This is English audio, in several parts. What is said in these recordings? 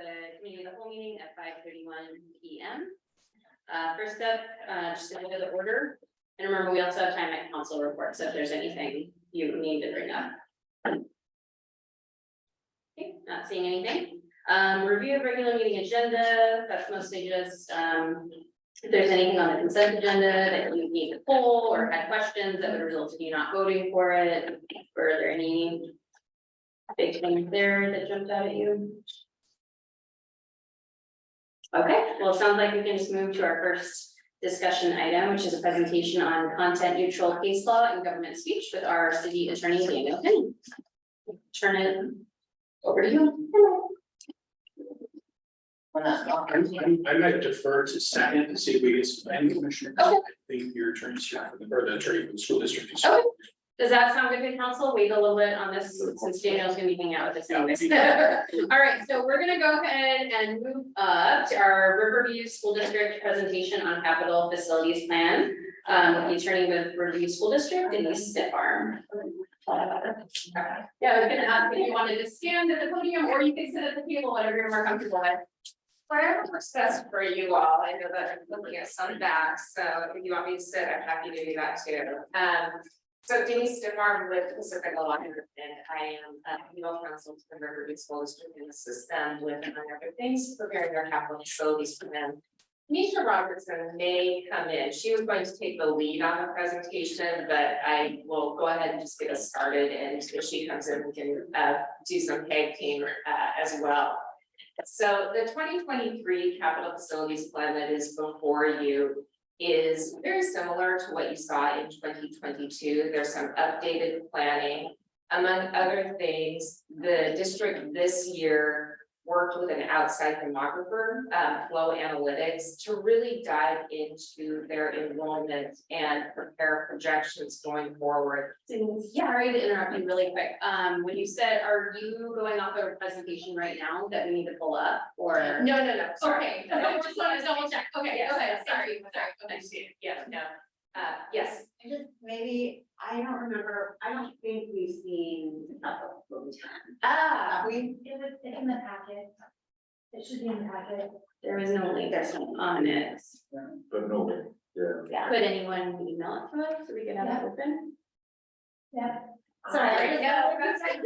the committee of the whole meeting at 5:31 p.m. First up, just a bit of the order. And remember, we also have time at council reports, so if there's anything you need to bring up. Okay, not seeing anything. Review of regular meeting agenda, that's mostly just if there's anything on the consent agenda that you need to pull or had questions that would result in you not voting for it. Were there any big things there that jumped out at you? Okay, well, it sounds like we can just move to our first discussion item, which is a presentation on content neutral case law and government speech with our city attorney, Daniel Penny. Turn it over to you. I might defer to second to see if we get some planning commissioners. Okay. I think your attorney's here, or the attorney for the school district. is- Okay. Does that sound good to council? Wait a little bit on this since Daniel's gonna be hanging out with us anyways. All right, so we're gonna go ahead and move up to our Riverview School District presentation on capital facilities plan. With the attorney with Riverview School District, Denise Stiffarm. Yeah, I was gonna ask if you wanted to stand at the podium or you can sit at the table, whatever you're more comfortable with. Whatever works best for you all. I know that I'm looking at some backs, so if you want me to sit, I'm happy to do that too. So Denise Stiffarm with Pacific Law, and I am legal counsel to the Riverview School District and assist them with, among other things, preparing their capital facilities plan. Nisha Robertson may come in. She was going to take the lead on the presentation, but I will go ahead and just get us started. And if she comes in, we can do some tag team as well. So the 2023 capital facilities plan that is before you is very similar to what you saw in 2022. There's some updated planning. Among other things, the district this year worked with an outside demographer, Flow Analytics, to really dive into their enrollment and prepare projections going forward. Sorry to interrupt you really quick. When you said, are you going off of a presentation right now that we need to pull up or? No, sorry. Okay, I just wanted to double check. Okay, Yes, okay, sorry. okay. Yeah, no, yes. Just maybe, I don't remember, I don't think we've seen a full time. It was in the packet. It should be in the packet. There was no link on it. But no, yeah. Could anyone email it to us so we can have it open? Yeah. Sorry, no, that's like.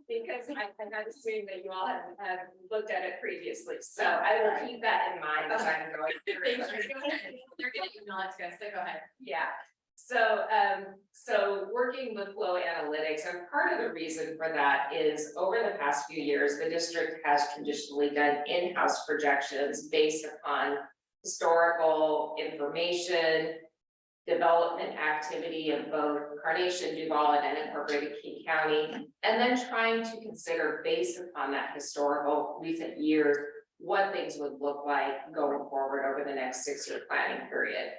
Because I'm not assuming that you all have looked at it previously, so I will keep that in mind as I'm going through. They're gonna email it to us, so go ahead. Yeah, so working with Flow Analytics, and part of the reason for that is over the past few years, the district has traditionally done in-house projections based upon historical information, development activity in both Carnation, Duvall, and unincorporated King County, and then trying to consider based upon that historical recent years, what things would look like going forward over the next 6-year planning period.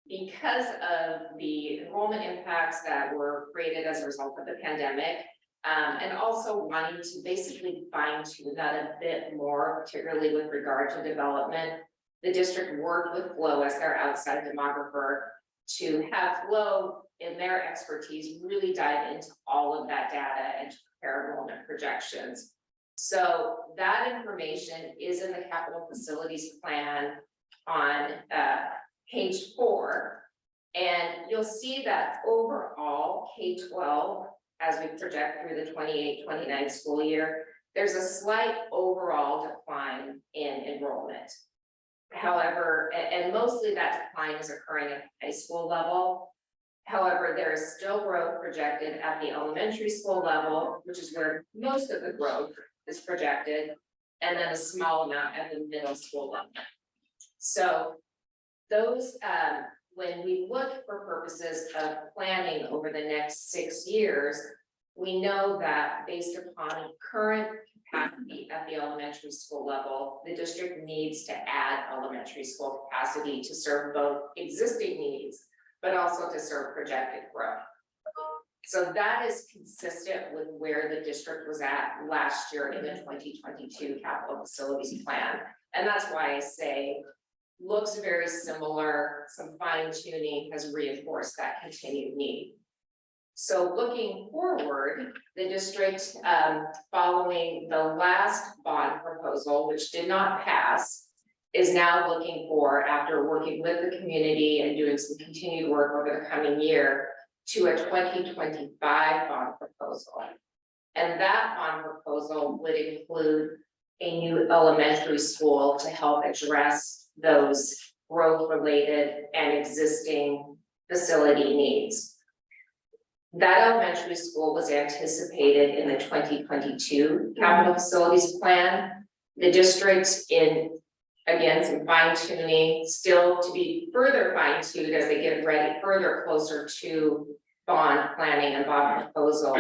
Because of the enrollment impacts that were created as a result of the pandemic, and also wanting to basically fine tune that a bit more, particularly with regard to development, the district worked with Flow as their outside demographer to have Flow in their expertise really dive into all of that data and to prepare enrollment projections. So that information is in the capital facilities plan on page 4. And you'll see that overall K-12, as we project through the 28-29 school year, there's a slight overall decline in enrollment. However, and mostly that decline is occurring at high school level. However, there is still growth projected at the elementary school level, which is where most of the growth is projected, and then a small amount at the middle school level. So those, when we look for purposes of planning over the next 6 years, we know that based upon current capacity at the elementary school level, the district needs to add elementary school capacity to serve both existing needs, but also to serve projected growth. So that is consistent with where the district was at last year in the 2022 capital facilities plan. And that's why I say looks very similar. Some fine tuning has reinforced that continued need. So looking forward, the district, following the last bond proposal, which did not pass, is now looking for, after working with the community and doing some continued work over the coming year, to a 2025 bond proposal. And that bond proposal would include a new elementary school to help address those growth-related and existing facility needs. That elementary school was anticipated in the 2022 capital facilities plan. The district, in, again, some fine tuning, still to be further fine tuned as they get ready further closer to bond planning and bond proposal,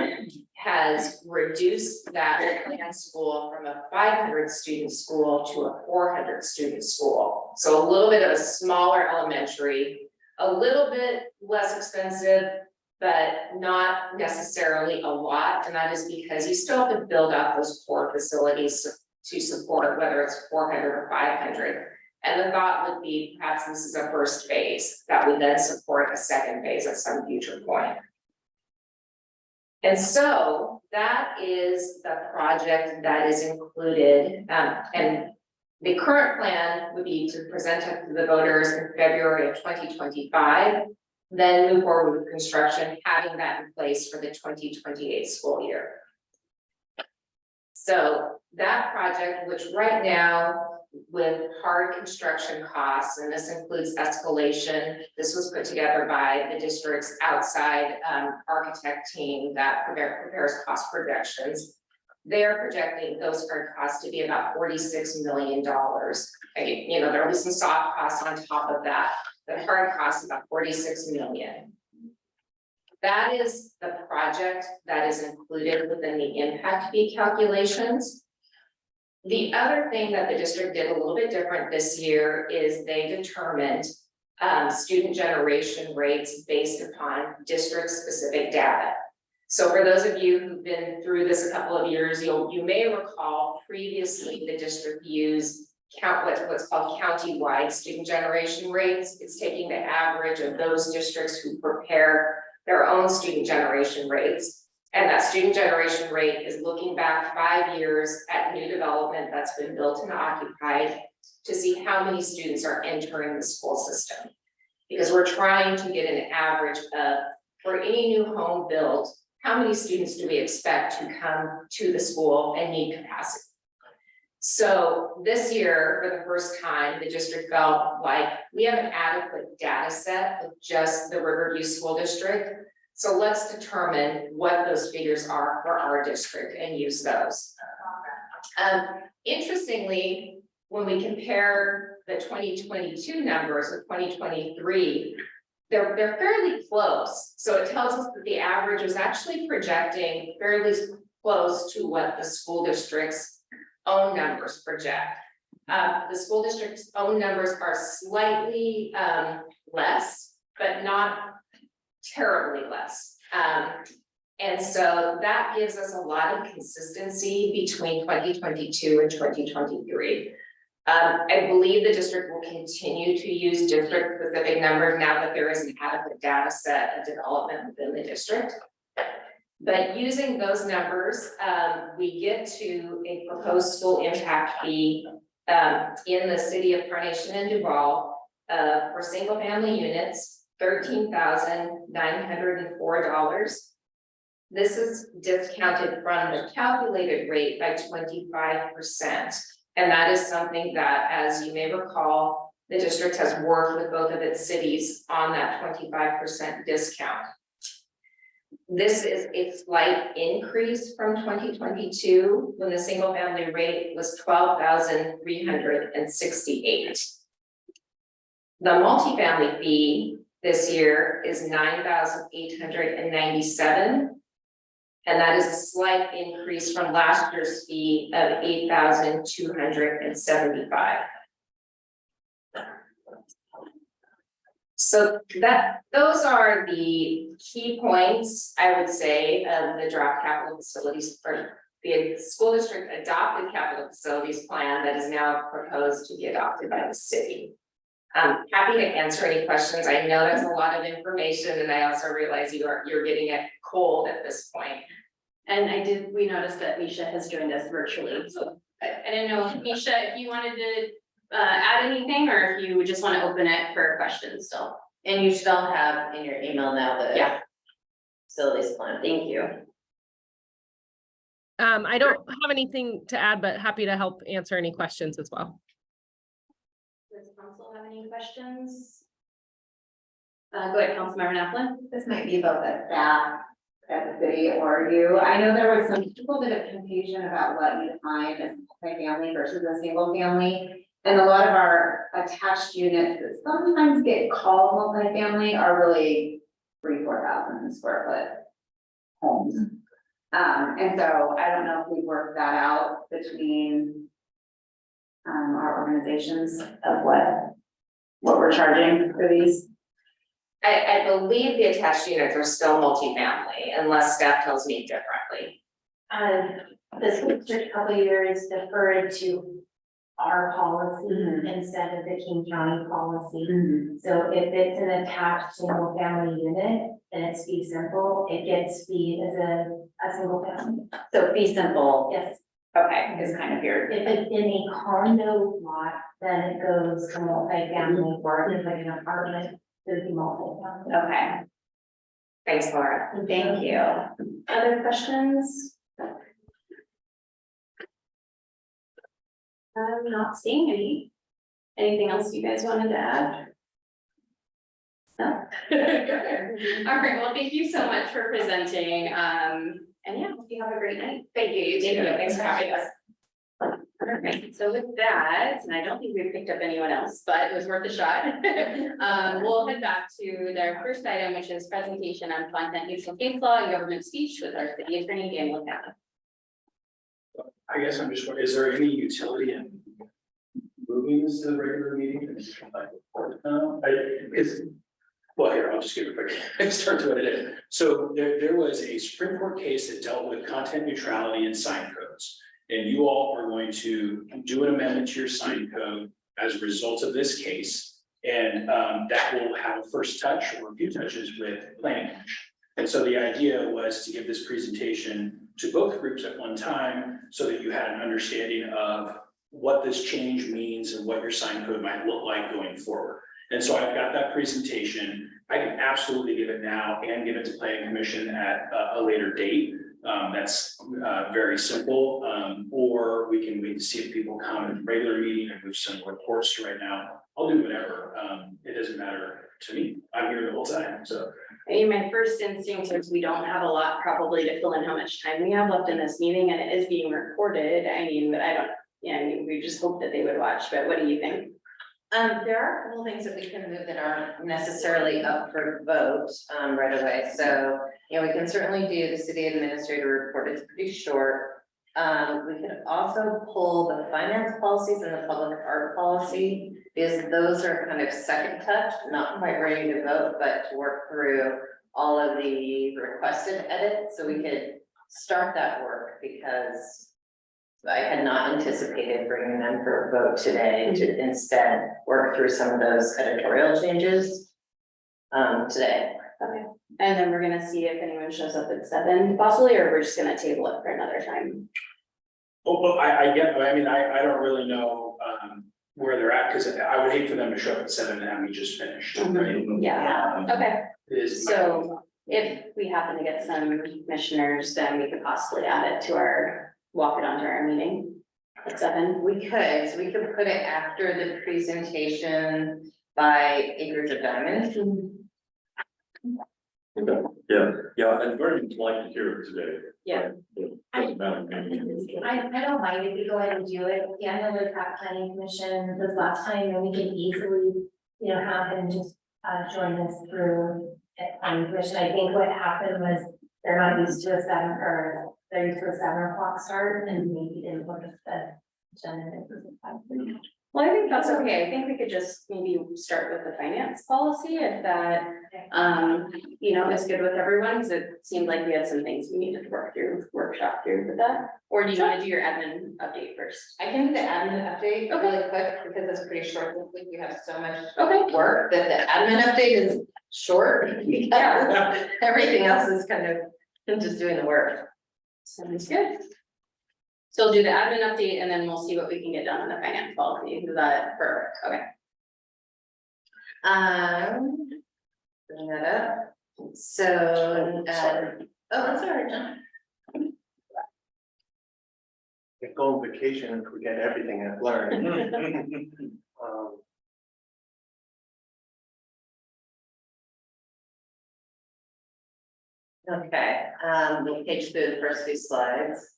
has reduced that plan school from a 500 student school to a 400 student school. So a little bit of a smaller elementary, a little bit less expensive, but not necessarily a lot. And that is because you still have to build out those core facilities to support whether it's 400 or 500. And the thought would be perhaps this is a first phase that would then support a second phase at some future point. And so that is the project that is included, and the current plan would be to present it to the voters in February of 2025, then move forward with construction, having that in place for the 2028 school year. So that project, which right now with hard construction costs, and this includes escalation, this was put together by the district's outside architect team that prepares cost projections. They're projecting those hard costs to be about $46 million. You know, there'll be some soft costs on top of that, but hard costs about $46 million. That is the project that is included within the impact fee calculations. The other thing that the district did a little bit different this year is they determined student generation rates based upon district specific data. So for those of you who've been through this a couple of years, you may recall previously the district used what's called county-wide student generation rates. It's taking the average of those districts who prepare their own student generation rates. And that student generation rate is looking back 5 years at new development that's been built and occupied to see how many students are entering the school system. Because we're trying to get an average of, for any new home built, how many students do we expect to come to the school and need capacity? So this year, for the first time, the district felt like we have an adequate data set of just the Riverview School District. So let's determine what those figures are for our district and use those. Interestingly, when we compare the 2022 numbers with 2023, they're fairly close. So it tells us that the average was actually projecting fairly close to what the school district's own numbers project. The school district's own numbers are slightly less, but not terribly less. And so that gives us a lot of consistency between 2022 and 2023. I believe the district will continue to use district specific numbers now that there is an adequate data set of development within the district. But using those numbers, we get to a proposed school impact fee in the city of Carnation and Duvall for single family units, $13,904. This is discounted from the calculated rate by 25%. And that is something that, as you may recall, the district has worked with both of its cities on that 25% discount. This is a slight increase from 2022 when the single family rate was $12,368. The multifamily fee this year is $9,897. And that is a slight increase from last year's fee of $8,275. So those are the key points, I would say, of the draft capital facilities, or the school district adopted capital facilities plan that is now proposed to be adopted by the city. Happy to answer any questions. I know that's a lot of information, and I also realize you're getting it cold at this point. And we noticed that Misha has joined us virtually, so I didn't know, Misha, if you wanted to add anything, or if you just want to open it for questions still. And you should all have in your email now the Yeah, facilities plan. thank you. I don't have anything to add, but happy to help answer any questions as well. Does council have any questions? Go ahead, Councilmember Napoli. This might be about the staff at the city or you. I know there was some little bit of confusion about what you define as multi-family versus a single family. And a lot of our attached units that sometimes get called multifamily are really 3,000-4,000 square foot homes. And so I don't know if we worked that out between our organizations of what we're charging for these. I believe the attached units are still multifamily unless staff tells me differently. The school district a couple of years deferred to our policy instead of the King County policy. So if it's an attached single family unit and it's fee simple, it gets fee as a single family. So fee simple, Yes, okay, is kind of your. if it's in a condo lot, then it goes to multifamily, or if it's like an apartment, there's multifamily. Okay, Thanks, Laura. thank you. Other questions? I'm not seeing any. Anything else you guys wanted to add? No? All right, well, thank you so much for presenting. And yeah, hope you have a great night. Thank you, you too. Thanks for having us. Perfect, so with that, and I don't think we've picked up anyone else, but it was worth a shot. We'll head back to their first item, which is presentation on content neutral case law and government speech with our city attorney, Daniel Cannon. I guess I'm just wondering, is there any utility in moving this to the regular meeting? Well, here, I'll just give it a quick start to what it is. So there was a Supreme Court case that dealt with content neutrality and sign codes. And you all are going to do an amendment to your sign code as a result of this case. And that will have a first touch or a few touches with planning commission. And so the idea was to give this presentation to both groups at one time so that you had an understanding of what this change means and what your sign code might look like going forward. And so I've got that presentation. I can absolutely give it now and give it to planning commission at a later date. That's very simple, or we can wait to see if people come in the regular meeting and move some reports to right now. I'll do whatever. It doesn't matter to me. I'm here the whole time, so. I mean, my first instinct is we don't have a lot probably to fill in how much time we have left in this meeting, and it is being recorded. I mean, but I don't, yeah, I mean, we just hope that they would watch, but what do you think? There are a couple things that we can move that aren't necessarily up for vote right away. So, you know, we can certainly do the city administrator report. It's pretty short. We could also pull the finance policies and the public art policy, because those are kind of second touch, not quite ready to vote, but to work through all of the requested edits. So we could start that work, because I had not anticipated bringing them for a vote today, to instead work through some of those editorial changes today. Okay, and then we're gonna see if anyone shows up at 7 possibly, or we're just gonna table it for another time. Oh, well, I mean, I don't really know where they're at, because I would hate for them to show up at 7 and have me just finished, right? Yeah, okay, Is- so if we happen to get some commissioners, then we could possibly add it to walk it onto our meeting at 7. We could, so we could put it after the presentation by Acres of Diamond. Yeah, I'd very much like to hear it today. Yeah. Doesn't matter. I don't mind if we go ahead and do it. Yeah, I know that planning commission this last time, and we can easily, you know, have him just join us through at planning commission. I think what happened was they're not used to a 7, or they're used to a 7 o'clock start, and maybe didn't look at the agenda. Well, I think that's okay. I think we could just maybe start with the finance policy if that, is good with everyone, because it seemed like we had some things we needed to workshop through with that. Or do you want to do your admin update first? I can do the admin update Okay. really quick because it's pretty short. This week we have so much Okay. work that the admin update is short. Because everything else is kind of just doing the work. Sounds good. So we'll do the admin update and then we'll see what we can get done on the finance policy. Is that perfect? Okay. Bring that up. So, that's all right, John. If go on vacation and forget everything I've learned. Okay, we'll page through the first few slides.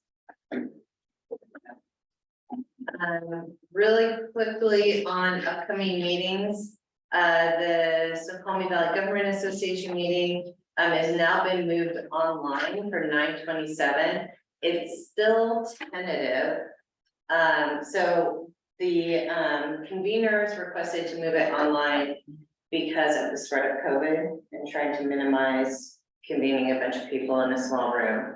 Really quickly on upcoming meetings, the Snoqualmie Valley Government Association meeting has now been moved online for 9/27. It's still tentative. So the conveners requested to move it online because of the spread of COVID and trying to minimize convening a bunch of people in a small room.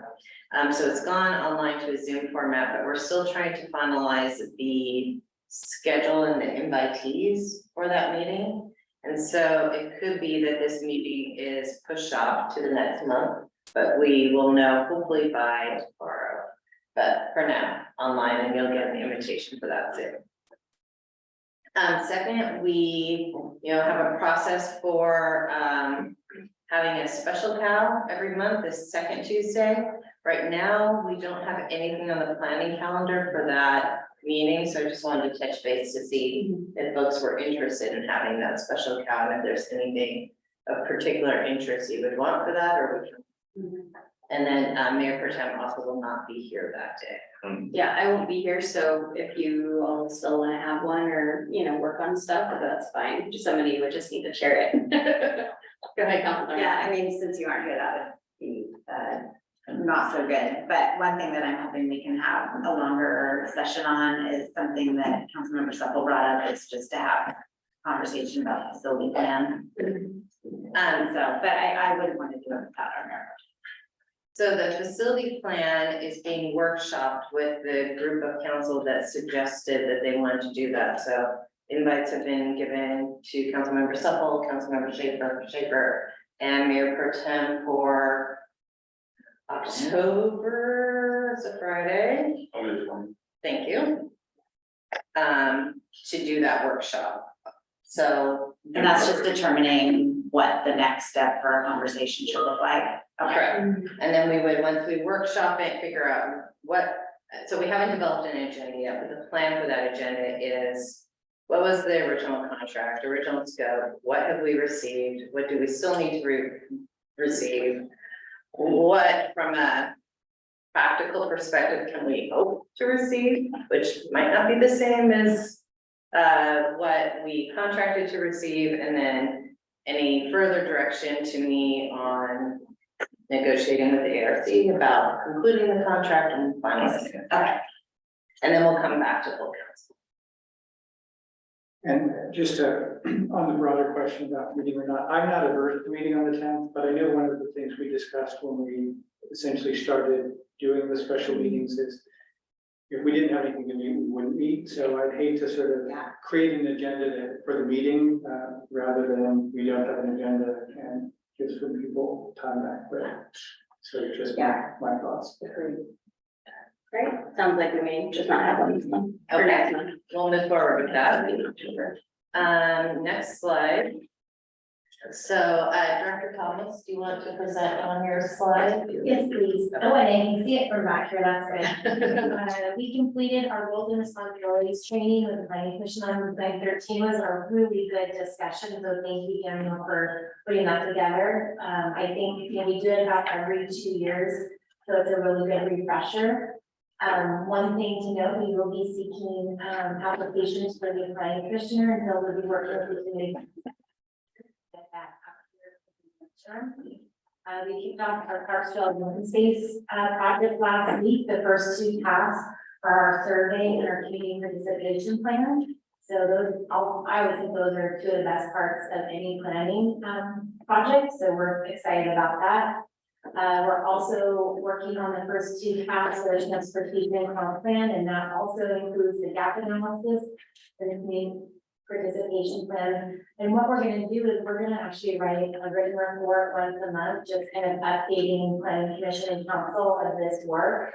So it's gone online to a Zoom format, but we're still trying to finalize the schedule and the invitees for that meeting. And so it could be that this meeting is pushed off to the next month, but we will know hopefully by tomorrow. But for now, online, and you'll get an invitation for that soon. Second, we, have a process for having a special cow every month, this second Tuesday. Right now, we don't have anything on the planning calendar for that meeting, so I just wanted to touch base to see if folks were interested in having that special cow, and if there's anything of particular interest you would want for that, or we can. And then Mayor Pro Tem also will not be here that day. Yeah, I won't be here, so if you all still wanna have one or, work on stuff, that's fine. Just somebody would just need to share it. Go ahead, Councilor. Yeah, I mean, since you aren't here, that would be, not so good, but one thing that I'm hoping we can have a longer session on is something that Councilmember Supple brought up, is just to have conversation about facility plan. But I wouldn't want to do it without our mayor. So the facility plan is being workshopped with the group of council that suggested that they wanted to do that. So invites have been given to Councilmember Supple, Councilmember Schaefer, and Mayor Pro Tem for October, it's a Friday. Thank you. To do that workshop. So. And that's just determining what the next step for our conversation should look like. Okay, and then we would, once we workshop it, figure out what, so we haven't developed an agenda yet, but the plan for that agenda is, what was the original contract, original scope, what have we received, what do we still need to receive? What, from a practical perspective, can we hope to receive, which might not be the same as what we contracted to receive, and then any further direction to me on negotiating with the ARC about concluding the contract and finalizing it. Okay. And then we'll come back to full council. And just on the broader question about meeting or not, I'm not averse to meeting on the 10th, but I know one of the things we discussed when we essentially started doing the special meetings is if we didn't have anything to meet, we wouldn't meet. So I'd hate to sort of create an agenda for the meeting rather than we don't have an agenda and give some people time back. But so just my thoughts. Great, sounds like we may just not have one this month. Or Okay. next month. We'll move forward with that. Next slide. So, Director Thomas, do you want to present on your slide? Yes, please. Oh, and I can see it from back here, that's good. We completed our roles and responsibilities training with the planning commission on 9/13 was a really good discussion, so thank you, Daniel, for putting that together. I think, we do it about every 2 years, so it's a really good refresher. One thing to note, we will be seeking, applications for the planning commissioner, and they'll be working with the committee. Get that up here. We kicked off our Parksville Open Space project last week. The first two tasks are our survey and our community participation plan. So those, I would think those are two of the best parts of any planning, project, so we're excited about that. We're also working on the first two tasks, there's an expertise in comp plan, and that also includes the gap analysis, the community participation plan. And what we're gonna do is we're gonna actually write a written report once a month, just kind of updating planning commission and council of this work.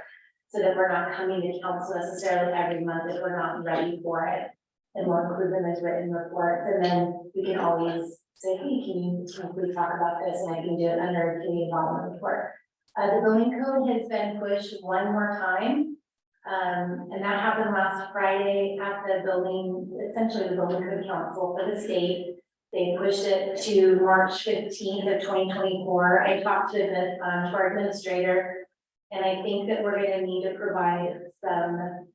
So that we're not coming to council necessarily every month if we're not ready for it. And we'll include them as written reports, and then we can always say, hey, can we talk about this, and I can do it under a community development report. The building code has been pushed one more time. And that happened last Friday at the building, essentially the building code council for the state. They pushed it to March 15th of 2024. I talked to the, to our administrator, and I think that we're gonna need to provide some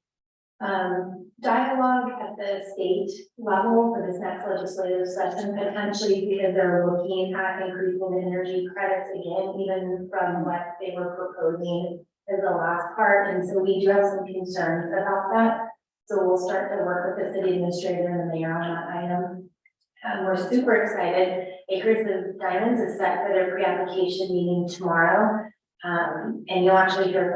dialogue at the state level for this next legislative session, potentially because they're looking at increasing the energy credits again, even from what they were proposing as the last part. And so we do have some concerns about that. So we'll start to work with the city administrator and the mayor on that item. We're super excited. Acres of Diamonds is set for their pre-application meeting tomorrow. And you'll actually hear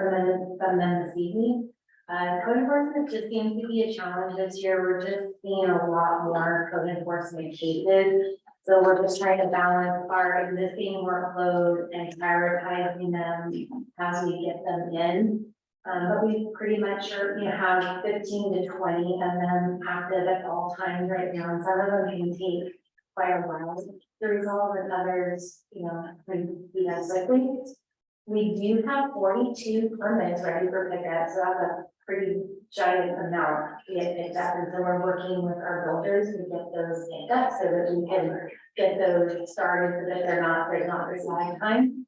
from them this evening. Code enforcement just seems to be a challenge this year. We're just seeing a lot more code enforcement cases. So we're just trying to balance our existing workload and prioritizing them as we get them in. But we pretty much are, have 15 to 20 of them active at all times right now. And some of them can take quite a while to resolve, and others, can be done quickly. We do have 42 permits ready for pickup, so that's a pretty giant amount to get picked up. And so we're working with our builders to get those picked up so that we can get those started so that there's not this lag time.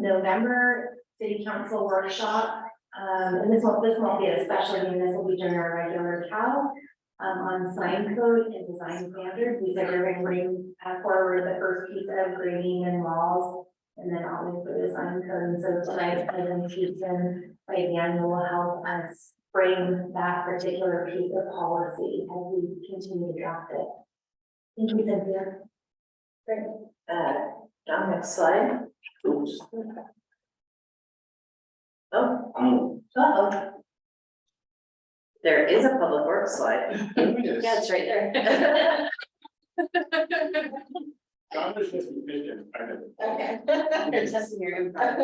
November city council workshop, and this won't be a special meeting, this will be during our regular CAL, on sign code and design standards. We said we're going to bring forward the first piece of grading and walls, and then obviously the sign code. And so tonight's presentation by Dan will help us bring that particular piece of policy as we continue to draft it. Thank you, Cynthia. Great. John, next slide. Oops. Oh, there is a public works slide. Yeah, it's right there. John is just efficient, I know. Okay. They're testing your info. After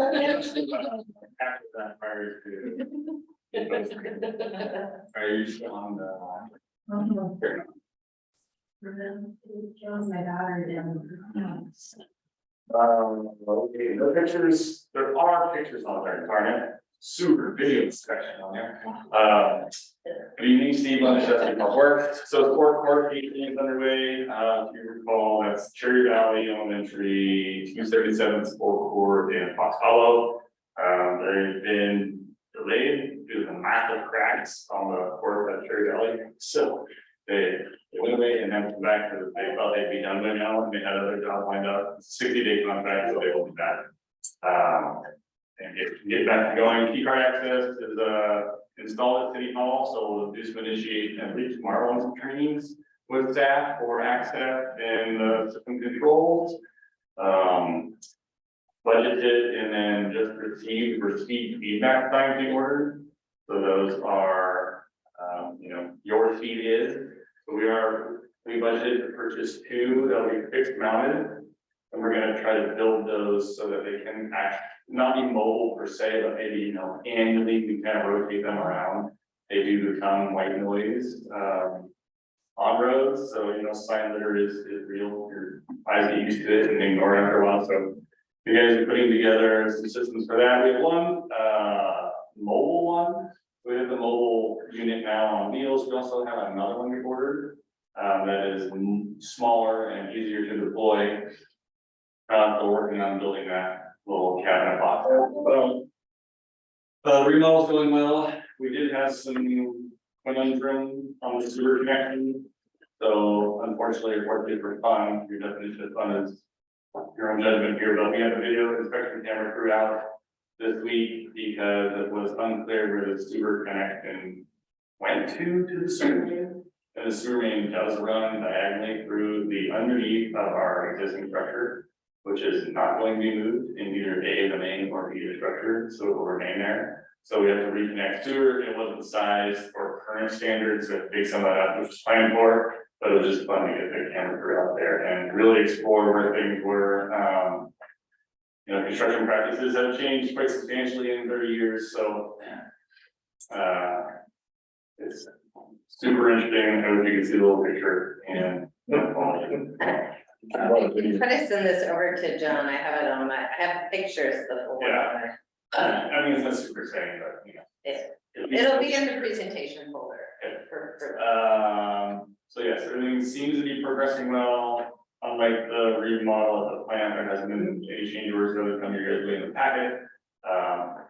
that, prior to. Are you still on the line? Fair enough. Kills my battery down. Okay, no pictures, there are pictures on there, darn it, super video section on there. Good evening, Steve, on the Chester Park Work. So sport court meeting is underway, if you recall, that's Cherry Valley Elementary, 277 sport court in Fox Hollow. They've been delayed due to the massive cracks on the court at Cherry Valley, so they went away and then come back because they thought they'd be done by now, and they had other jobs lined up. It's a 60-day contract, so they will be back. And get back to going. Key card access is installed at City Hall, so we'll do some initiation and leave tomorrow on some trainings with staff for access and system controls. Budgeted and then just received feedback signs being ordered. So those are, your seat is. So we budgeted to purchase 2 that'll be fixed mounted. And we're gonna try to build those so that they can not be mobile per se, but maybe, annually we kind of rotate them around. They do become white noise, on roads. So, sign litter is real. Your eyes get used to it and ignore it after a while. So you guys are putting together some systems for that. We have one, mobile one. We have the mobile unit now on wheels. We also have another one we ordered that is smaller and easier to deploy. We're working on building that little cabinet box. The remodel's going well. We did have some conundrum on the sewer connection. So unfortunately, for fun, your definition of fun is your own judgment here, but we had a video inspection camera crew out this week because it was unclear where the sewer connection went to the sewer. And the sewer main does run diagonally through the underneath of our existing structure, which is not going to be moved in either A, the main, or B, the structure, so it will remain there. So we have to reconnect sewer. It wasn't sized for current standards, so to dig some of that up, which was planned for, but it was just fun to get the camera crew out there and really explore where things were. You know, construction practices have changed quite substantially in 30 years, so it's super interesting. I hope you can see the little picture and. Try to send this over to John. I have it on my, I have pictures of the whole. Yeah. I mean, it's not super exciting, but you know. It'll be in the presentation folder for. So yes, everything seems to be progressing well. Unlike the remodel of the plant, there hasn't been any change orders that have come here in the packet.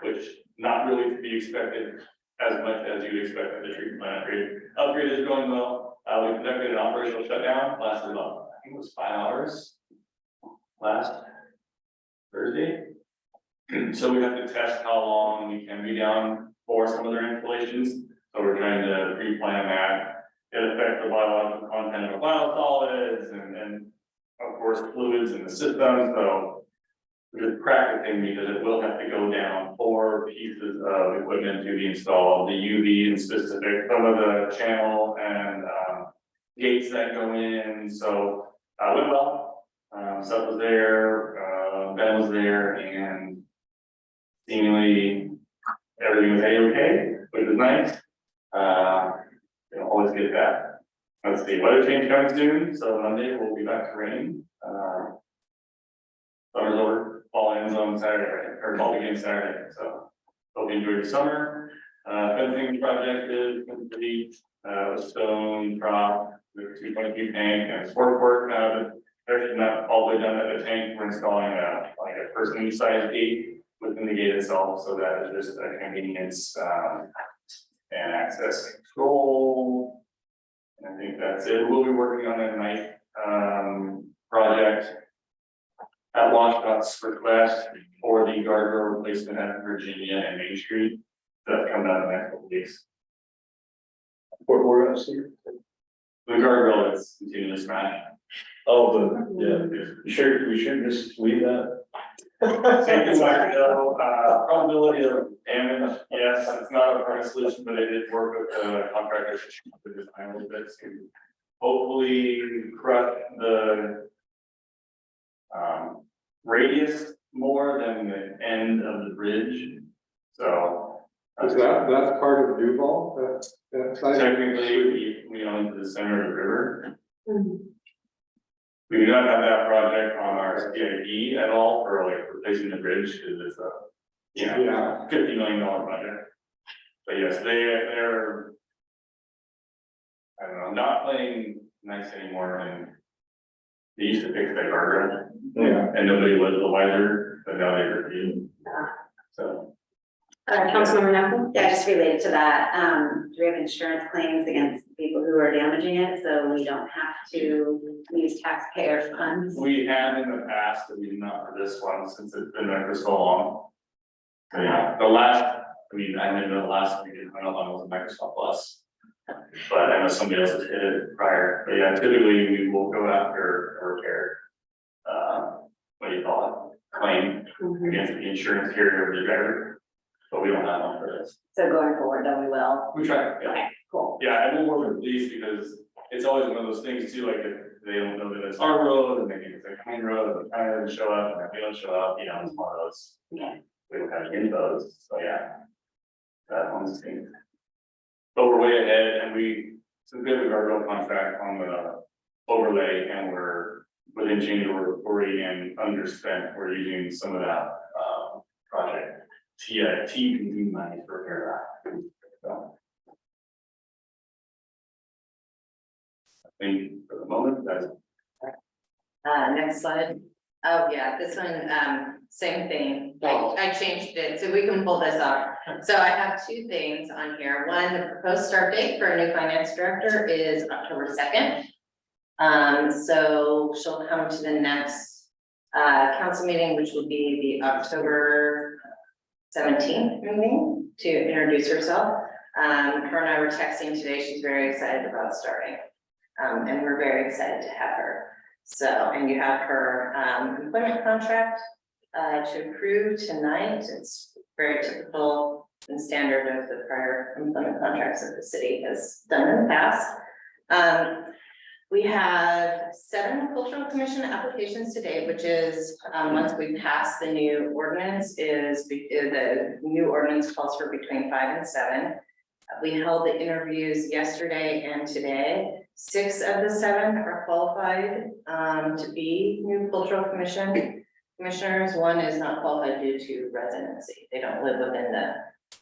Which not really to be expected as much as you'd expect at the treatment plant upgrade. Upgrade is going well. We conducted an operational shutdown, lasted about, I think it was 5 hours last Thursday. So we have to test how long we can be down for some of their installations. So we're trying to pre-plan that. It affects the biological content of biosolids and of course fluids in the system. So we're just practicing because it will have to go down 4 pieces of equipment to be installed, the UV in specific, some of the channel and gates that go in. So went well. Stuff was there, Ben was there, and seemingly everything was okay, which is nice. You know, always get that. Let's see, weather change coming soon, so Monday we'll be back to rain. Summer's over, fall ends on Saturday, or fall begins Saturday, so hope you enjoy the summer. Fencing project is complete, stone prop, the 2.2 tank and sport court. They're not all the way done at the tank. We're installing like a person size gate within the gate itself, so that is just a convenience and access control. And I think that's it. We'll be working on a night project at Washtenaw request for the guardrail replacement at Virginia and Main Street. That's coming out in the next couple weeks. We're here. The guardrail is continually smashed. Oh, yeah, we should just leave that. Same as I know, probability of damage, yes, it's not a permanent solution, but I did work with the contractors to design a little bit to hopefully crush the radius more than the end of the bridge. So Is that's part of Duvall, that site? technically, we own the center of the river. We do not have that project on our CIP at all for like replacing the bridge, because it's a, Yeah. $50 million project. But yes, they're, I don't know, not playing nice anymore, and they used to fix that guardrail. Yeah. And nobody was the wiser, but now they refuse. So. Councilmember Napoli? Yeah, just related to that, do we have insurance claims against people who are damaging it, so we don't have to use taxpayer funds? We have in the past, but we do not for this one, since it's been there for so long. So, yeah, the last, I mean, I didn't know the last we did, I don't know if it was a Microsoft Plus. But I know somebody else has hit it prior, but yeah, typically we will go after a repair. What do you call it, claim against the insurance carrier of the driver, but we don't have one for this. So going forward, then we will. We try, yeah. Okay, cool. Yeah, and we'll work with police because it's always one of those things too, like if they don't know that it's our road and they think it's a county road, the county doesn't show up, and if they don't show up, you know, it's one of those. Okay. We don't have any infos, so yeah. That one's thing. But we're way ahead and since we have a guardrail contract on the overlay and we're within change order authority and underspent, we're using some of that project TPD money to repair that. So. I think for the moment, that's. Next slide. Oh, yeah, this one, same thing. I changed it, so we can pull this off. So I have 2 things on here. One, the proposed start date for a new finance director is October 2nd. So she'll come to the next council meeting, which will be the October 17th meeting, to introduce herself. Her and I were texting today. She's very excited about starting. And we're very excited to have her. So, and you have her employment contract to approve tonight. It's very typical and standard of the prior employment contracts that the city has done in the past. We have 7 cultural commission applications today, which is, once we pass the new ordinance, the new ordinance calls for between 5 and 7. We held the interviews yesterday and today. 6 of the 7 are qualified to be new cultural commission commissioners. 1 is not qualified due to residency. They don't live within the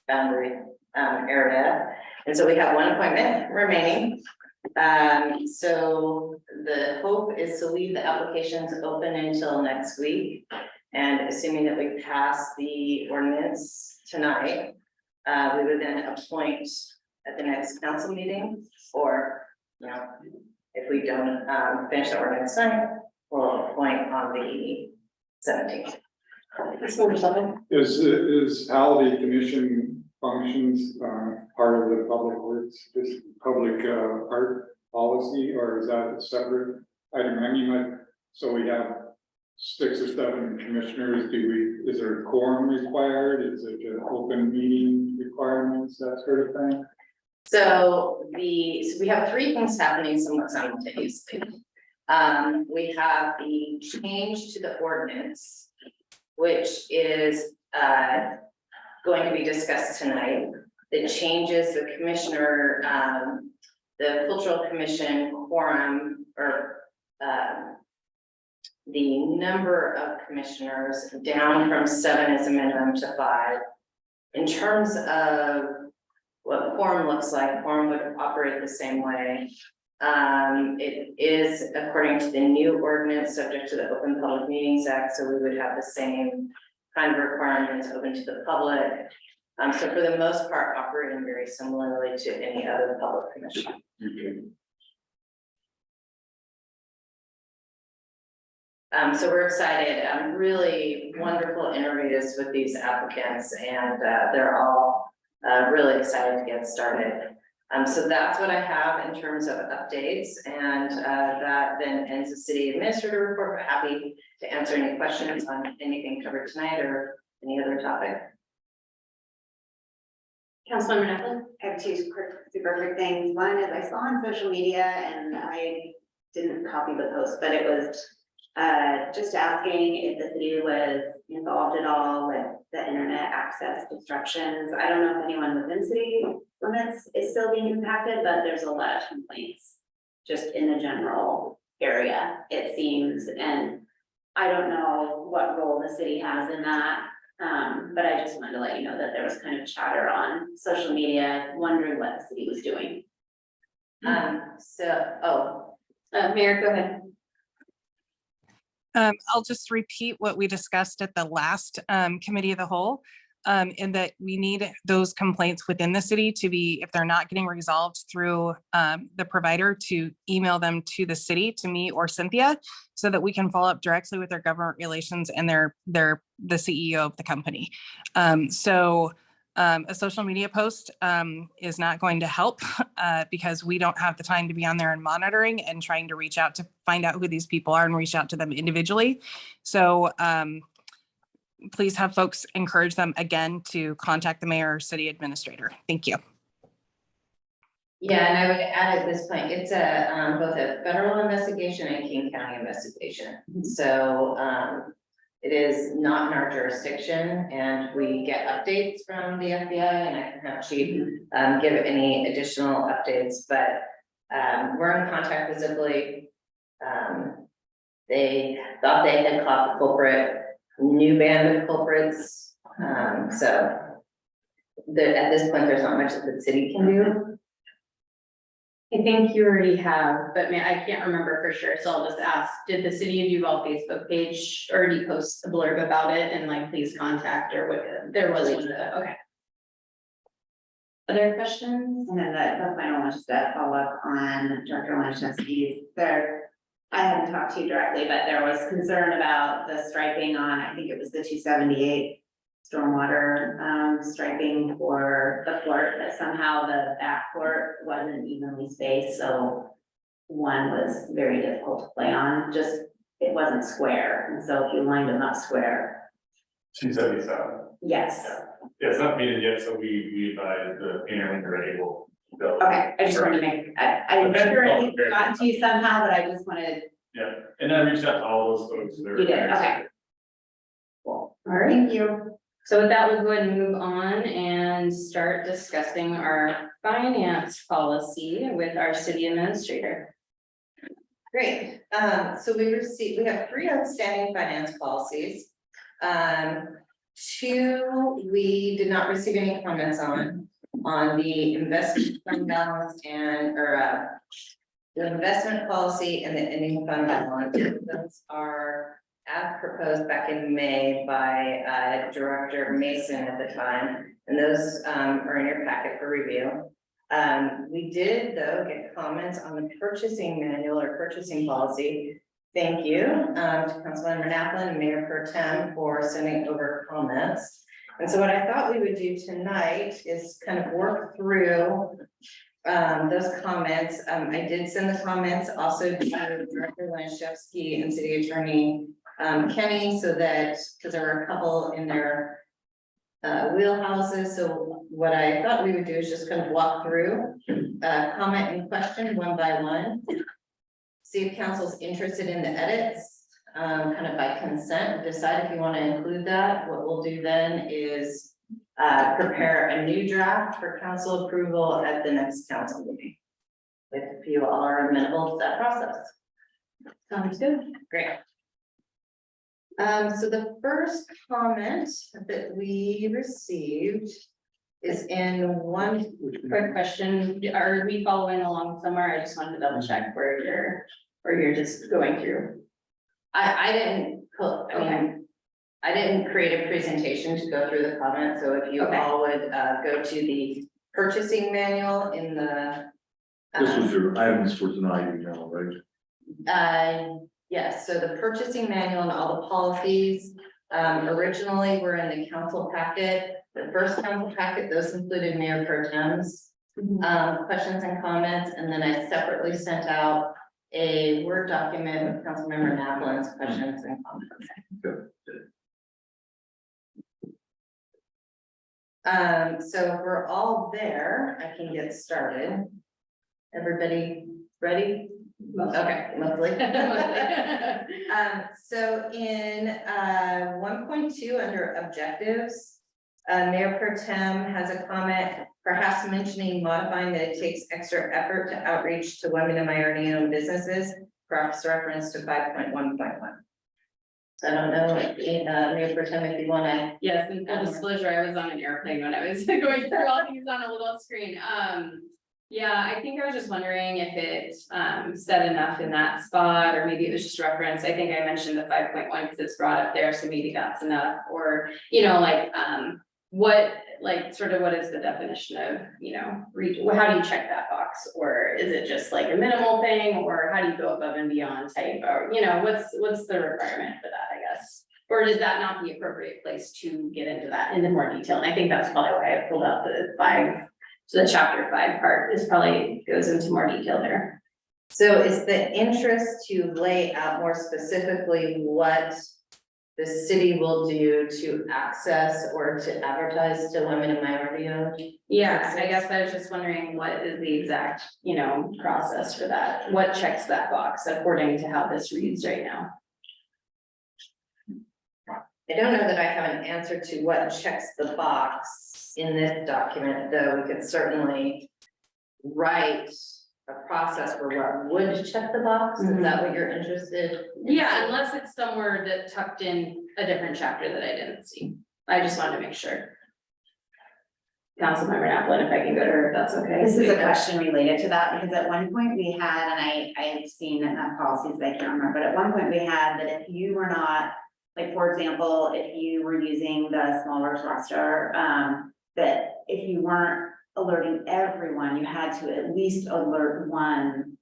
boundary area. And so we have 1 appointment remaining. So the hope is to leave the applications open until next week. And assuming that we pass the ordinance tonight, we would then appoint at the next council meeting, or, you know, if we don't finish the ordinance tonight, we'll appoint on the 17th. Is how the commission functions, part of the public works, this public, art policy, or is that a separate item? I mean, like, so we have 6 or 7 commissioners, is there a quorum required? Is it an open meeting requirements, that sort of thing? So we have 3 things happening somewhat simultaneously. We have the change to the ordinance, which is going to be discussed tonight. The changes, the commissioner, the cultural commission quorum, or the number of commissioners down from 7 as a minimum to 5. In terms of what quorum looks like, quorum would operate the same way. It is, according to the new ordinance, subject to the Open Public Meetings Act, so we would have the same kind of requirements open to the public. So for the most part, operating very similarly to any other public commission. Okay. So we're excited. Really wonderful interviews with these applicants, and they're all really excited to get started. So that's what I have in terms of updates, and that then ends the city administrator report. We're happy to answer any questions on anything covered tonight or any other topic. Councilmember Neville? I have 2 quick, super quick things. One is I saw on social media, and I didn't copy the post, but it was just asking if the city was involved at all with the internet access disruptions. I don't know if anyone within city limits is still being impacted, but there's a lot of complaints just in the general area, it seems. And I don't know what role the city has in that. But I just wanted to let you know that there was kind of chatter on social media, wondering what the city was doing. Mayor, go ahead. I'll just repeat what we discussed at the last committee of the whole, in that we need those complaints within the city to be, if they're not getting resolved through the provider, to email them to the city, to me or Cynthia, so that we can follow up directly with their government relations and the CEO of the company. A social media post is not going to help because we don't have the time to be on there and monitoring and trying to reach out to find out who these people are and reach out to them individually. So please have folks encourage them again to contact the mayor or city administrator. Thank you. Yeah, and I would add at this point, it's both a federal investigation and King County investigation. So it is not in our jurisdiction, and we get updates from the FBI, and I can have Chief give any additional updates, but we're in contact with Zipley. They thought they had caught the culprit, new band of culprits. So at this point, there's not much that the city can do. I think you already have, but man, I can't remember for sure, so I'll just ask, did the City of Duvall Facebook page already post a blurb about it and like, please contact, or what, there was one, okay. Other questions? And then the final one, just to follow up on Director Lynch's, I haven't talked to you directly, but there was concern about the striping on, I think it was the 278 stormwater, striping for the court, but somehow the back court wasn't evenly spaced, so one was very difficult to play on, just, it wasn't square, and so if you lined them up square, 277. yes. Yeah, it's not painted yet, so we advise the painter when they're ready, we'll build. Okay, I just wanted to make, I'm sure it got to you somehow, but I just wanted, Yeah, and then I reached out to all those folks. you did, okay. Cool, All right. thank you. So with that, we'll go ahead and move on and start discussing our finance policy with our city administrator. Great, so we have 3 outstanding finance policies. 2, we did not receive any comments on the investment fund balance the investment policy and the ending fund balance. Those are as proposed back in May by Director Mason at the time, and those are in your packet for review. We did, though, get comments on the purchasing manual or purchasing policy. Thank you to Councilmember Naplin and Mayor Pro Tem for sending over comments. And so what I thought we would do tonight is kind of work through those comments. I did send the comments also to Director Lanishevsky and City Attorney Kenny, so that, because there were a couple in their wheelhouses. So what I thought we would do is just kind of walk through comment and question one by one. See if council's interested in the edits, kind of by consent, decide if you want to include that. What we'll do then is prepare a new draft for council approval at the next council meeting. If you all are amenable to that process. Sounds good. Great. So the first comment that we received is in one. Quick question, are we following along somewhere? I just wanted to double check where you're just going through. I didn't put, I didn't create a presentation to go through the comments, so if you Okay. all would go to the purchasing manual in the. This was your items for tonight, you know, right? Yes, so the purchasing manual and all the policies, originally were in the council packet. The first council packet, those included Mayor Pro Tem's questions and comments, and then I separately sent out a Word document with Councilmember Naplin's questions and comments. So if we're all there, I can get started. Everybody ready? Okay, mostly. So in 1.2 under objectives, Mayor Pro Tem has a comment, perhaps mentioning modifying that it takes extra effort to outreach to women and minority-owned businesses, perhaps reference to 5.1.1. So I don't know, Mayor Pro Tem, if you wanna. Yes, in full disclosure, I was on an airplane when I was going through all these on a little screen. Yeah, I think I was just wondering if it said enough in that spot, or maybe it was just reference. I think I mentioned the 5.1 because it's brought up there, so maybe that's enough. Or, you know, like what, like sort of what is the definition of, you know, how do you check that box? Or is it just like a minimal thing, or how do you go above and beyond type, or, you know, what's the requirement for that, I guess? Or is that not the appropriate place to get into that into more detail? And I think that's probably why I pulled out the 5. So the chapter 5 part is probably goes into more detail there. So is the interest to lay out more specifically what the city will do to access or to advertise to women and minority owned? Yeah, I guess I was just wondering what is the exact, you know, process for that? What checks that box according to how this reads right now? I don't know that I have an answer to what checks the box in this document, though we could certainly write a process for what would check the box. Is that what you're interested in? Yeah, unless it's somewhere that tucked in a different chapter that I didn't see. I just wanted to make sure. Councilmember Naplin, if I can go to her, if that's okay. This is a question related to that, because at one point we had, and I have seen policies that I can't remember, but at one point we had that if you were not, like, for example, if you were using the smaller roster, that if you weren't alerting everyone, you had to at least alert one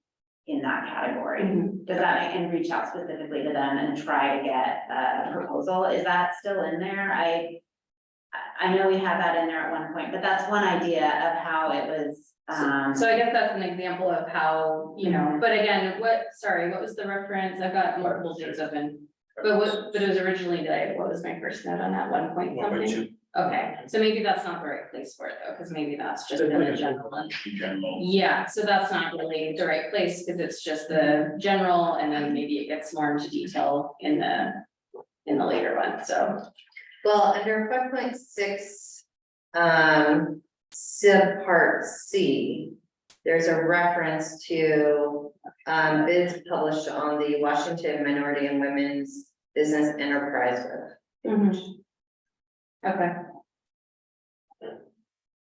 in that category. Does that, and reach out specifically to them and try to get a proposal? Is that still in there? I know we had that in there at one point, but that's one idea of how it was, So I guess that's an example of how, you know, but again, what was the reference? I've got multiple things open. But it was originally like, what was my first note on that, 1 point something? Okay, so maybe that's not the right place for it though, because maybe that's just in the general. General. Yeah, so that's not really the right place, because it's just the general, and then maybe it gets more into detail in the later one, so. Well, under 5.6, subpart C, there's a reference to bids published on the Washington Minority and Women's Business Enterprise Web. Okay.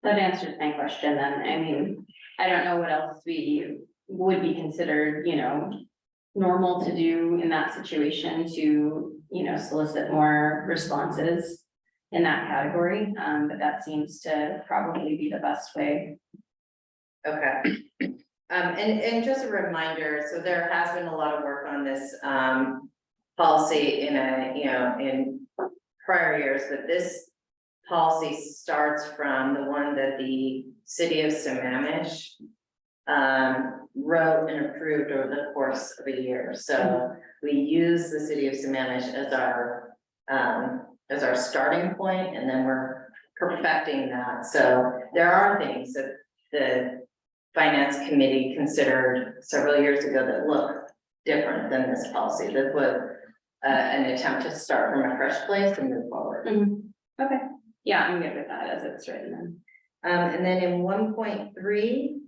That answers my question then. I mean, I don't know what else we would be considered, you know, normal to do in that situation to, you know, solicit more responses in that category. But that seems to probably be the best way. Okay. And just a reminder, so there has been a lot of work on this policy in prior years, but this policy starts from the one that the city of Sammamish wrote and approved over the course of a year. So we use the city of Sammamish as our starting point, and then we're perfecting that. So there are things that the finance committee considered several years ago that look different than this policy. This was an attempt to start from a fresh place and move forward. Okay, yeah, I'm good with that as it's written then. And then in 1.3,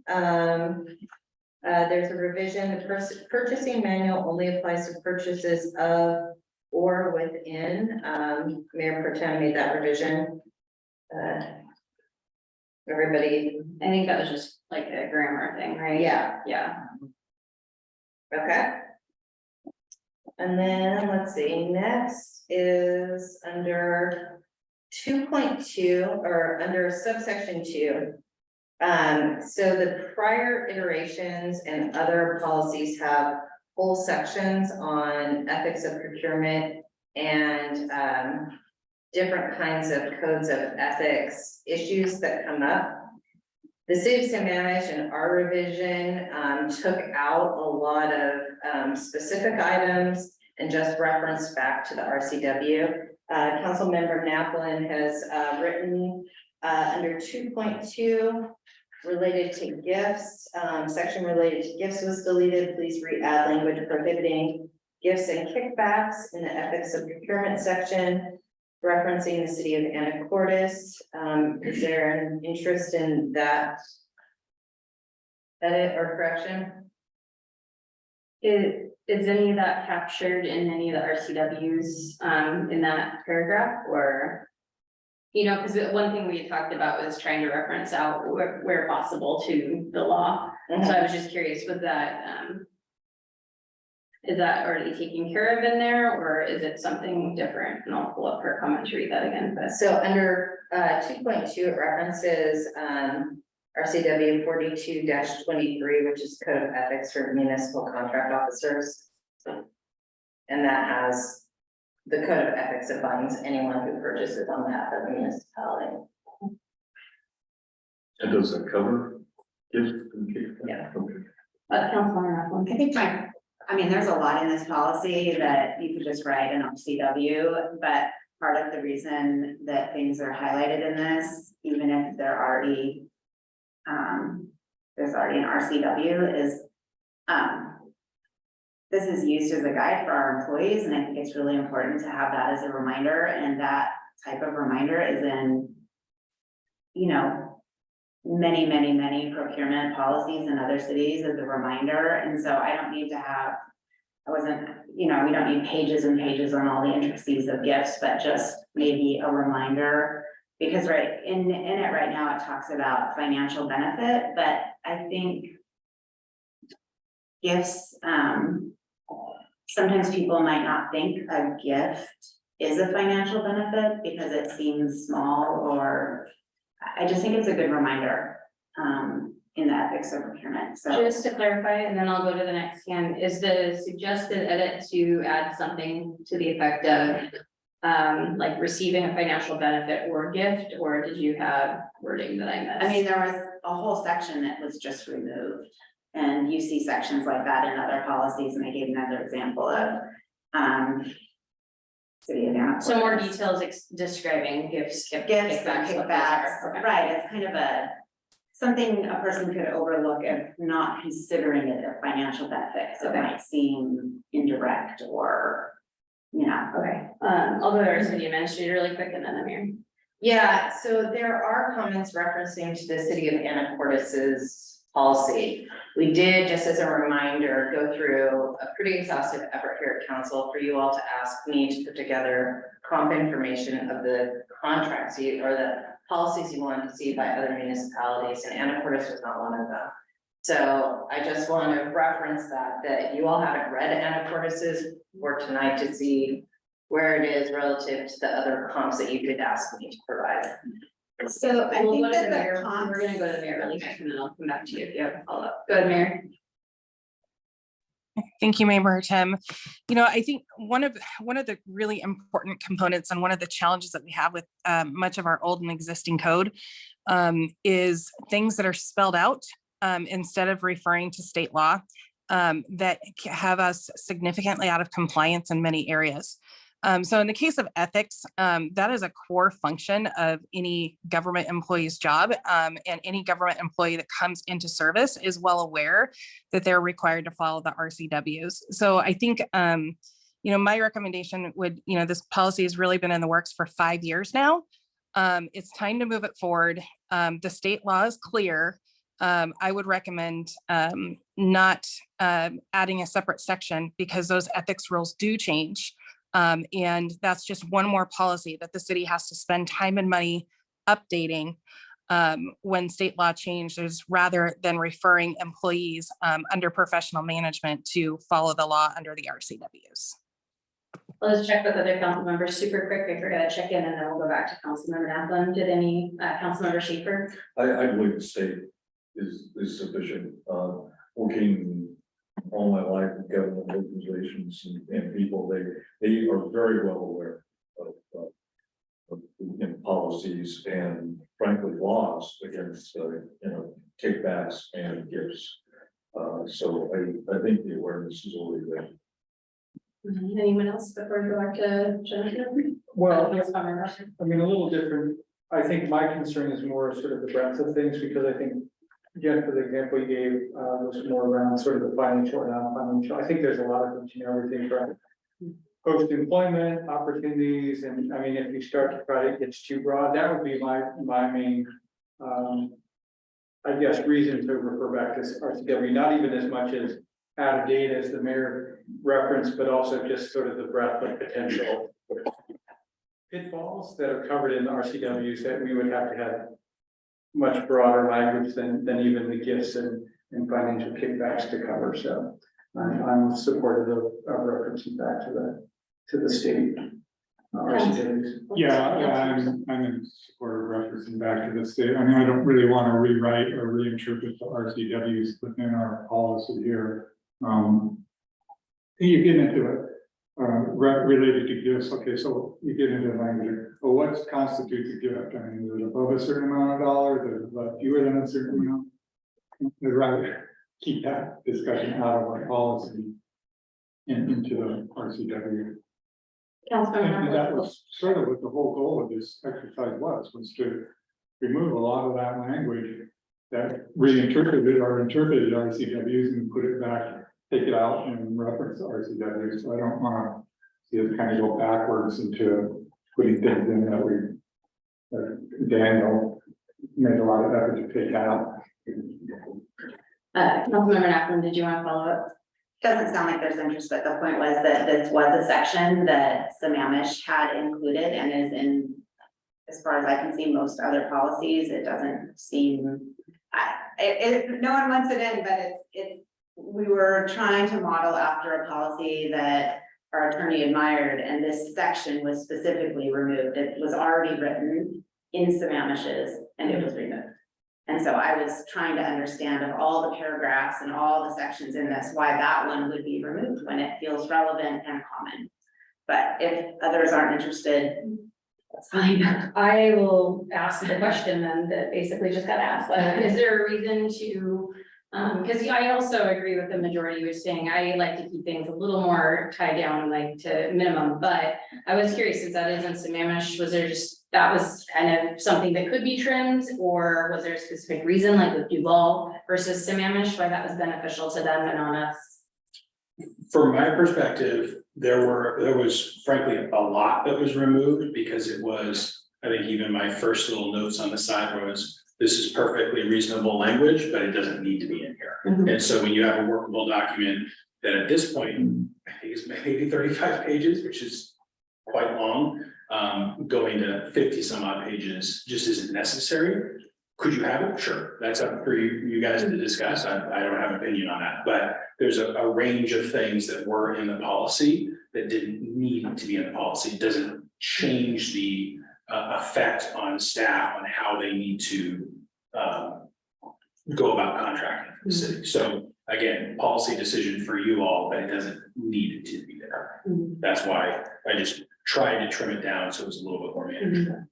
there's a revision. The purchasing manual only applies to purchases of or within. Mayor Pro Tem made that revision. Everybody, I think that was just like a grammar thing, right? yeah, Yeah. okay. And then let's see, next is under 2.2 or under subsection 2. So the prior iterations and other policies have whole sections on ethics of procurement and different kinds of codes of ethics issues that come up. The city of Sammamish in our revision took out a lot of specific items and just referenced back to the RCW. Councilmember Naplin has written under 2.2 related to gifts, section related to gifts was deleted. Please re-add language prohibiting gifts and kickbacks in the ethics of procurement section, referencing the city of Anacortes. Is there an interest in that edit or correction? Is any of that captured in any of the RCWs in that paragraph, or? You know, because one thing we had talked about was trying to reference out where possible to the law. So I was just curious, was that is that already taken care of in there, or is it something different? And I'll pull up her comment to read that again. But So under 2.2, it references RCW 42-23, which is Code of Ethics for Municipal Contract Officers. And that has the Code of Ethics that binds anyone who purchases on behalf of the municipality. And does that cover? Yes. Yeah. Councilmember Naplin. I think I mean, there's a lot in this policy that you could just write in RCW, but part of the reason that things are highlighted in this, even if they're already, there's already an RCW, is, this is used as a guide for our employees, and I think it's really important to have that as a reminder, and that type of reminder is in, you know, many procurement policies in other cities as a reminder. And so I don't need to have, we don't need pages and pages on all the intricacies of gifts, but just maybe a reminder. Because right in it right now, it talks about financial benefit, but I think gifts, sometimes people might not think a gift is a financial benefit because it seems small, or I just think it's a good reminder in the ethics of procurement. So just to clarify, and then I'll go to the next scan, is the suggested edit to add something to the effect of like receiving a financial benefit or gift, or did you have wording that I missed? I mean, there was a whole section that was just removed. And you see sections like that in other policies, and I gave another example of, city of Anacortes. So more details describing gifts, Gifts and kickbacks, what those kickbacks, are. Okay. right, it's kind of something a person could overlook if not considering it a financial benefit, so it Okay. might seem indirect or, you know. Okay, I'll go to our city administrator really quick and then Amir. Yeah, so there are comments referencing to the city of Anacortes's policy. We did, just as a reminder, go through a pretty exhaustive effort here at council for you all to ask me to put together comp information of the contracts or the policies you wanted to see by other municipalities, and Anacortes was not one of them. So I just want to reference that you all haven't read Anacortes's for tonight to see where it is relative to the other comps that you could ask me to provide. So I We'll think go to that the the mayor. comps. We're gonna go to the mayor really quick and then I'll come back to you if you have a follow-up. Go ahead, Mayor. Thank you, Mayor Tim. You know, I think one of the really important components and one of the challenges that we have with much of our old and existing code is things that are spelled out instead of referring to state law that have us significantly out of compliance in many areas. So in the case of ethics, that is a core function of any government employee's job, and any government employee that comes into service is well aware that they're required to follow the RCWs. So I think, you know, my recommendation would, you know, this policy has really been in the works for 5 years now. It's time to move it forward. The state law is clear. I would recommend not adding a separate section because those ethics rules do change. And that's just one more policy that the city has to spend time and money updating when state law changes, rather than referring employees under professional management to follow the law under the RCWs. Let's check with other council members super quick. I forgot to check in and then we'll go back to Councilmember Nathlan. Did any Councilmember Schaefer? I believe the state is sufficient, working all my life with government organizations and people, they are very well aware of policies and frankly laws against, you know, kickbacks and gifts. So I think the awareness is already there. Anyone else before we go back to Jennifer? Well, Councilmember. I mean, a little different. I think my concern is more sort of the breadth of things, because I think, again, for the example you gave, was more around sort of the financial and non-financial. I think there's a lot of things, you know, everything from post-employment opportunities, and I mean, if you start to try to get too broad, that would be my main, I guess, reason to refer back to RCW, not even as much as out of date as the mayor referenced, but also just sort of the breadth of potential pitfalls that are covered in the RCWs that we would have to have much broader language than even the gifts and financial kickbacks to cover. So I'm supportive of referencing back to the state RCWs. Yeah, I'm in support of referencing back to the state. I mean, I don't really want to rewrite or reinterpret the RCWs within our policy here. You get into it, related to gifts. Okay, so you get into language. Well, what constitutes a gift? I mean, is it above a certain amount of dollars? Is it fewer than a certain amount? I'd rather keep that discussion out of our policy and into the RCW. And that was sort of what the whole goal of this exercise was to remove a lot of that language that reinterpreted or interpreted RCWs and put it back, take it out and reference RCWs. So I don't want to see us kind of go backwards into putting things in that Daniel made a lot of effort to take out. Councilmember Nathlan, did you want to follow up? Doesn't sound like there's interest, but the point was that this was a section that Sammamish had included and is in, as far as I can see, most other policies. It doesn't seem, no one wants it in, but we were trying to model after a policy that our attorney admired, and this section was specifically removed. It was already written in Sammamish's and it was removed. And so I was trying to understand of all the paragraphs and all the sections in this, why that one would be removed when it feels relevant and common. But if others aren't interested, that's fine. I will ask the question then that basically just got asked, is there a reason to? Cause I also agree with the majority was saying, I like to keep things a little more tied down, like to minimum, but I was curious, since that is in Sammamish, was there just, that was kind of something that could be trimmed? Or was there a specific reason, like with Duvall versus Sammamish, why that was beneficial to them and on us? From my perspective, there was frankly a lot that was removed because it was, I think even my first little notes on the side was, this is perfectly reasonable language, but it doesn't need to be in here. Mhm. And so when you have a workable document that at this point, I think is maybe 35 pages, which is quite long, going to 50 some odd pages just isn't necessary. Could you have it? Sure, that's up for you guys to discuss. I don't have an opinion on that, but there's a range of things that were in the policy that didn't need to be in the policy. It doesn't change the effect on staff on how they need to go about contracting for the city. So again, policy decision for you all, but it doesn't need to be there. That's why I just tried to trim it down so it was a little bit more manageable.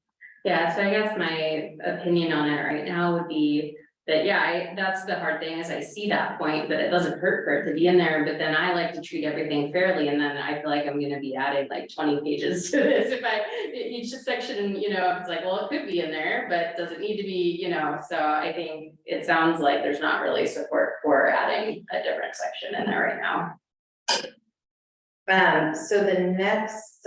Yeah, so I guess my opinion on it right now would be that, yeah, that's the hard thing is I see that point, but it doesn't hurt for it to be in there, but then I like to treat everything fairly, and then I feel like I'm gonna be adding like 20 pages to this if each section, you know, it's like, well, it could be in there, but does it need to be, you know, so I think it sounds like there's not really support for adding a different section in there right now. So the next,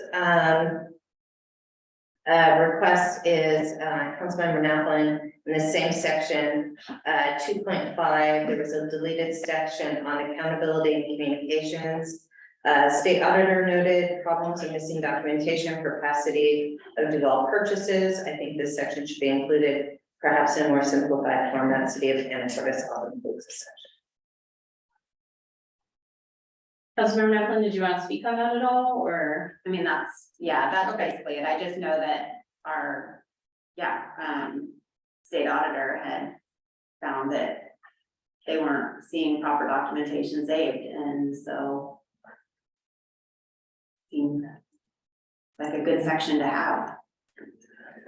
request is, Councilmember Naplan, in the same section, 2.5, there was a deleted section on accountability and communications. State auditor noted problems in missing documentation for capacity of Duvall purchases. I think this section should be included, perhaps in a more simplified format. City of Anacortes all includes this section. Councilmember Macklin, did you want to speak on that at all, or? I mean, that's basically it. I just know that our, state auditor had found that they weren't seeing proper documentation saved, and so seemed like a good section to have.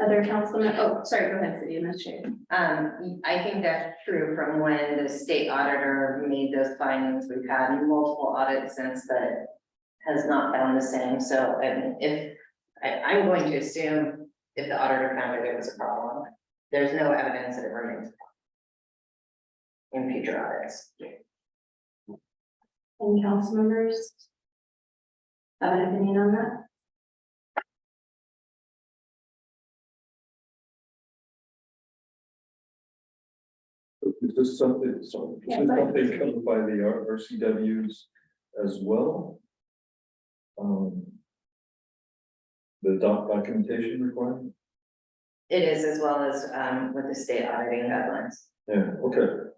Other councilmen, oh, sorry, go ahead, city administrator. I think that's true from when the state auditor made those findings. We've had multiple audits since, but has not found the same. So I'm going to assume if the auditor found it, it was a problem. There's no evidence that it remains a problem in future audits. Any council members have an opinion on that? Is this something, so is this something covered by the RCWs as well? The documentation requirement? It is, as well as with the state auditing guidelines. Yeah, okay.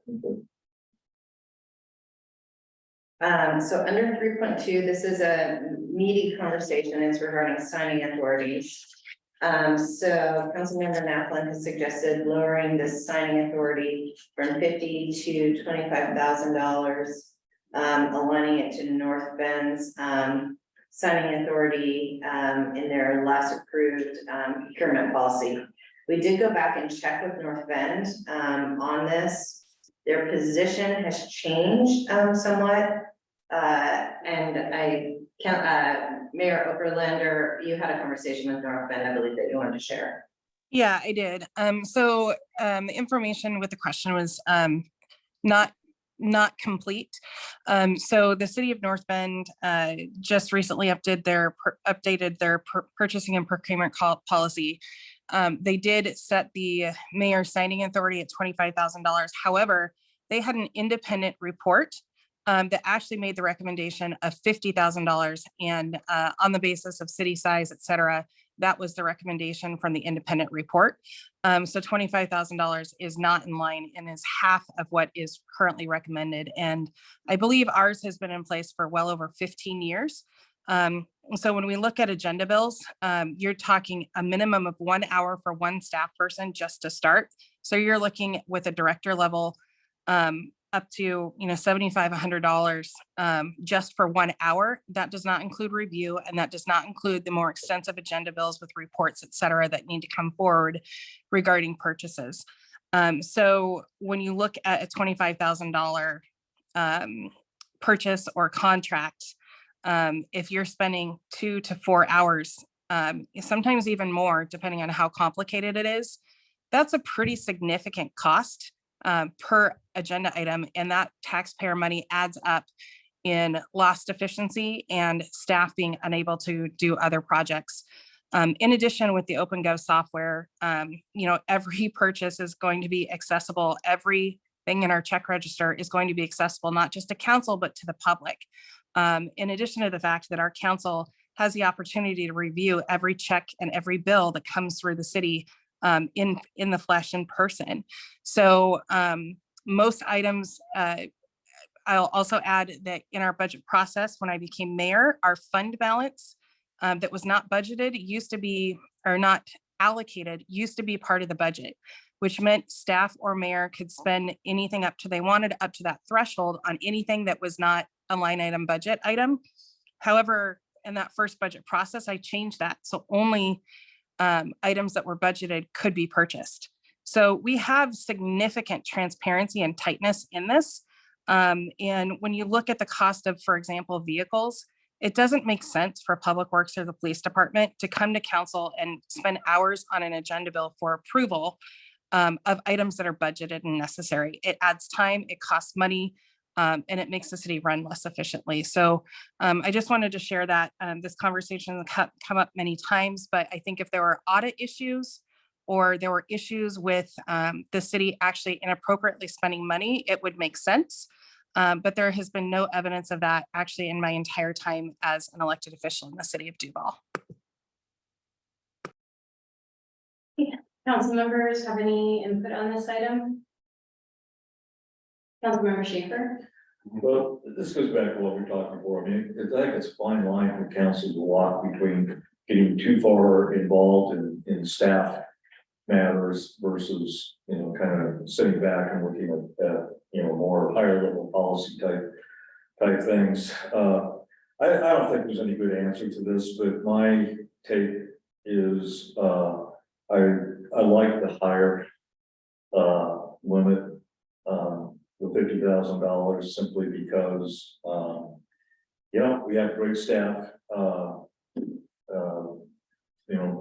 So under 3.2, this is a meaty conversation. It's regarding signing authorities. So Councilmember Naplan has suggested lowering the signing authority from $50,000 to $25,000, aligning it to North Bend's signing authority in their last approved procurement policy. We did go back and check with North Bend on this. Their position has changed somewhat. And I can't, Mayor Oberlander, you had a conversation with North Bend, I believe, that you wanted to share. Yeah, I did. The information with the question was not complete. So the city of North Bend just recently updated their purchasing and procurement policy. They did set the mayor's signing authority at $25,000. However, they had an independent report that actually made the recommendation of $50,000, and on the basis of city size, et cetera, that was the recommendation from the independent report. So $25,000 is not in line and is half of what is currently recommended. And I believe ours has been in place for well over 15 years. So when we look at agenda bills, you're talking a minimum of 1 hour for one staff person just to start. So you're looking with a director level up to, $7,500 just for 1 hour. That does not include review, and that does not include the more extensive agenda bills with reports, et cetera, that need to come forward regarding purchases. So when you look at a $25,000 purchase or contract, if you're spending 2 to 4 hours, sometimes even more, depending on how complicated it is, that's a pretty significant cost per agenda item, and that taxpayer money adds up in lost efficiency and staff being unable to do other projects. In addition, with the OpenGov software, every purchase is going to be accessible. Everything in our check register is going to be accessible, not just to council, but to the public. In addition to the fact that our council has the opportunity to review every check and every bill that comes through the city in the flesh, in person. So most items, I'll also add that in our budget process, when I became mayor, our fund balance that was not budgeted used to be, or not allocated, used to be part of the budget, which meant staff or mayor could spend anything up to they wanted up to that threshold on anything that was not a line item budget item. However, in that first budget process, I changed that. So only items that were budgeted could be purchased. So we have significant transparency and tightness in this. And when you look at the cost of, for example, vehicles, it doesn't make sense for Public Works or the police department to come to council and spend hours on an agenda bill for approval of items that are budgeted and necessary. It adds time, it costs money, and it makes the city run less efficiently. So I just wanted to share that. This conversation has come up many times, but I think if there were audit issues or there were issues with the city actually inappropriately spending money, it would make sense. But there has been no evidence of that actually in my entire time as an elected official in the city of Duvall. Council members have any input on this item? Councilmember Schaefer? Well, this goes back to what we were talking before. I mean, I think it's a fine line for council to walk between getting too far involved in staff matters versus, kind of sitting back and looking at, more higher level policy type things. I don't think there's any good answer to this, but my take is, I like the higher limit, the $50,000, simply because, we have great staff.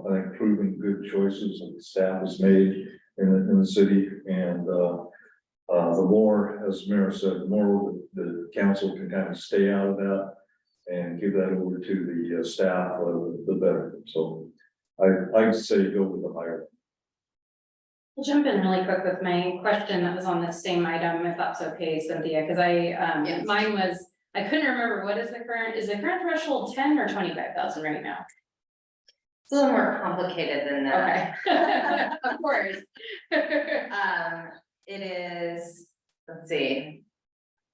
I think proven good choices that the staff has made in the city, and the more, as Mayor said, the more the council can kind of stay out of that and give that over to the staff, the better. So I'd say go with the higher. I'll jump in really quick with my question that was on the same item, if that's okay, Cynthia, because mine was, I couldn't remember, is the current threshold 10 or 25,000 right now? It's a little more complicated than that. Okay. Of course. It is, let's see.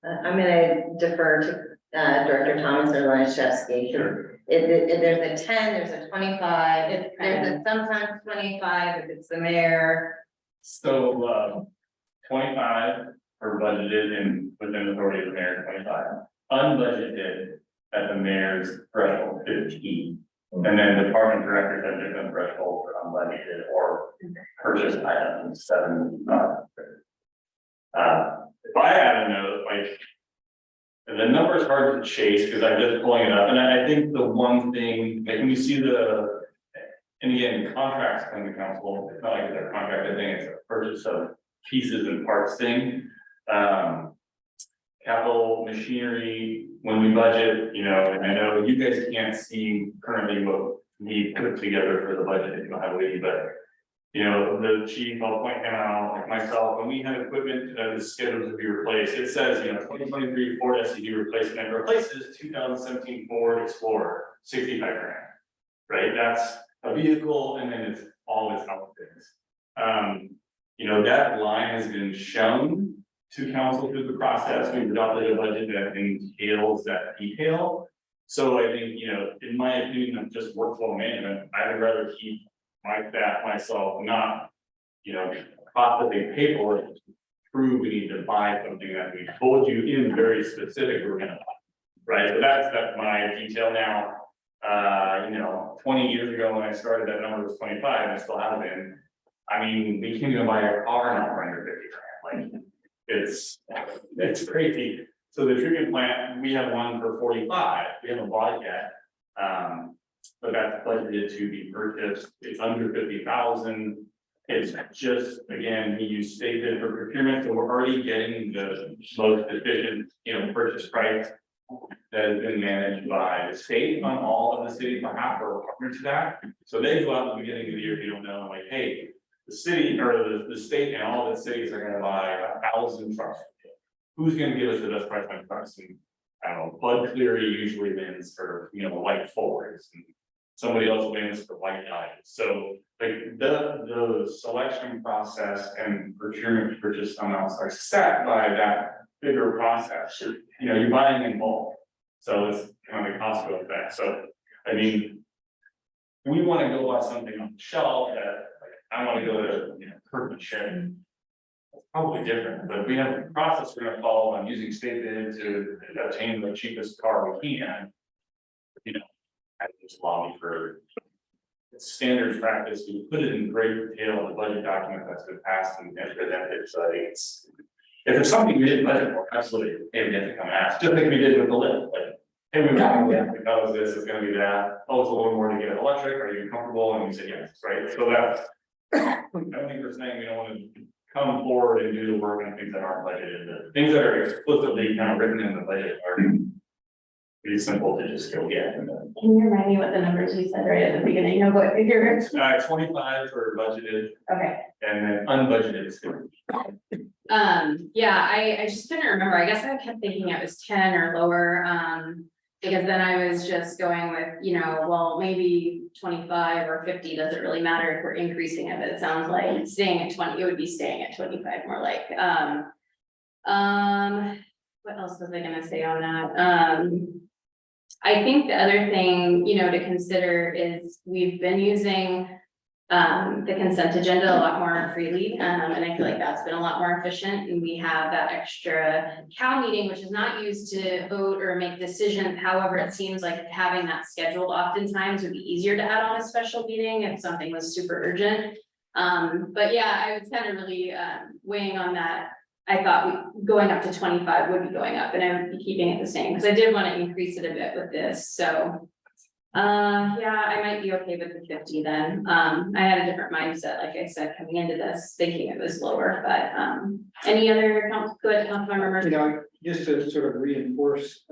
I'm gonna defer to Director Thomas or Lynchevsky. Sure. If there's a 10, there's a 25, It's there's a sometimes 25 if it's the mayor. So, 25 are budgeted and within the authority of the mayor, 25. Unbudgeted at the mayor's threshold, 15. And then department directors have different threshold for unbudgeted or purchase items, 7. If I had a note, the number is hard to chase because I'm just pulling it up, and I think the one thing, when you see and again, contracts come to council, it's not like it's a contract, I think it's a purchase of pieces and parts thing. Capital machinery, when we budget, and I know you guys can't see currently what we put together for the budget if you don't have a but the chief, I'll point him out, like myself, when we had equipment that is scheduled to be replaced, it says, 2023 Ford SUV replacement, and replaces 2017 Ford Explorer, 65 grand, right? That's a vehicle, and then it's all its outfits. That line has been shown to council through the process. We've adopted a budget that entails that detail. So I think, in my opinion, of just workflow management, I would rather keep my staff, myself, not, cost that they pay for it, prove we need to buy something that we told you in very specific we're gonna buy. Right, so that's my detail now. 20 years ago when I started, that number was 25, and it still hasn't been. I mean, we can't even buy a car now for under 50 grand, like, it's crazy. So the treatment plant, we have one for 45, we haven't bought it yet. But that's budgeted to be purchased, it's under 50,000. It's just, again, we use state bid for procurement, so we're already getting the most efficient, purchase price that has been managed by the state on all of the city's behalf or partner to that. So they go out in the beginning of the year, if you don't know, like, hey, the city or the state and all the cities are gonna buy 1,000 trucks. Who's gonna give us the best price on trucks? And I don't know, Bud Cleary usually wins for, white Fords, and somebody else wins for white guys. So like the selection process and procurement purchase amounts are set by that bigger process. You're buying in bulk. So it's kind of a Costco effect. So, I mean, we want to go buy something on the shelf that, like, I want to go to, curtain shed. It's probably different, but we have a process we're gonna follow on using state bid to obtain the cheapest car we can. I just lobby for standard practice, we put it in great detail in the budget document that's been passed and presented, so I think it's. If it's something we didn't budget for, absolutely, hey, we have to come ask, just like we did with the lift, like, hey, we want to because this is gonna be that, oh, it's a little more to get electric, are you comfortable? And you said yes, right? So that's, I don't think we're saying we don't want to come forward and do the work on things that aren't budgeted, the things that are explicitly kind of written in the budget are pretty simple to just go get. Can you remind me what the numbers you said right at the beginning of what figure? 25 for budgeted Okay. and then unbudgeted is 50. Yeah, I just couldn't remember. I guess I kept thinking it was 10 or lower. Because then I was just going with, well, maybe 25 or 50, does it really matter if we're increasing it? But it sounds like staying at 20, it would be staying at 25 more like. What else was I gonna say on that? I think the other thing, to consider is we've been using the consent agenda a lot more freely, and I feel like that's been a lot more efficient, and we have that extra cow meeting, which is not used to vote or make decisions. However, it seems like having that scheduled oftentimes would be easier to add on a special meeting if something was super urgent. But yeah, I was kind of really weighing on that. I thought going up to 25 would be going up, and I would be keeping it the same, because I did want to increase it a bit with this, so. Yeah, I might be okay with the 50 then. I had a different mindset, like I said, coming into this, thinking it was lower, but, any other good Councilmember Murphy? Just to sort of reinforce,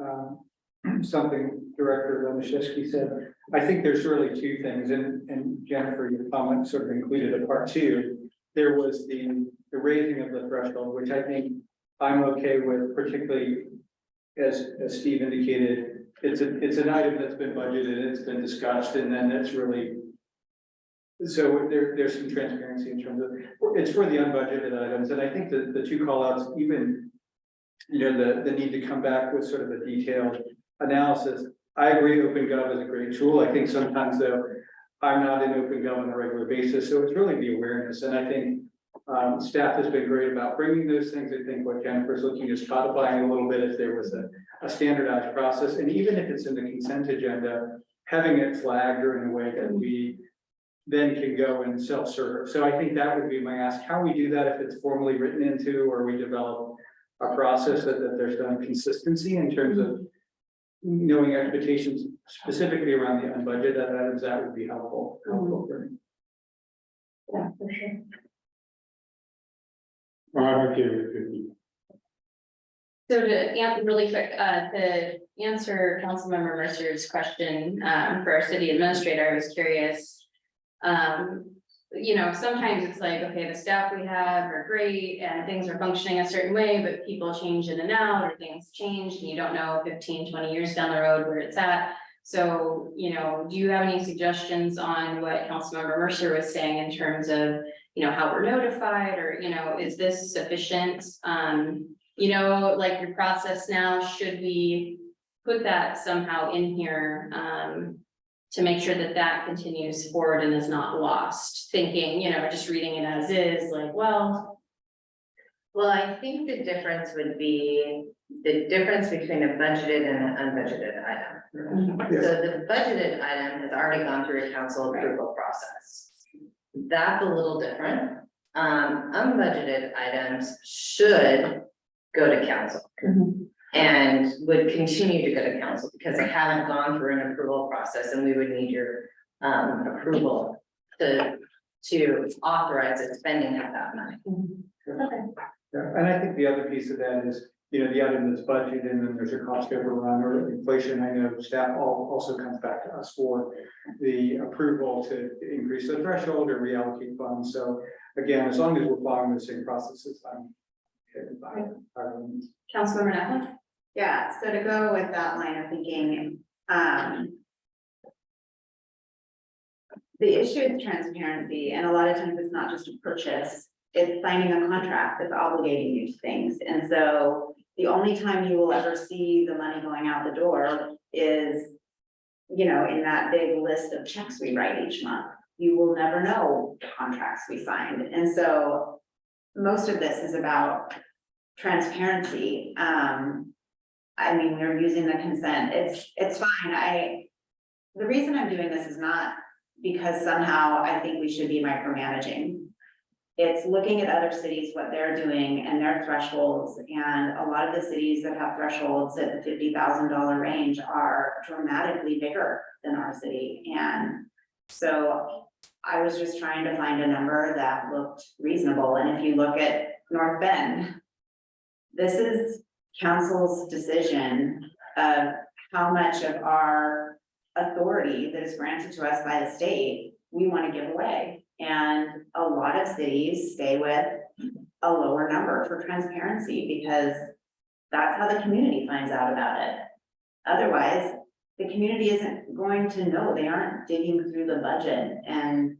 something Director Lomaszewski said, I think there's really two things, and Jennifer, your comment sort of included a part two. There was the raising of the threshold, which I think I'm okay with, particularly as Steve indicated. It's an item that's been budgeted, it's been discussed, and then it's really. So there's some transparency in terms of, it's for the unbudgeted items, and I think that the two call outs, even, the need to come back with sort of a detailed analysis. I agree, OpenGov is a great tool. I think sometimes though, I'm not in OpenGov on a regular basis, so it's really the awareness, and I think staff has been great about bringing those things. I think what Jennifer's looking is codifying a little bit if there was a standardized process, and even if it's in the consent agenda, having it flagged or in a way that we then can go and self-serve. So I think that would be my ask, how we do that, if it's formally written into, or we develop a process that there's done consistency in terms of knowing expectations specifically around the unbudgeted items, that would be helpful for me. Yeah, for sure. I'm okay with 50. So to answer really quick, to answer Councilmember Mercer's question, for our city administrator, I was curious. Sometimes it's like, okay, the staff we have are great and things are functioning a certain way, but people change in and out, or things change and you don't know 15, 20 years down the road where it's at. So, do you have any suggestions on what Councilmember Mercer was saying in terms of, how we're notified, or, is this sufficient? Like your process now, should we put that somehow in here, to make sure that that continues forward and is not lost, thinking, just reading it as is, like, well, Well, I think the difference would be the difference between a budgeted and an unbudgeted item. So the budgeted item has already gone through a council approval process. That's a little different. Unbudgeted items should go to council. And would continue to go to council because they haven't gone through an approval process, and we would need your approval to authorize the spending of that money. Yeah, and I think the other piece of that is, you know, the item that's budgeted and then there's a cost overrun or inflation. I know staff also comes back to us for the approval to increase the threshold or reallocate funds. So again, as long as we're following the same processes, I'm okay with that. Councilmember Napa? Yeah, so to go with that line of thinking, the issue is transparency, and a lot of times it's not just a purchase, it's signing a contract that's obligating you to things. And so the only time you will ever see the money going out the door is, you know, in that big list of checks we write each month. You will never know the contracts we signed. And so most of this is about transparency. I mean, we're using the consent. It's fine. The reason I'm doing this is not because somehow I think we should be micromanaging. It's looking at other cities, what they're doing and their thresholds. And a lot of the cities that have thresholds at the $50,000 range are dramatically bigger than our city. And so I was just trying to find a number that looked reasonable. And if you look at North Bend, this is council's decision of how much of our authority that is granted to us by the state we want to give away. And a lot of cities stay with a lower number for transparency because that's how the community finds out about it. Otherwise, the community isn't going to know. They aren't digging through the budget. And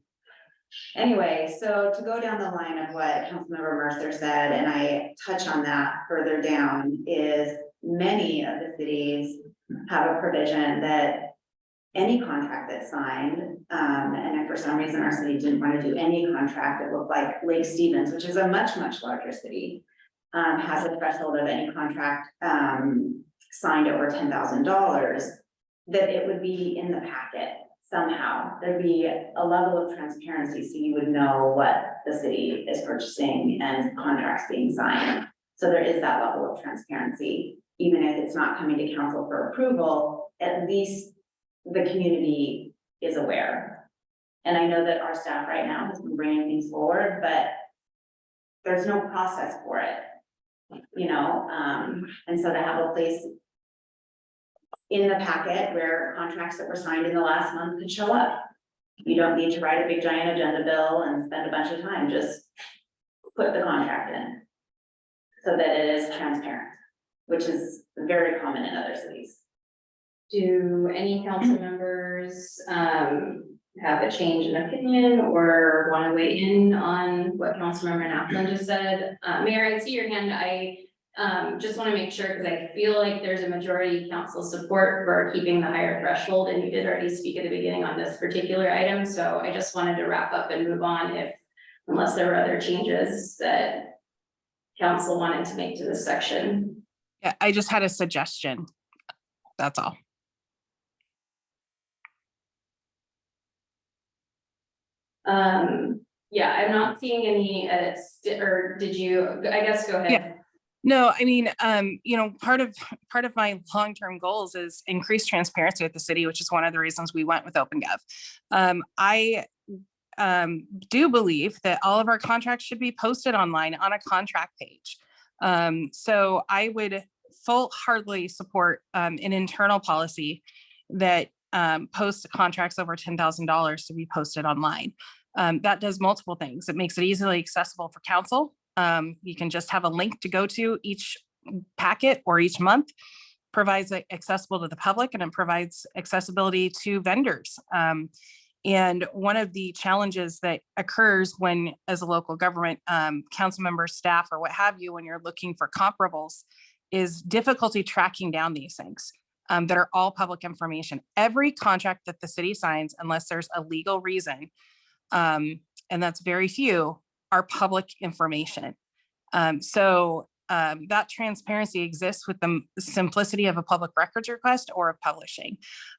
anyway, so to go down the line of what Councilmember Mercer said, and I touch on that further down, is many of the cities have a provision that any contract that's signed, and if for some reason our city didn't want to do any contract, it looked like Lake Stevens, which is a much, much larger city, has a threshold of any contract signed over $10,000, that it would be in the packet somehow. There'd be a level of transparency so you would know what the city is purchasing and contracts being signed. So there is that level of transparency, even if it's not coming to council for approval, at least the community is aware. And I know that our staff right now has been bringing things forward, but there's no process for it, you know, and so to have a place in the packet where contracts that were signed in the last month could show up. You don't need to write a big giant agenda bill and spend a bunch of time, just put the contract in so that it is transparent, which is very common in other cities. Do any council members have a change in opinion or want to weigh in on what Councilmember Naplan just said? Mayor, I see your hand. I just want to make sure, because I feel like there's a majority council support for keeping the higher threshold, and you did already speak at the beginning on this particular item. So I just wanted to wrap up and move on unless there were other changes that council wanted to make to this section. Yeah, I just had a suggestion. That's all. Yeah, I'm not seeing any edits, or did you, I guess, go ahead. Yeah. No, I mean, you know, part of my long-term goals is increased transparency at the city, which is one of the reasons we went with OpenGov. I do believe that all of our contracts should be posted online on a contract page. So I would full-heartedly support an internal policy that posts contracts over $10,000 to be posted online. That does multiple things. It makes it easily accessible for council. You can just have a link to go to each packet or each month, provides it accessible to the public, and it provides accessibility to vendors. And one of the challenges that occurs when, as a local government, council members, staff, or what have you, when you're looking for comparables, is difficulty tracking down these things that are all public information. Every contract that the city signs, unless there's a legal reason, and that's very few, are public information. That transparency exists with the simplicity of a public records request or of publishing.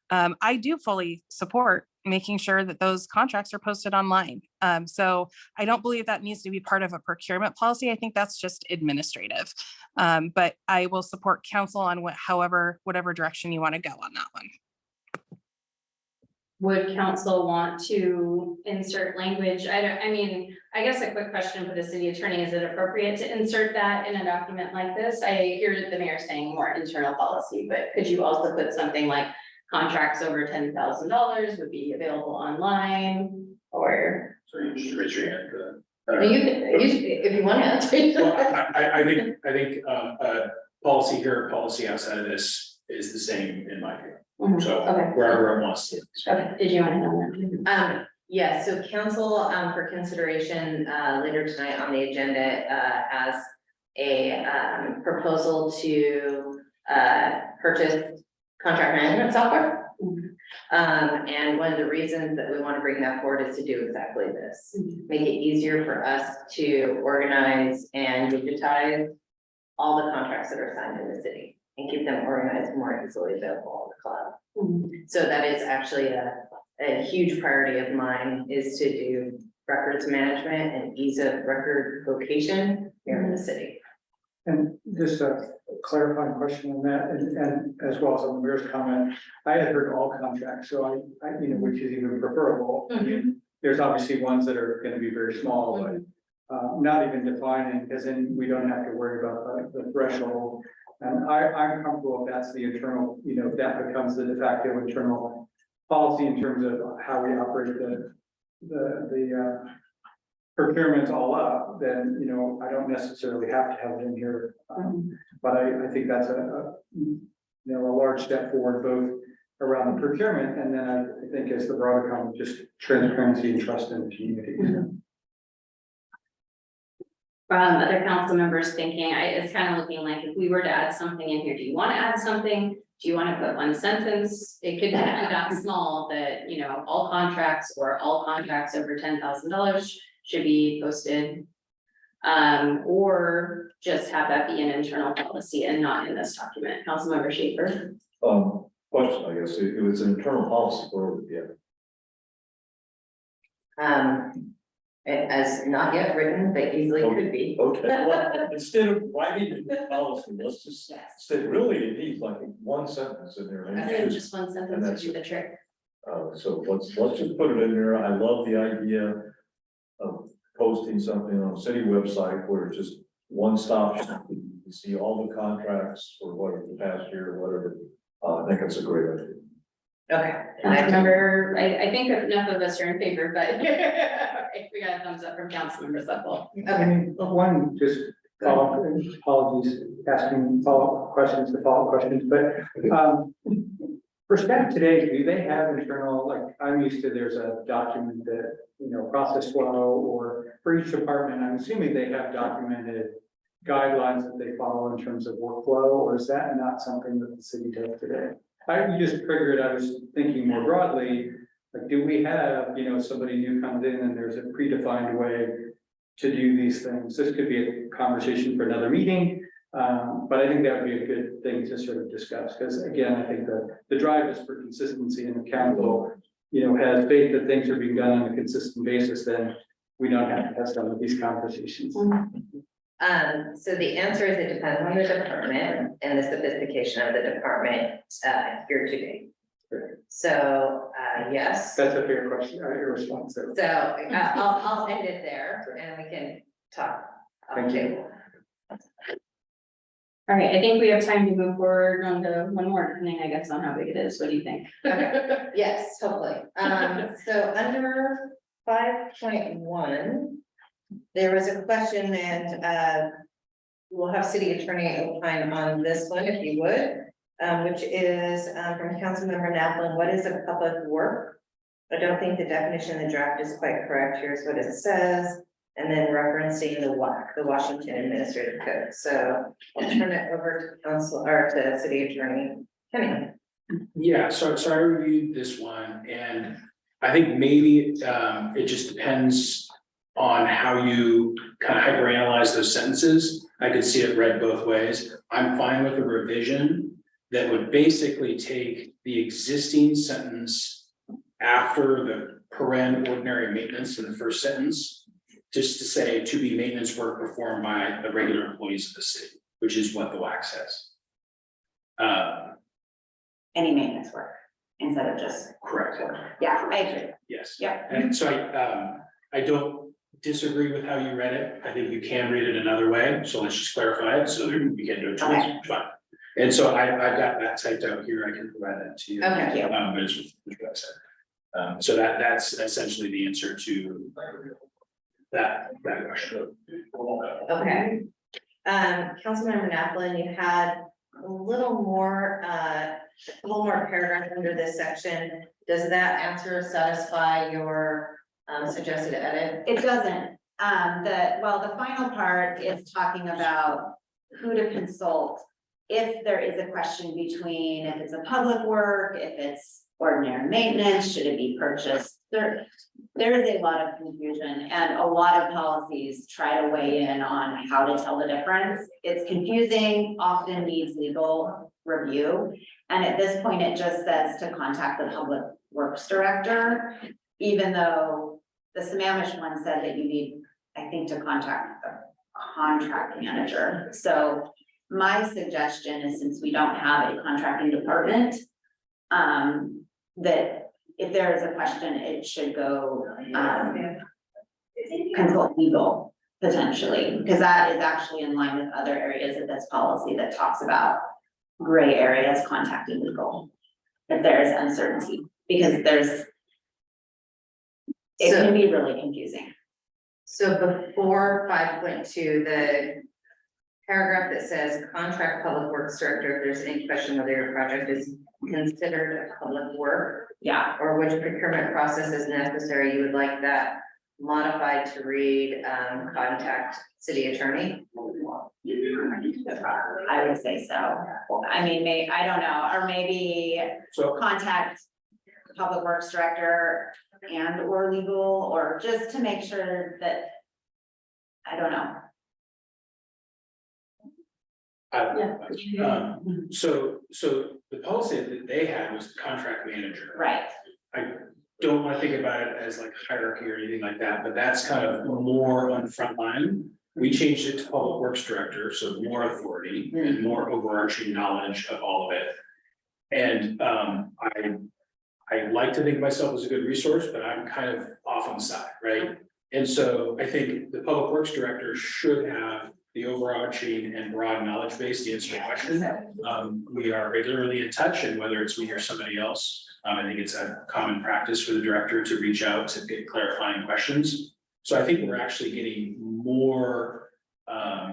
I do fully support making sure that those contracts are posted online. So I don't believe that needs to be part of a procurement policy. I think that's just administrative. But I will support council on whatever direction you want to go on that one. Would council want to insert language? I mean, I guess a quick question for the city attorney, is it appropriate to insert that in a document like this? I hear the mayor saying more internal policy, but could you also put something like contracts over $10,000 would be available online, or? So you just raise your hand for You can, if you want to answer. Well, I think, policy here, policy outside of this is the same in my view. So Okay. wherever it wants to. Okay, did you want to know that? Yeah, so council, for consideration, later tonight on the agenda, has a, proposal to, purchase contract management software. And one of the reasons that we want to bring that forward is to do exactly this. Make it easier for us to organize and digitize all the contracts that are signed in the city and keep them organized, more easily available on the cloud. So that is actually a huge priority of mine, is to do records management and ease of record location here in the city. And just a clarifying question on that, and as well as on the mayor's comment, I had heard all contracts, so I, which is even preferable. I mean, there's obviously ones that are gonna be very small, but not even defining, because then we don't have to worry about the threshold. And I'm comfortable if that's the internal, if that becomes the de facto internal policy in terms of how we operate the procurement all up, then, I don't necessarily have to have it in here. But I think that's a large step forward, both around the procurement, and then I think as the broader comment, just transparency and trust in the community. Other council members thinking, it's kind of looking like if we were to add something in here, do you want to add something? Do you want to put one sentence? It could be that small that, all contracts or all contracts over $10,000 should be posted. Or just have that be an internal policy and not in this document. Councilmember Schaefer. Question, I guess, if it's an internal policy, where would it be? As not yet written, but easily could be. Okay, well, instead of writing the policy, let's just say, really, it needs like one sentence in there. I think just one sentence would do the trick. So let's just put it in there. I love the idea of posting something on a city website where it's just one stop shop. You see all the contracts for whatever the past year or whatever. I think it's a great idea. Okay. Councilmember, I think enough of us are in favor, but we got a thumbs up from council members level. I mean, one, just apologies, asking follow-up questions, but, for staff today, do they have internal, like, I'm used to, there's a document that, process flow, or for each department, I'm assuming they have documented guidelines that they follow in terms of workflow, or is that not something that the city does today? You just triggered, I was thinking more broadly, like, do we have, somebody new comes in and there's a predefined way to do these things? This could be a conversation for another meeting, but I think that would be a good thing to sort of discuss, because again, I think the drive is for consistency, and the council, has faith that things are being done on a consistent basis, then we don't have to have some of these conversations. So the answer is it depends on the department and the sophistication of the department, here today. So, yes. That's a fair question, your response. So, I'll end it there and we can talk. Thank you. All right, I think we have time to move forward on to one more, depending, I guess, on how big it is. What do you think? Yes, hopefully. So under 5.1, there was a question, and we'll have city attorney opine on this one if you would, which is from Councilmember Naplin. What is a public work? I don't think the definition in the draft is quite correct. Here's what it says, and then referencing the WAC, the Washington Administrative Code. So I'll turn it over to council or to city attorney Kenny. Yeah, so I reviewed this one, and I think maybe it just depends on how you kind of hyperanalyze those sentences. I could see it read both ways. I'm fine with a revision that would basically take the existing sentence after the paren ordinary maintenance in the first sentence, just to say to be maintenance work performed by the regular employees of the city, which is what the WAC says. Any maintenance work instead of just, Correct. yeah, I agree. Yes. Yeah. And so I don't disagree with how you read it. I think you can read it another way. So let's just clarify it so that we can do it. Okay. Fine. And so I've got that typed out here. I can provide that to you. Okay. But it's what I said. So that's essentially the answer to that question. Okay. Councilmember Naplin, you had a little more paragraph under this section. Does that answer satisfy your suggested edit? It doesn't, the final part is talking about who to consult. If there is a question between, if it's a public work, if it's ordinary maintenance, should it be purchased? There is a lot of confusion and a lot of policies try to weigh in on how to tell the difference. It's confusing, often needs legal review. And at this point, it just says to contact the public works director, even though the Sammamish one said that you need, I think, to contact the contract manager. So my suggestion is, since we don't have a contracting department, that if there is a question, it should go, consult legal potentially, because that is actually in line with other areas of this policy that talks about gray areas contacting legal. If there is uncertainty, because it can be really confusing. So before 5.2, the paragraph that says contract public works director, if there's any question whether your project is considered a public work, Yeah, or which procurement process is necessary, you would like that modified to read, contact city attorney? I would say so. I mean, I don't know, or maybe So contact public works director and or legal, or just to make sure that, I don't know. So the policy that they had was the contract manager. Right, I don't want to think about it as like hierarchy or anything like that, but that's kind of more on the front line. We changed it to public works director, so more authority and more overarching knowledge of all of it. And I like to think of myself as a good resource, but I'm kind of off on the side, right? And so I think the public works director should have the overarching and broad knowledge base to answer the question. We are regularly in touch, and whether it's me or somebody else, I think it's a common practice for the director to reach out to get clarifying questions. So I think we're actually getting more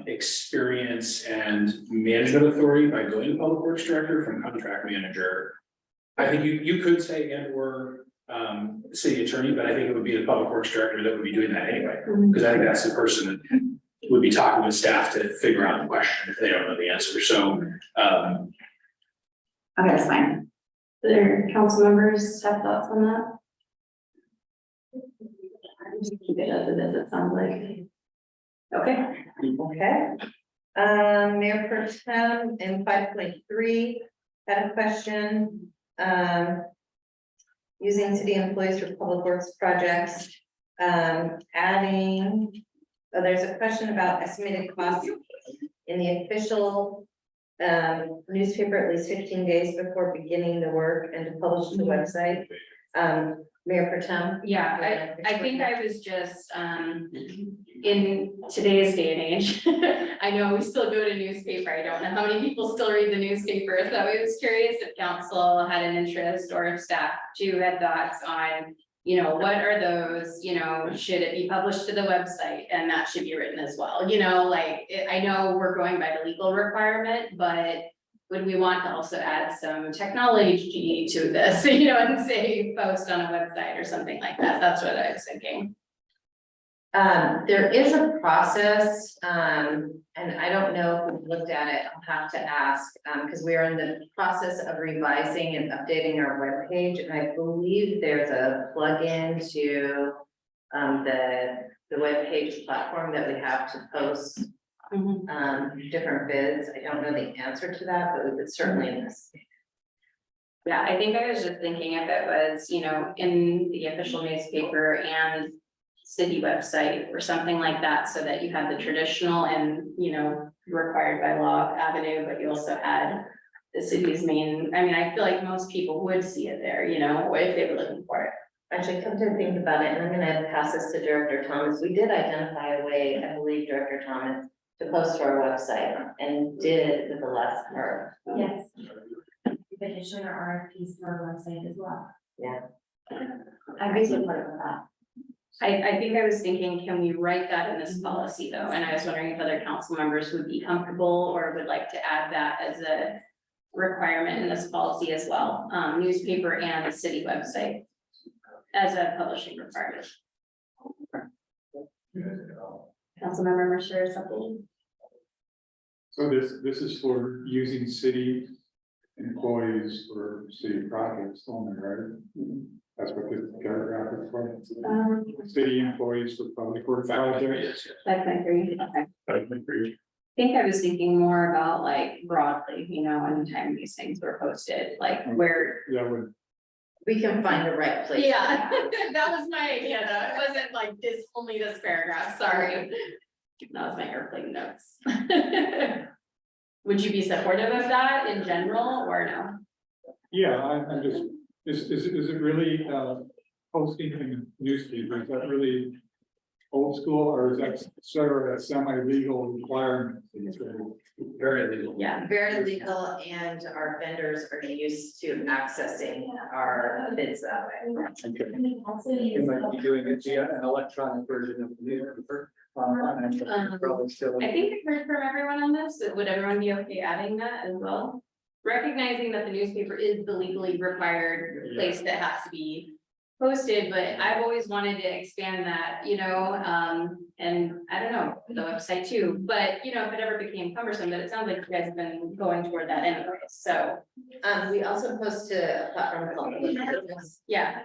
experience and management authority by going to public works director from contract manager. I think you could say and or city attorney, but I think it would be the public works director that would be doing that anyway, because I think that's the person that would be talking with staff to figure out the question if they don't know the answer. So okay, that's fine. Other council members have thoughts on that? Just keep it as it is, it sounds like. Okay. Okay. Mayor Pro Tem in 5.3 had a question. Using city employees for public works projects, adding, there's a question about estimated costs in the official newspaper at least 15 days before beginning the work and to publish to the website. Mayor Pro Tem? Yeah, I think I was just, in today's day and age, I know we still go to newspaper, I don't know how many people still read the newspaper, so I was curious if council had an interest or if staff too had thoughts on, you know, what are those, you know, should it be published to the website, and that should be written as well, you know, like, I know we're going by the legal requirement, but would we want to also add some technology to this, you know, and say post on a website or something like that? That's what I was thinking. There is a process, and I don't know if we've looked at it, I'll have to ask, because we are in the process of revising and updating our webpage, and I believe there's a plugin to the webpage platform that we have to post different bids. I don't know the answer to that, but we could certainly investigate. Yeah, I think I was just thinking if it was, you know, in the official newspaper and city website or something like that, so that you have the traditional and, you know, required by law avenue, but you also had the city's main, I mean, I feel like most people would see it there, you know, if they were looking for it. Actually, come to think about it, and I'm gonna pass this to Director Thomas. We did identify a way, I believe, Director Thomas, to post to our website and did it with the last part. Yes. We've been issuing our RFPs to our website as well. Yeah. I'd be supportive of that. I think I was thinking, can we write that in this policy though? And I was wondering if other council members would be comfortable or would like to add that as a requirement in this policy as well, newspaper and the city website as a publishing requirement. Councilmember Mercer or something? So this is for using city employees for city projects only, right? That's what this paragraph is for. City employees for public works projects. That's my three, okay. I think I was thinking more about like broadly, you know, anytime these things were posted, like where. That would, We can find the right place. Yeah, that was my idea though. It wasn't like this, only this paragraph, sorry. That was my airplane notes. Would you be supportive of that in general or no? yeah, I'm just, is it really, posting in the newspaper, is that really old school, or is that sort of a semi-legal requirement? Very legal. Yeah. Very legal, and our vendors are used to accessing our bids that way. Also You use. might be doing it via an electronic version of the newspaper. Probably still. I think I've heard from everyone on this. Would everyone be okay adding that as well? Recognizing that the newspaper is the legally required place that has to be posted, but I've always wanted to expand that, you know, and I don't know, the website too, but you know, if it ever became cumbersome, but it sounds like you guys have been going toward that anyway, so, We also post to a platform called Business. yeah.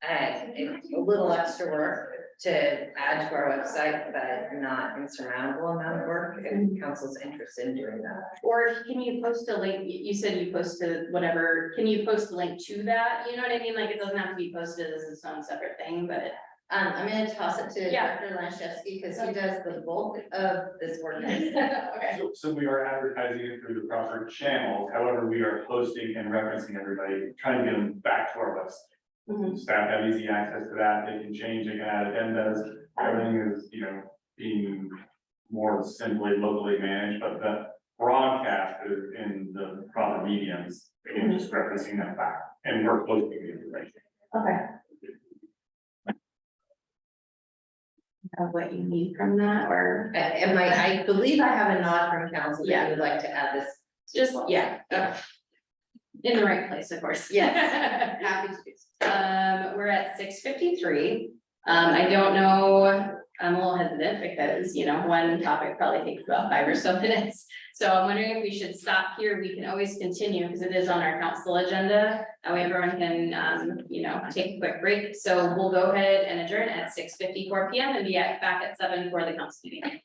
It's a little extra work to add to our website, but not insurmountable amount of work, if council's interested in doing that. Or can you post a link, you said you post to whatever, can you post a link to that, you know what I mean, like, it doesn't have to be posted as its own separate thing, but. I'm gonna toss it to Yeah. Dr. Lanchevsky, because he does the bulk of this work. Okay. So we are advertising it through the proper channels, however, we are posting and referencing everybody, trying to get them back to our website. Mhm. Staff have easy access to that, they can change, they can add agendas, everything is, you know, being more simply locally managed, but the broadcast is in the proper mediums, and just referencing that back, and we're posting the information. Okay. Of what you need from that, or And I believe I have a nod from council that Yeah. you would like to add this. just, yeah. In the right place, of course. Yes. Happy to do so. We're at 6:53. I don't know, I'm a little hesitant because, you know, one topic probably takes about 5 or so minutes. So I'm wondering if we should stop here. We can always continue because it is on our council agenda. That way everyone can, you know, take a quick break. So we'll go ahead and adjourn at 6:54 PM and be back at 7 for the council meeting.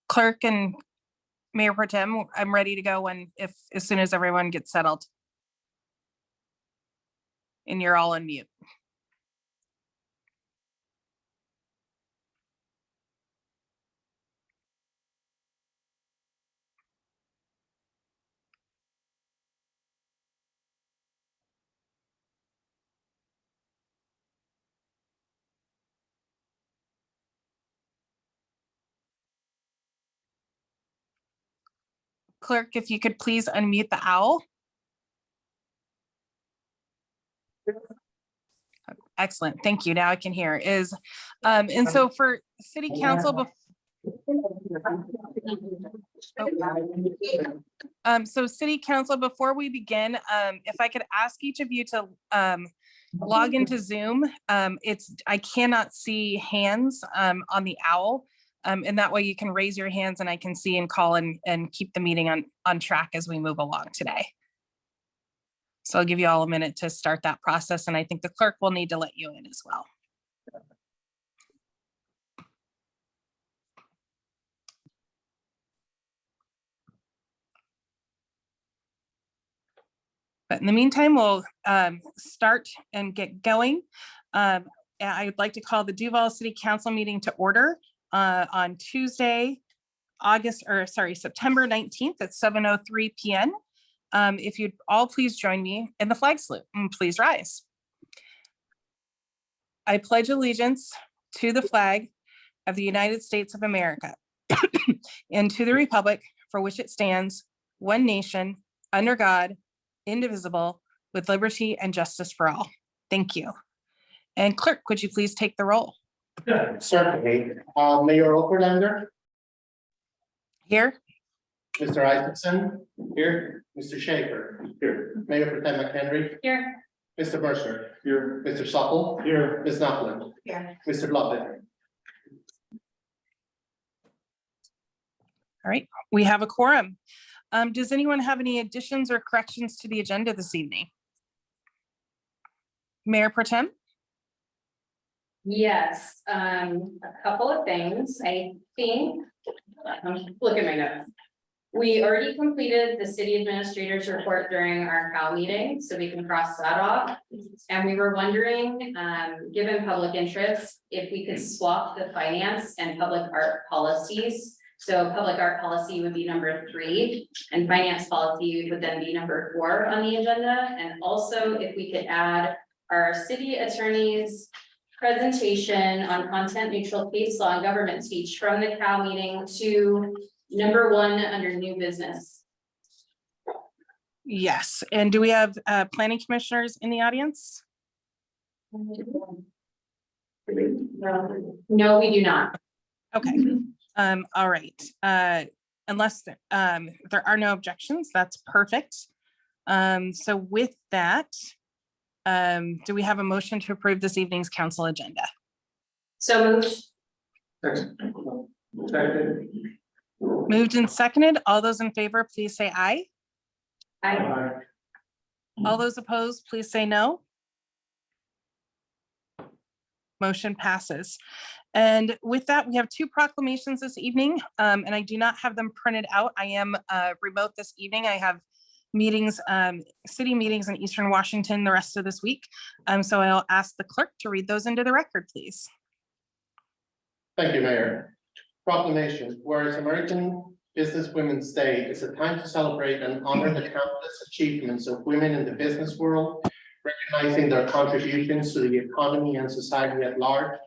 Clerk and Mayor Pro Tem, I'm ready to go as soon as everyone gets settled. And you're all on mute. Clerk, if you could please unmute the owl. Excellent, thank you. Now I can hear and so for city council. So city council, before we begin, if I could ask each of you to log into Zoom. I cannot see hands on the owl. And that way you can raise your hands and I can see and call and keep the meeting on track as we move along today. So I'll give you all a minute to start that process, and I think the clerk will need to let you in as well. But in the meantime, we'll start and get going. I'd like to call the Duvall City Council meeting to order on Tuesday, September 19th at 7:03 p.m. If you'd all please join me in the flag salute and please rise. I pledge allegiance to the flag of the United States of America and to the republic for which it stands, one nation, under God, indivisible, with liberty and justice for all. Thank you. And clerk, could you please take the roll? Certainly. Mayor Overlander, Here, Mr. Isaacson. Here. Mr. Schaefer. Here. Mayor Pro Tem McHenry. Here. Mr. Mercer. Here. Mr. Supple. Here. Ms. Napoli. Here. Mr. Lovett. all right, we have a quorum. Does anyone have any additions or corrections to the agenda this evening? Mayor Pro Tem? Yes, a couple of things, I think. Look at my notes. We already completed the city administrator's report during our CAL meeting, so we can cross that off. And we were wondering, given public interest, if we could swap the finance and public art policies. So public art policy would be number 3, and finance policy would then be number 4 on the agenda. And also if we could add our city attorney's presentation on content neutral case law and government speech from the CAL meeting to number 1 under new business. Yes, and do we have planning commissioners in the audience? No, we do not. Okay, all right, unless there are no objections, that's perfect. So with that, do we have a motion to approve this evening's council agenda? So moved. Second. Moved and seconded, all those in favor, please say aye. I, All those opposed, please say no. Motion passes. And with that, we have 2 proclamations this evening, and I do not have them printed out. I am remote this evening. I have meetings, city meetings in Eastern Washington the rest of this week. So I'll ask the clerk to read those into the record, please. Thank you, Mayor. Proclamation, whereas American Business Women's Day is a time to celebrate and honor the countless achievements of women in the business world, recognizing their contributions to the economy and society at large.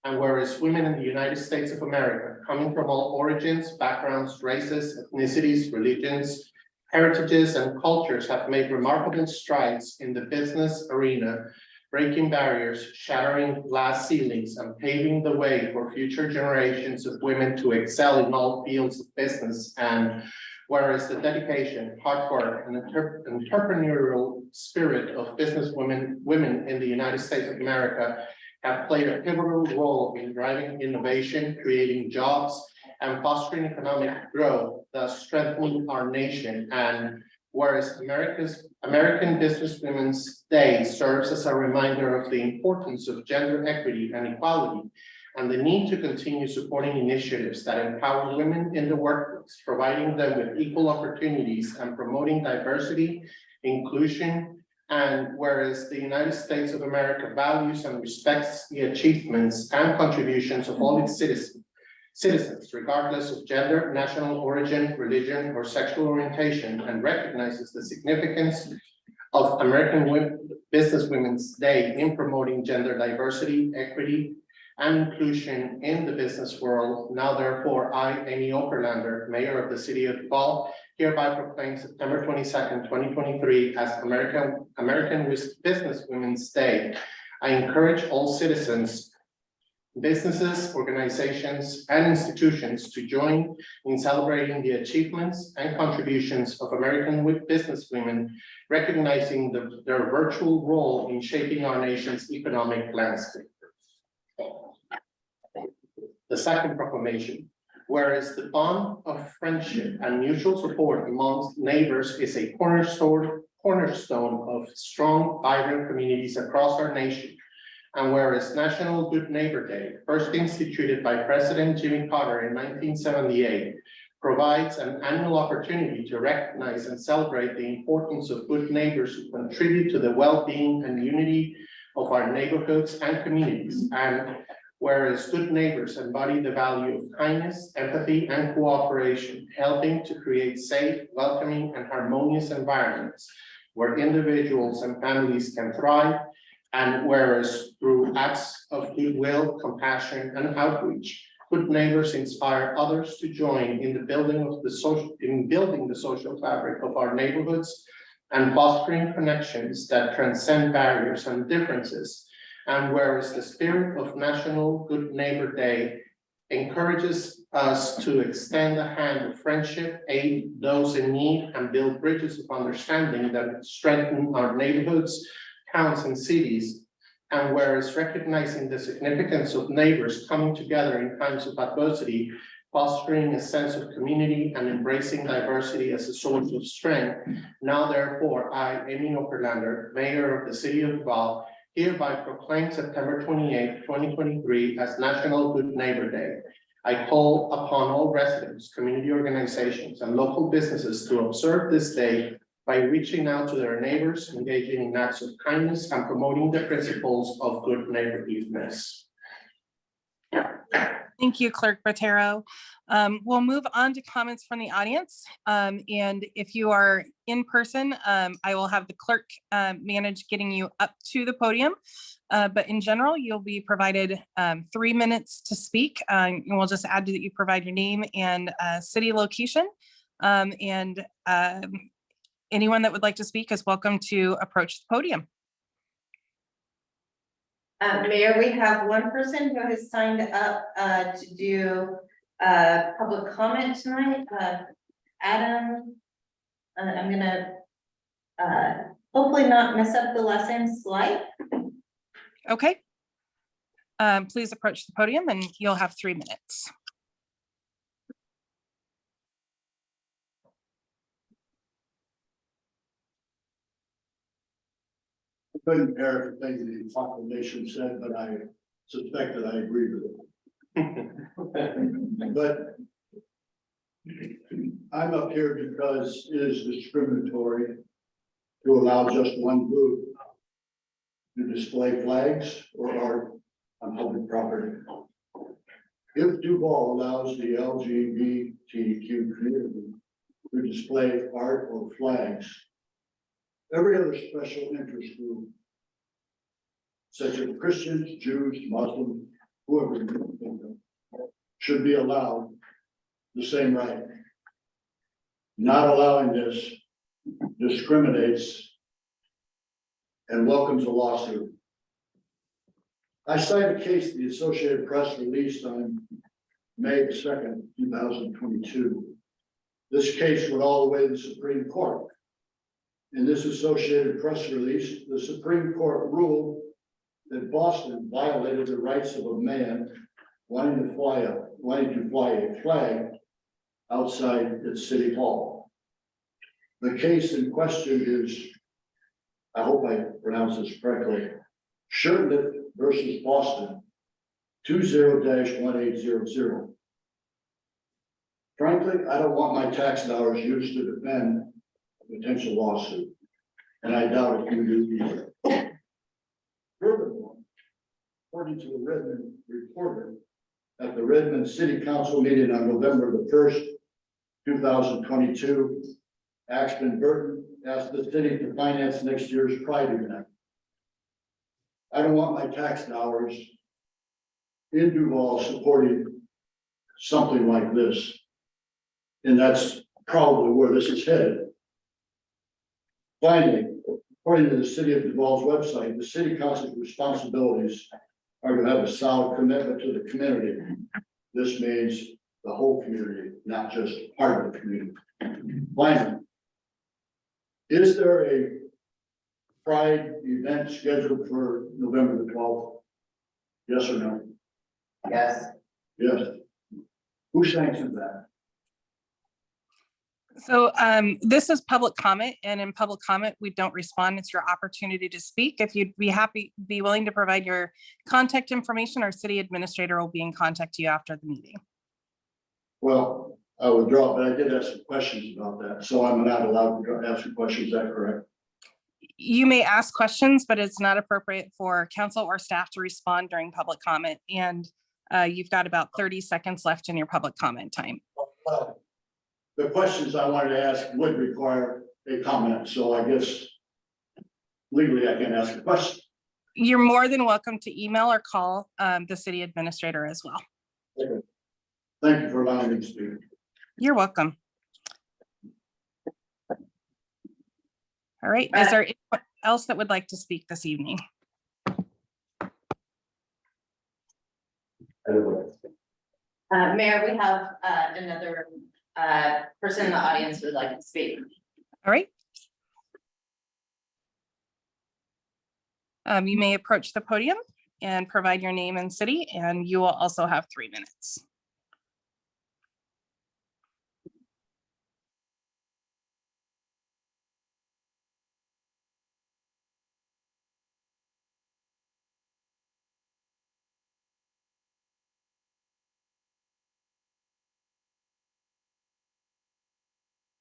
And whereas women in the United States of America, coming from all origins, backgrounds, races, ethnicities, religions, heritages, and cultures have made remarkable strides in the business arena, breaking barriers, shattering glass ceilings, and paving the way for future generations of women to excel in all fields of business. And whereas the dedication, hard work, and entrepreneurial spirit of business women in the United States of America have played a pivotal role in driving innovation, creating jobs, and fostering economic growth, thus strengthening our nation. And whereas American Business Women's Day serves as a reminder of the importance of gender equity and equality, and the need to continue supporting initiatives that empower women in the workplace, providing them with equal opportunities and promoting diversity, inclusion. And whereas the United States of America values and respects the achievements and contributions of all its citizens, regardless of gender, national origin, religion, or sexual orientation, and recognizes the significance of American Business Women's Day in promoting gender diversity, equity, and inclusion in the business world. Now, therefore, I, Amy Okerlander, Mayor of the City of Duvall, hereby proclaim September 22nd, 2023 as American Business Women's Day. I encourage all citizens, businesses, organizations, and institutions to join in celebrating the achievements and contributions of American business women, recognizing their virtual role in shaping our nation's economic landscape. The second proclamation, whereas the bond of friendship and mutual support amongst neighbors is a cornerstone of strong, vibrant communities across our nation. And whereas National Good Neighbor Day, first instituted by President Jimmy Carter in 1978, provides an annual opportunity to recognize and celebrate the importance of good neighbors who contribute to the well-being and unity of our neighborhoods and communities. And whereas good neighbors embody the value of kindness, empathy, and cooperation, helping to create safe, welcoming, and harmonious environments where individuals and families can thrive. And whereas through acts of goodwill, compassion, and outreach, good neighbors inspire others to join in building the social fabric of our neighborhoods and fostering connections that transcend barriers and differences. And whereas the spirit of National Good Neighbor Day encourages us to extend a hand of friendship, aid those in need, and build bridges of understanding that strengthen our neighborhoods, towns, and cities. And whereas recognizing the significance of neighbors coming together in times of adversity, fostering a sense of community and embracing diversity as a source of strength, now therefore, I, Amy Oberlander, Mayor of the City of Duvall, hereby proclaim September 28, 2023 as National Good Neighbor Day. I call upon all residents, community organizations, and local businesses to observe this day by reaching out to their neighbors, engaging in acts of kindness, and promoting the principles of good neighborliness. Thank you, Clerk Botero. We'll move on to comments from the audience. And if you are in person, I will have the clerk manage getting you up to the podium. But in general, you'll be provided 3 minutes to speak. And we'll just add that you provide your name and city location. Anyone that would like to speak is welcome to approach the podium. Mayor, we have one person who has signed up to do public comment tonight. Adam, I'm gonna hopefully not mess up the last name, Slight. Okay. Please approach the podium and you'll have 3 minutes. Couldn't paraphrase things the proclamation said, but I suspect that I agree with it. But I'm up here because it is discriminatory to allow just one group to display flags or art on public property. If Duvall allows the LGBTQ community to display art or flags, every other special interest group, such as Christians, Jews, Muslims, whoever, should be allowed the same right. Not allowing this discriminates and welcomes a lawsuit. I cite a case the Associated Press released on May 2nd, 2022. This case went all the way to the Supreme Court. In this Associated Press release, the Supreme Court ruled that Boston violated the rights of a man wanting to fly a flag outside its city hall. The case in question is, I hope I pronounce this correctly, Shirley versus Boston, 20-1800. Frankly, I don't want my tax dollars used to defend a potential lawsuit, and I doubt if you do either. Furthermore, according to the Redmond Reporter, at the Redmond City Council meeting on November the 1st, 2022, Axton Burton asked the city to finance next year's Pride event. I don't want my tax dollars in Duvall supporting something like this. And that's probably where this is headed. Finally, according to the City of Duvall's website, the City Council's responsibilities are to have a solid commitment to the community. This means the whole community, not just part of the community. Finally, is there a Pride event scheduled for November the 12th? Yes or no? Yes. Yes. Who sanctioned that? So this is public comment, and in public comment, we don't respond. It's your opportunity to speak. If you'd be willing to provide your contact information, our city administrator will be in contact with you after the meeting. Well, I withdraw, but I did ask some questions about that, so I'm not allowed to ask questions. Is that correct? You may ask questions, but it's not appropriate for council or staff to respond during public comment. And you've got about 30 seconds left in your public comment time. The questions I wanted to ask would require a comment, so I guess legally I can ask a question. You're more than welcome to email or call the city administrator as well. Okay. Thank you for allowing me to speak. You're welcome. All right, is there anyone else that would like to speak this evening? Mayor, we have another person in the audience who would like to speak. All right. You may approach the podium and provide your name and city, and you will also have 3 minutes.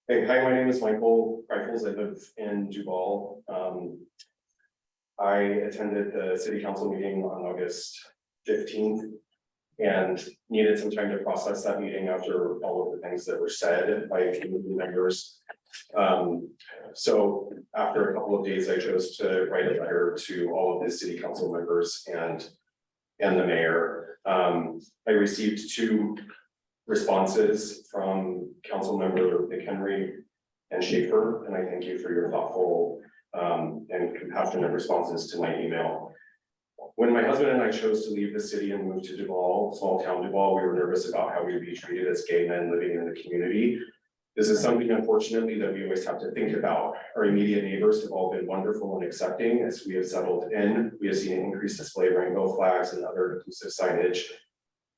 Hey, hi, my name is Michael Rifles. I live in Duvall. I attended the city council meeting on August 15th and needed some time to process that meeting after all of the things that were said by community members. So after a couple of days, I chose to write a letter to all of the city council members and the mayor. I received 2 responses from council member McHenry and Schaefer, and I thank you for your thoughtful and compassionate responses to my email. When my husband and I chose to leave the city and move to Duvall, small town Duvall, we were nervous about how we would be treated as gay men living in the community. This is something, unfortunately, that we always have to think about. Our immediate neighbors have all been wonderful and accepting as we have settled in. We have seen an increased display of rainbow flags and other inclusive signage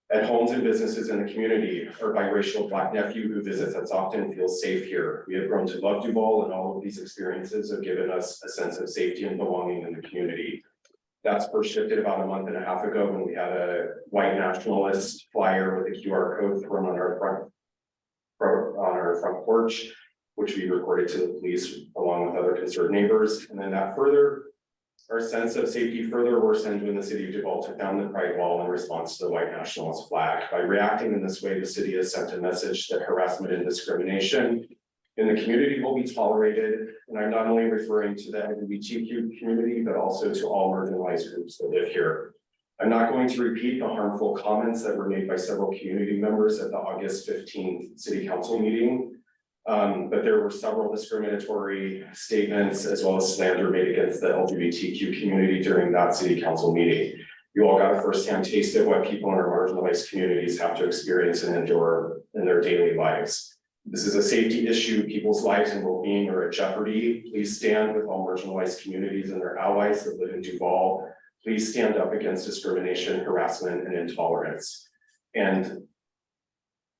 at homes and businesses in the community. Our biracial Black nephew who visits us often feels safe here. We have grown to love Duvall, and all of these experiences have given us a sense of safety and belonging in the community. That's first shifted about a month and a half ago when we had a white nationalist flyer with a QR code thrown on our front porch, which we reported to the police along with other concerned neighbors. And then our sense of safety further worsened when the city of Duvall took down the pride wall in response to the white nationalist flag. By reacting in this way, the city has sent a message that harassment and discrimination in the community will be tolerated. And I'm not only referring to the LGBTQ community, but also to all marginalized groups that live here. I'm not going to repeat the harmful comments that were made by several community members at the August 15th city council meeting. But there were several discriminatory statements as well as slander made against the LGBTQ community during that city council meeting. You all got a firsthand taste of what people in our marginalized communities have to experience and endure in their daily lives. This is a safety issue. People's lives and well-being are at jeopardy. Please stand with all marginalized communities and their allies that live in Duvall. Please stand up against discrimination, harassment, and intolerance. And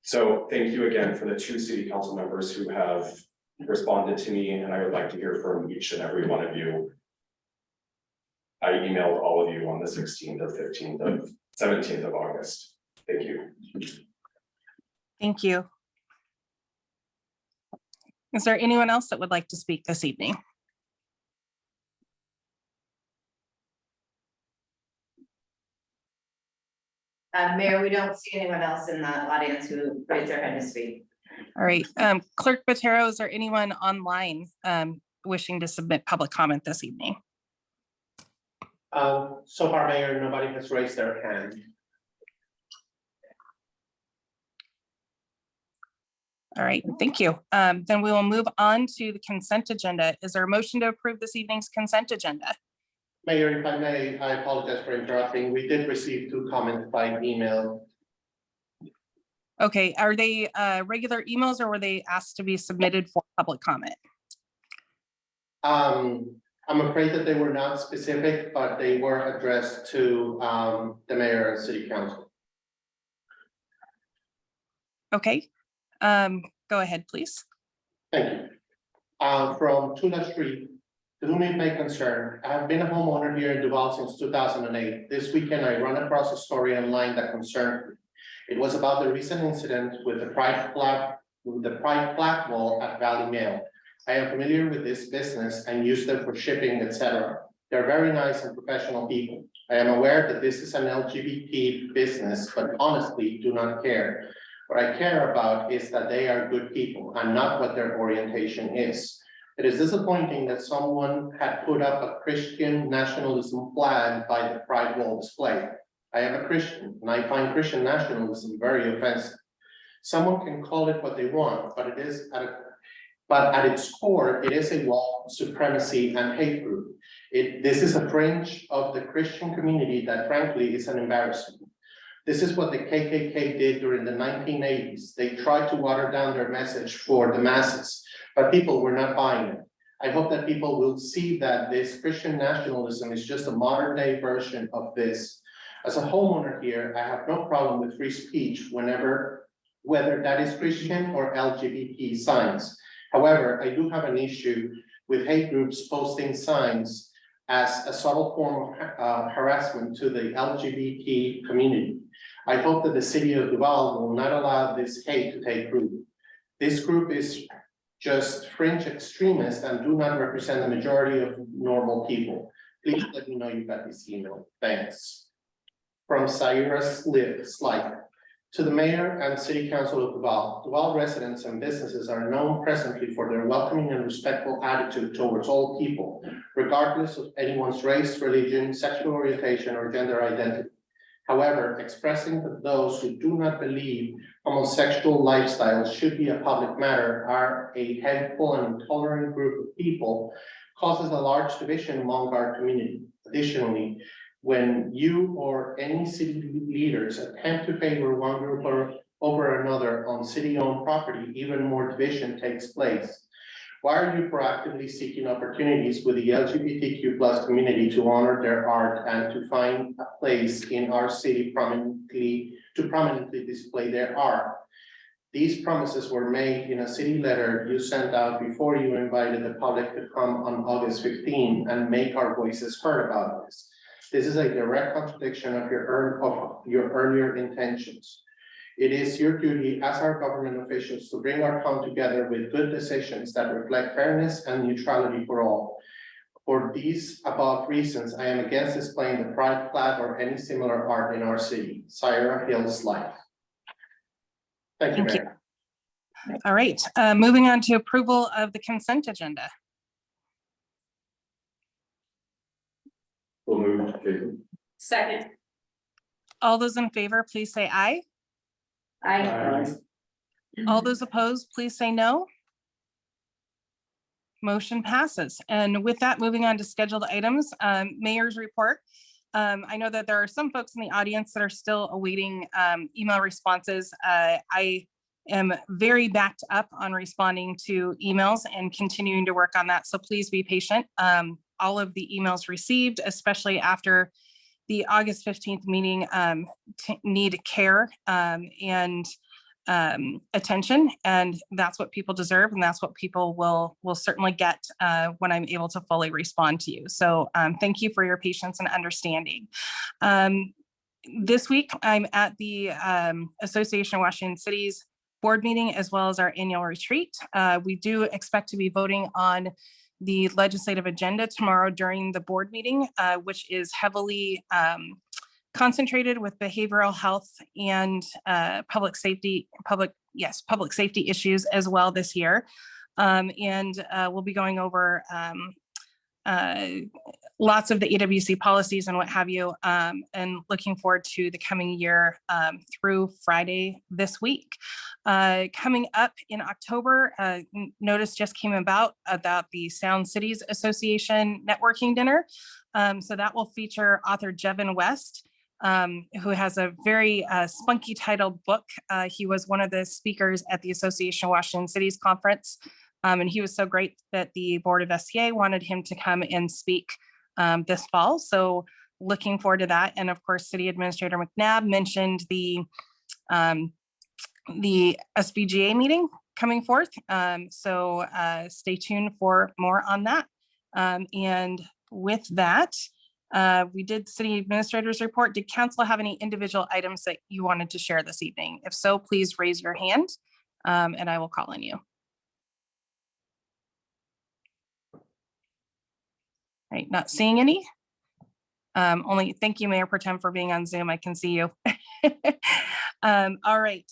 so thank you again for the 2 city council members who have responded to me, and I would like to hear from each and every one of you. I emailed all of you on the 16th or 15th of 17th of August. Thank you. Thank you. Is there anyone else that would like to speak this evening? Mayor, we don't see anyone else in the audience who raised their hand to speak. All right, Clerk Botero, is there anyone online wishing to submit public comment this evening? So far, Mayor, nobody has raised their hand. All right, thank you. Then we will move on to the consent agenda. Is there a motion to approve this evening's consent agenda? Mayor, if I may, I apologize for interrupting. We did receive 2 comments by email. Okay, are they regular emails or were they asked to be submitted for public comment? I'm afraid that they were not specific, but they were addressed to the mayor and city council. Okay, go ahead, please. Thank you. From Tula Street, to whom it may concern, I have been a homeowner here in Duvall since 2008. This weekend, I run across a story online that concerned me. It was about the recent incident with the pride flag wall at Valley Mail. I am familiar with this business and use them for shipping, etc. They're very nice and professional people. I am aware that this is an LGBT business, but honestly do not care. What I care about is that they are good people and not what their orientation is. It is disappointing that someone had put up a Christian nationalism flag by the pride wall display. I am a Christian and I find Christian nationalism very offensive. Someone can call it what they want, but at its core, it is a wall of supremacy and hate group. This is a fringe of the Christian community that frankly is an embarrassment. This is what the KKK did during the 1980s. They tried to water down their message for the masses, but people were not buying it. I hope that people will see that this Christian nationalism is just a modern day version of this. As a homeowner here, I have no problem with free speech whether that is Christian or LGBT signs. However, I do have an issue with hate groups posting signs as a subtle form of harassment to the LGBT community. I hope that the city of Duvall will not allow this hate to take root. This group is just fringe extremists and do not represent the majority of normal people. Please let me know you got this email. Thanks. From Cyrus Slide. To the mayor and city council of Duvall, Duvall residents and businesses are known presently for their welcoming and respectful attitude towards all people, regardless of anyone's race, religion, sexual orientation, or gender identity. However, expressing that those who do not believe homosexual lifestyles should be a public matter are a hateful and intolerant group of people causes a large division among our community. Additionally, when you or any city leaders attempt to favor one group or over another on city-owned property, even more division takes place. Why are you proactively seeking opportunities with the LGBTQ+ community to honor their art and to find a place in our city prominently display their art? These promises were made in a city letter you sent out before you invited the public to come on August 15 and make our voices heard about this. This is a direct contradiction of your earlier intentions. It is your duty as our government officials to bring our town together with good decisions that reflect fairness and neutrality for all. For these above reasons, I am against displaying the pride flag or any similar art in our city. Syra Hills Life. Thank you, Mayor. All right, moving on to approval of the consent agenda. We'll move, Jacob. Second. All those in favor, please say aye. Aye. All those opposed, please say no. Motion passes. And with that, moving on to scheduled items, mayor's report. I know that there are some folks in the audience that are still awaiting email responses. I am very backed up on responding to emails and continuing to work on that. So please be patient. All of the emails received, especially after the August 15th meeting, need care and attention, and that's what people deserve, and that's what people will certainly get when I'm able to fully respond to you. So thank you for your patience and understanding. This week, I'm at the Association of Washington Cities board meeting as well as our annual retreat. We do expect to be voting on the legislative agenda tomorrow during the board meeting, which is heavily concentrated with behavioral health and public safety issues as well this year. And we'll be going over lots of the AWC policies and what have you, and looking forward to the coming year through Friday this week. Coming up in October, notice just came about the Sound Cities Association networking dinner. So that will feature author Jevin West, who has a very spunky titled book. He was one of the speakers at the Association of Washington Cities conference. And he was so great that the Board of SCA wanted him to come and speak this fall. So looking forward to that. And of course, City Administrator McNabb mentioned the SBGA meeting coming forth. So stay tuned for more on that. And with that, we did City Administrator's report. Did council have any individual items that you wanted to share this evening? If so, please raise your hand and I will call on you. Right, not seeing any. Only thank you, Mayor Pro Tem, for being on Zoom. I can see you. All right,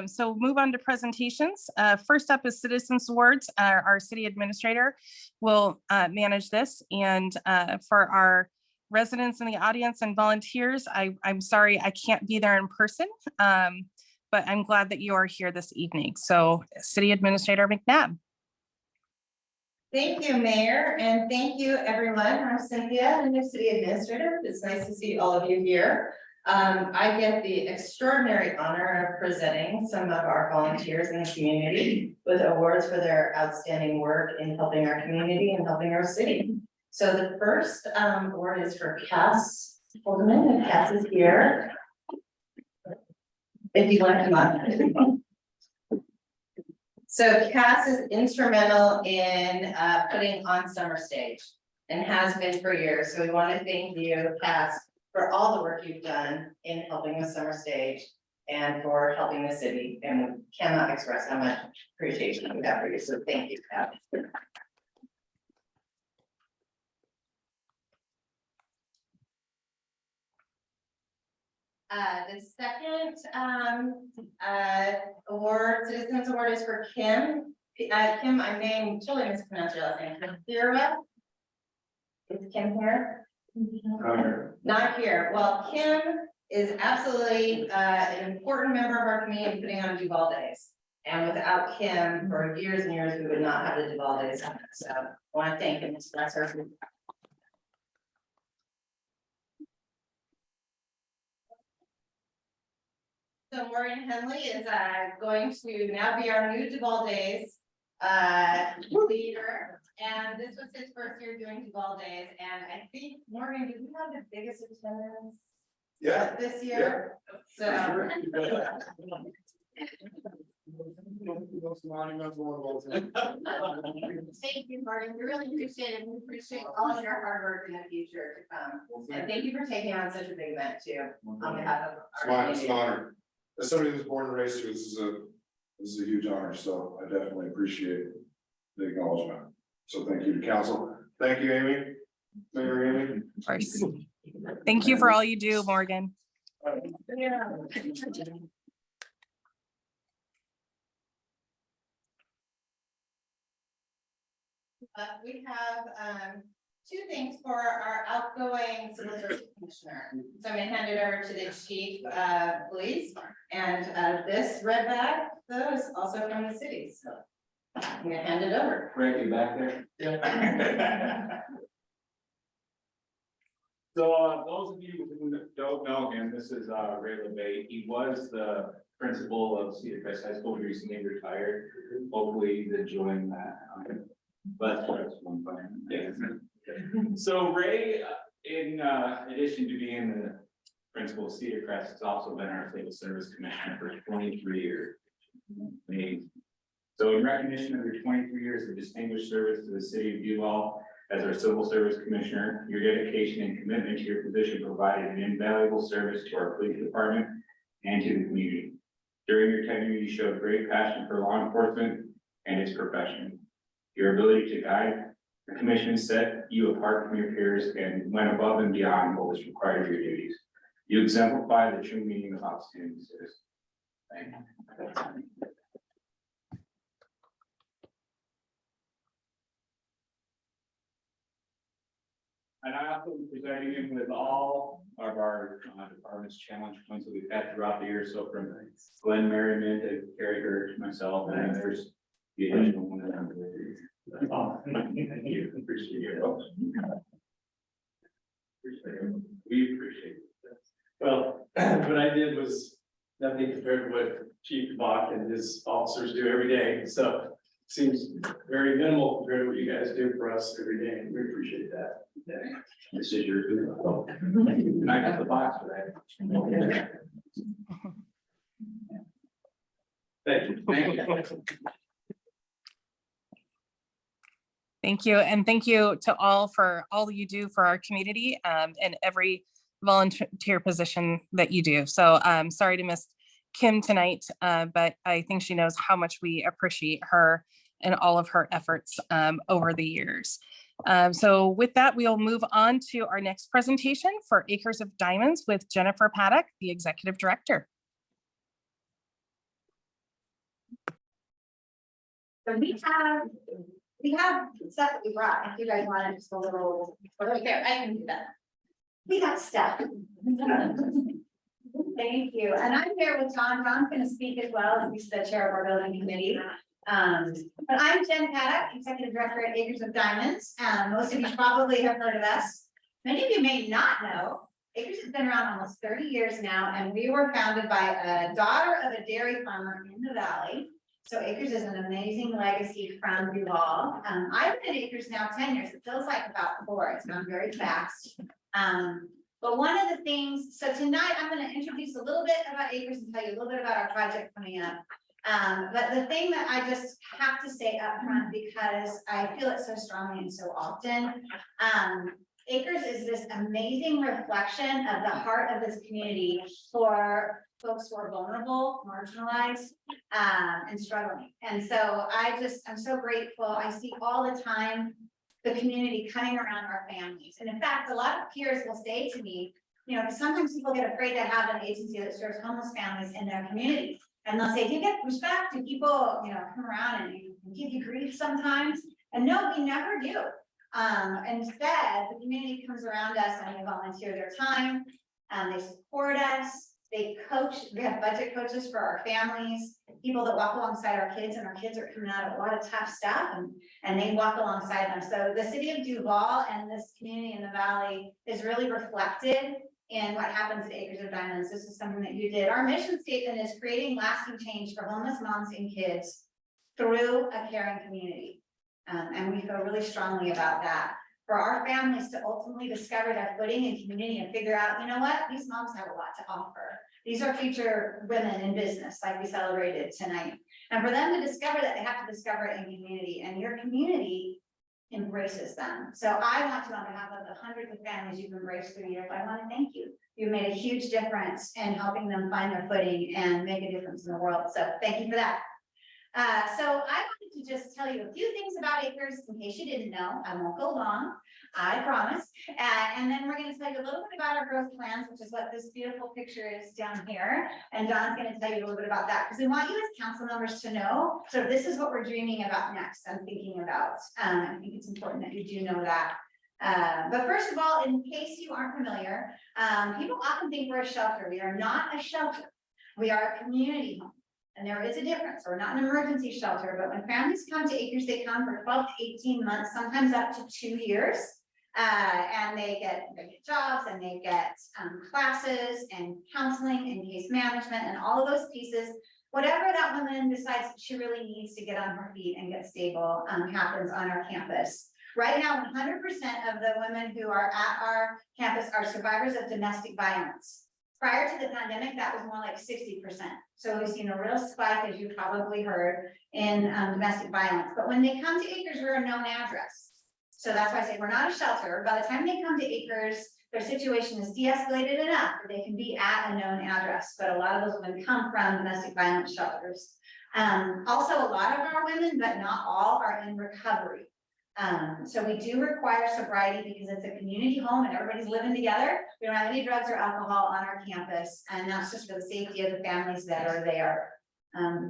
so move on to presentations. First up is Citizens Awards. Our city administrator will manage this. And for our residents in the audience and volunteers, I'm sorry I can't be there in person, but I'm glad that you are here this evening. So City Administrator McNabb. Thank you, Mayor, and thank you, everyone. I'm Cynthia, I'm the City Administrator. It's nice to see all of you here. I get the extraordinary honor of presenting some of our volunteers in the community with awards for their outstanding work in helping our community and helping our city. So the first award is for Cass Holdeman, and Cass is here. If you want to come up. So Cass is instrumental in putting on Summer Stage and has been for years. So we want to thank you, Cass, for all the work you've done in helping with Summer Stage and for helping the city. And we cannot express how much appreciation we have for you. So thank you, Cass. The second award, Citizens Award, is for Kim. Kim, I may totally mispronounce your last name. Kira. Is Kim here? Not here. Well, Kim is absolutely an important member of our community putting on Duvall Days. And without Kim, for years and years, we would not have the Duvall Days. So I want to thank and express her. So Morgan Henley is going to now be our new Duvall Days leader. And this was his first year doing Duvall Days. And I think, Morgan, did we have the biggest attendance this year? So. Thank you, Morgan. We really appreciate it. We appreciate all of your hard work in the future to come. And thank you for taking on such a big event too, on behalf of our It's an honor. As somebody who's born and raised here, this is a huge honor, so I definitely appreciate the acknowledgement. So thank you to council. Thank you, Amy. Mayor Amy. Of course. Thank you for all you do, Morgan. We have two things for our outgoing civil service commissioner. So I'm gonna hand it over to the chief of police, and this red bag though is also from the city. So I'm gonna hand it over. Greg, you back there? Yeah. So those of you who don't know him, this is Ray LeVay. He was the principal of Cedar Crest High School, recently retired. Hopefully he's enjoying that. But that's one fun. Yeah. So Ray, in addition to being the principal of Cedar Crest, has also been our civil service commissioner for 23 years. So in recognition of your 23 years of distinguished service to the city of Duvall as our civil service commissioner, your dedication and commitment to your position provided an invaluable service to our police department and to the community. During your tenure, you showed great passion for law enforcement and its profession. Your ability to guide the commission set you apart from your peers and went above and beyond what was required of your duties. You exemplify the true meaning of outstanding citizen. Thank you. And I also am presenting him with all of our department's challenge points that we've had throughout the year. So from Glenn Merriman to Carrie Hurd to myself, and there's the additional one that I'm with. Thank you. Appreciate your help. We appreciate it. Well, what I did was nothing compared to what Chief Bach and his officers do every day. So seems very minimal compared to what you guys do for us every day. We appreciate that. This is your good. And I got the box for that. Thank you. Thank you. Thank you. And thank you to all for all you do for our community and every volunteer position that you do. So sorry to miss Kim tonight, but I think she knows how much we appreciate her and all of her efforts over the years. So with that, we'll move on to our next presentation for Acres of Diamonds with Jennifer Paddock, the Executive Director. So we have stuff that we brought, if you guys want it, just a little, Okay, I can do that. we got stuff. Thank you, and I'm here with John. John's gonna speak as well, he's the chair of our building committee. But I'm Jen Paddock, Executive Director at Acres of Diamonds. Most of you probably have heard of us. Many of you may not know Acres has been around almost 30 years now, and we were founded by a daughter of a dairy farmer in the valley. So Acres is an amazing legacy from Duvall. I've been at Acres now 10 years. It feels like about 4. It's gone very fast. But one of the things, so tonight I'm going to introduce a little bit about Acres and tell you a little bit about our project coming up. But the thing that I just have to say up front, because I feel it so strongly and so often, Acres is this amazing reflection of the heart of this community for folks who are vulnerable, marginalized, and struggling. And so I'm so grateful. I see all the time the community coming around our families. And in fact, a lot of peers will say to me, you know, sometimes people get afraid to have an agency that serves homeless families in their community. And they'll say, do you get respect? Do people, you know, come around and give you grief sometimes? And no, we never do. Instead, the community comes around us and they volunteer their time, they support us, they coach, we have budget coaches for our families, people that walk alongside our kids, and our kids are coming out of a lot of tough stuff and they walk alongside them. So the city of Duvall and this community in the valley is really reflected in what happens at Acres of Diamonds. This is something that you did. Our mission statement is creating lasting change for homeless moms and kids through a caring community. And we feel really strongly about that. For our families to ultimately discover their footing in community and figure out, you know what, these moms have a lot to offer. These are future women in business, like we celebrated tonight. And for them to discover that, they have to discover it in community, and your community embraces them. So I want to, on behalf of the hundreds of families you've embraced through the years, I want to thank you. You've made a huge difference in helping them find their footing and make a difference in the world. So thank you for that. So I wanted to just tell you a few things about Acres in case you didn't know. I won't go long, I promise. And then we're going to tell you a little bit about our growth plans, which is what this beautiful picture is down here. And Don's going to tell you a little bit about that because we want you as council members to know. So this is what we're dreaming about next and thinking about. I think it's important that you do know that. But first of all, in case you aren't familiar, people often think we're a shelter. We are not a shelter. We are a community home. And there is a difference. We're not an emergency shelter, but when families come to Acres, they come for 12 to 18 months, sometimes up to 2 years. And they get jobs and they get classes and counseling and case management and all of those pieces. Whatever that woman decides she really needs to get on her feet and get stable happens on our campus. Right now, 100% of the women who are at our campus are survivors of domestic violence. Prior to the pandemic, that was more like 60%. So we've seen a real spike, as you probably heard, in domestic violence. But when they come to Acres, we're a known address. So that's why I say we're not a shelter. By the time they come to Acres, their situation is de-escalated enough that they can be at a known address. But a lot of those women come from domestic violence shelters. Also, a lot of our women, but not all, are in recovery. So we do require sobriety because it's a community home and everybody's living together. We don't have any drugs or alcohol on our campus, and that's just for the safety of the families that are there.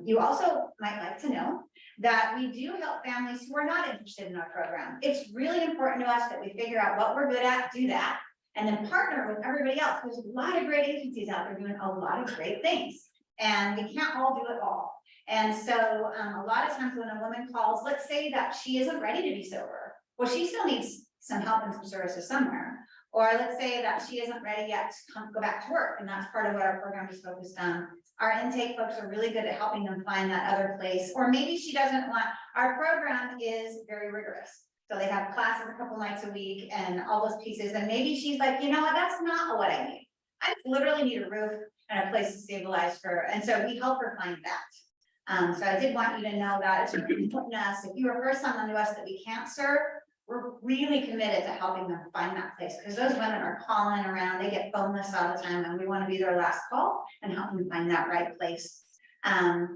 You also might like to know that we do help families who are not interested in our program. It's really important to us that we figure out what we're good at, do that, and then partner with everybody else. There's a lot of great agencies out there doing a lot of great things, and we can't all do it all. And so a lot of times when a woman calls, let's say that she isn't ready to be sober. Well, she still needs some help and some services somewhere. Or let's say that she isn't ready yet to go back to work. And that's part of what our program is focused on. Our intake folks are really good at helping them find that other place. Or maybe she doesn't want, our program is very rigorous. So they have classes a couple nights a week and all those pieces. And maybe she's like, you know what, that's not what I need. I literally need a roof and a place to stabilize her. And so we help her find that. So I did want you to know that it's really important to us. If you refer someone to us that we can't serve, we're really committed to helping them find that place because those women are calling around, they get phoneless all the time, and we want to be their last call and help them find that right place.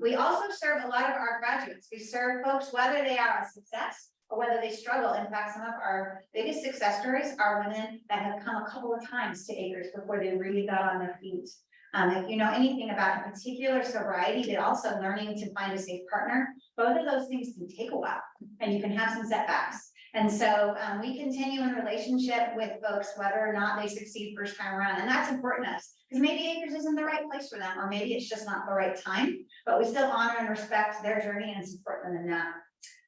We also serve a lot of our graduates. We serve folks whether they are a success or whether they struggle. In fact, some of our biggest success stories are women that have come a couple of times to Acres before they really got on their feet. If you know anything about a particular sobriety, but also learning to find a safe partner, both of those things can take a while and you can have some setbacks. And so we continue in relationship with folks, whether or not they succeed first time around. And that's important to us because maybe Acres isn't the right place for them, or maybe it's just not the right time, but we still honor and respect their journey and support them in that.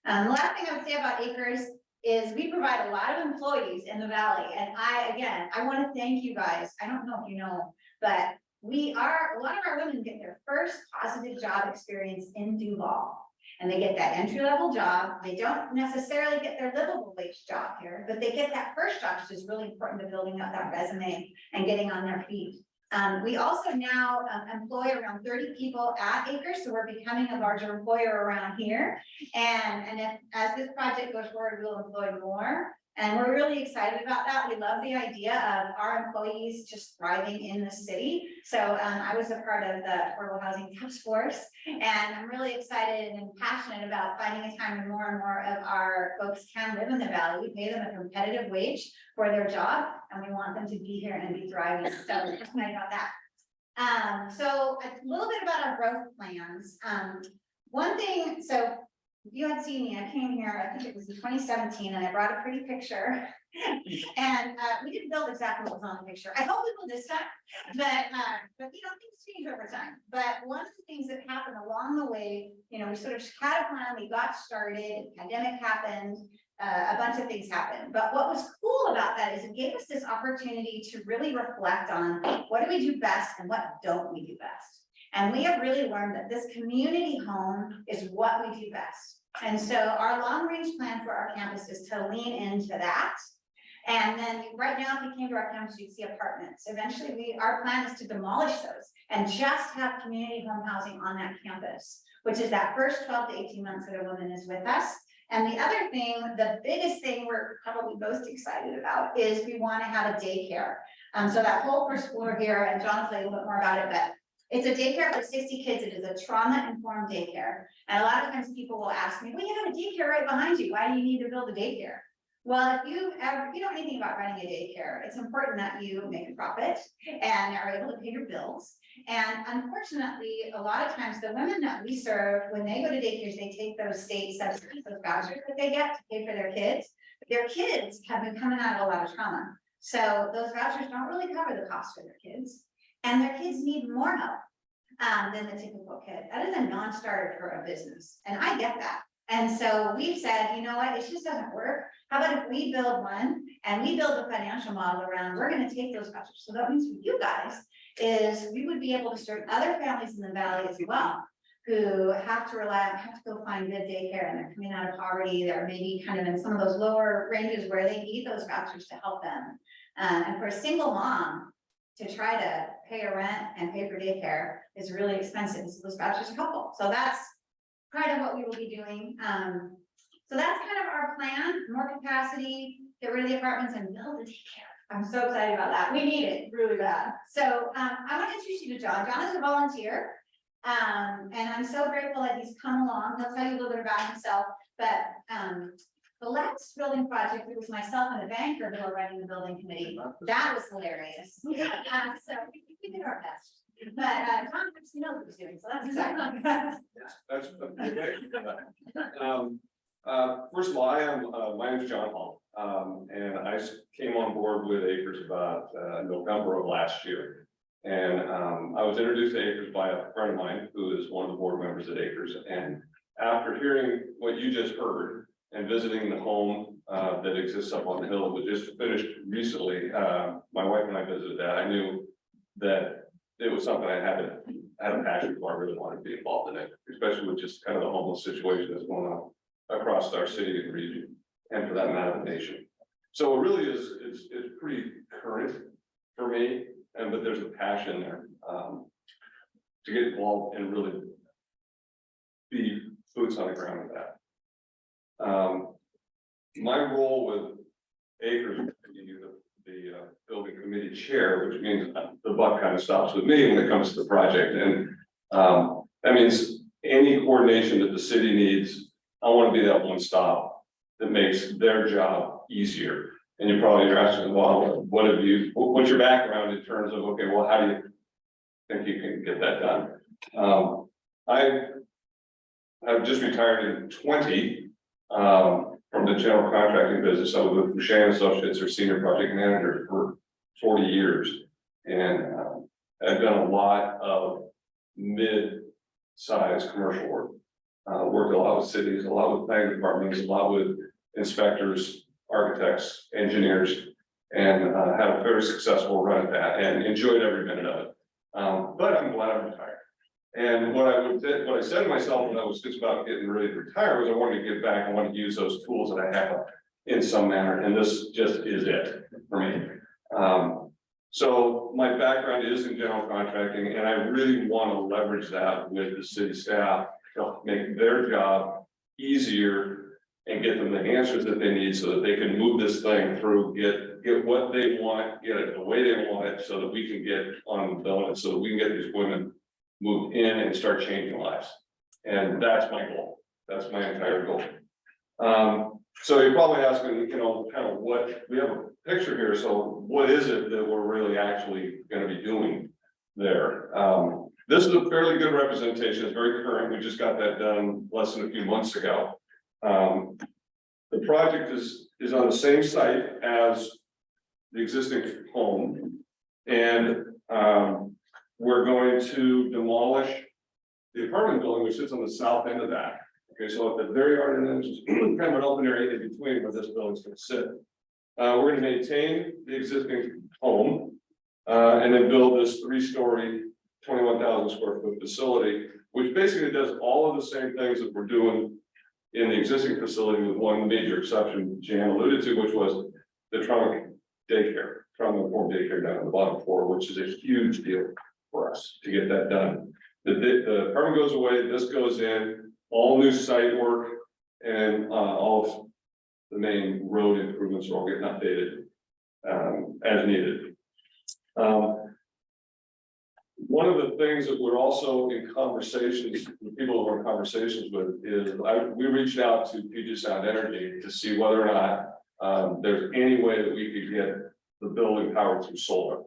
The last thing I would say about Acres is we provide a lot of employees in the valley, and I want to thank you guys. I don't know if you know, but a lot of our women get their first positive job experience in Duvall. And they get that entry-level job. They don't necessarily get their livable wage job here, but they get that first job, which is really important to building up that resume and getting on their feet. We also now employ around 30 people at Acres, so we're becoming a larger employer around here. And as this project goes forward, we'll employ more. And we're really excited about that. We love the idea of our employees just thriving in the city. So I was a part of the Affordable Housing Task Force, and I'm really excited and passionate about finding a time when more and more of our folks can live in the valley. We pay them a competitive wage for their job, and we want them to be here and be thriving. So I'm excited about that. So a little bit about our growth plans. One thing, so you had seen me, I came here, I think it was in 2017, and I brought a pretty picture. And we didn't build exactly what was on the picture. I hope we will this time, but you know, things change over time. But one of the things that happened along the way, you know, we sort of had a plan, we got started, pandemic happened, a bunch of things happened. But what was cool about that is it gave us this opportunity to really reflect on what do we do best and what don't we do best. And we have really learned that this community home is what we do best. And so our long range plan for our campus is to lean into that. And then right now, if you came to our campus, you'd see apartments. Eventually, our plan is to demolish those and just have community home housing on that campus, which is that first 12 to 18 months that a woman is with us. And the other thing, the biggest thing we're probably most excited about is we want to have a daycare. So that whole first floor here, and John will tell you a little bit more about it, but it's a daycare for 60 kids. It is a trauma-informed daycare. And a lot of times people will ask me, well, you have a daycare right behind you. Why do you need to build a daycare? Well, if you know anything about running a daycare, it's important that you make a profit and are able to pay your bills. And unfortunately, a lot of times the women that we serve, when they go to daycares, they take those state subsidies, those vouchers that they get to pay for their kids. Their kids have been coming out of a lot of trauma. So those vouchers don't really cover the cost for their kids. And their kids need more help than the typical kid. That is a non-starter for a business. And I get that. And so we've said, you know what, it just doesn't work. How about if we build one and we build a financial model around, we're going to take those vouchers. So that means for you guys is we would be able to serve other families in the valley as well, who have to go find good daycare, and they're coming out of poverty. They're maybe kind of in some of those lower ranges where they need those vouchers to help them. And for a single mom, to try to pay a rent and pay for daycare is really expensive. So those vouchers are helpful. So that's kind of what we will be doing. So that's kind of our plan: more capacity, get rid of the apartments, and build a daycare. I'm so excited about that. We need it really bad. So I want to introduce you to John. John is a volunteer. And I'm so grateful that he's come along. He'll tell you a little bit about himself, but the last building project, it was myself and a banker who were running the building committee. That was hilarious. So we did our best. But Tom actually knows what he's doing, so that's exactly. That's first of all, my name is John Hall, and I came on board with Acres about November of last year. And I was introduced to Acres by a friend of mine who is one of the board members at Acres. And after hearing what you just heard and visiting the home that exists up on the hill, that just finished recently, my wife and I visited that. I knew that it was something I had a passion for. I really wanted to be involved in it, especially with just kind of the homeless situation that's going on across our city and region, and for that matter, the nation. So it really is, it's pretty current for me, but there's a passion there to get involved and really be boots on the ground with that. My role with Acres is to be the building committee chair, which means the buck kind of stops with me when it comes to the project. And that means any coordination that the city needs, I want to be that one stop that makes their job easier. And you're asking, well, what's your background in terms of, okay, well, how do you think you can get that done? I've just retired in 20 from the general contracting business. I was with Boucher & Associates, or senior project manager, for 40 years. And I've done a lot of mid-sized commercial work. Worked a lot with cities, a lot with planning departments, a lot with inspectors, architects, engineers, and had a very successful run at that and enjoyed every minute of it. But I'm glad I'm retired. And what I said to myself when I was just about getting ready to retire was I wanted to give back. I wanted to use those tools that I have in some manner, and this just is it for me. So my background is in general contracting, and I really want to leverage that with the city staff to make their job easier and get them the answers that they need so that they can move this thing through, get what they want, get it the way they want it, so that we can get on the bill, and so that we can get these women moved in and start changing lives. And that's my goal. That's my entire goal. So you're probably asking, you know, kind of what, we have a picture here, so what is it that we're really actually gonna be doing there? This is a fairly good representation, it's very current, we just got that done less than a few months ago. The project is on the same site as the existing home, and we're going to demolish the apartment building, which sits on the south end of that. Okay, so at the very hard end, there's kind of an open area in between where this building's gonna sit. We're gonna maintain the existing home, and then build this 3-story, 21,000 square foot facility, which basically does all of the same things that we're doing in the existing facility, with one major exception Jan alluded to, which was the trauma informed daycare down on the bottom floor, which is a huge deal for us to get that done. The apartment goes away, this goes in, all new site work, and all of the main road improvements are all getting updated as needed. One of the things that we're also in conversations, the people that we're in conversations with is, we reached out to Puget Sound Energy to see whether or not there's any way that we could get the building powered through solar.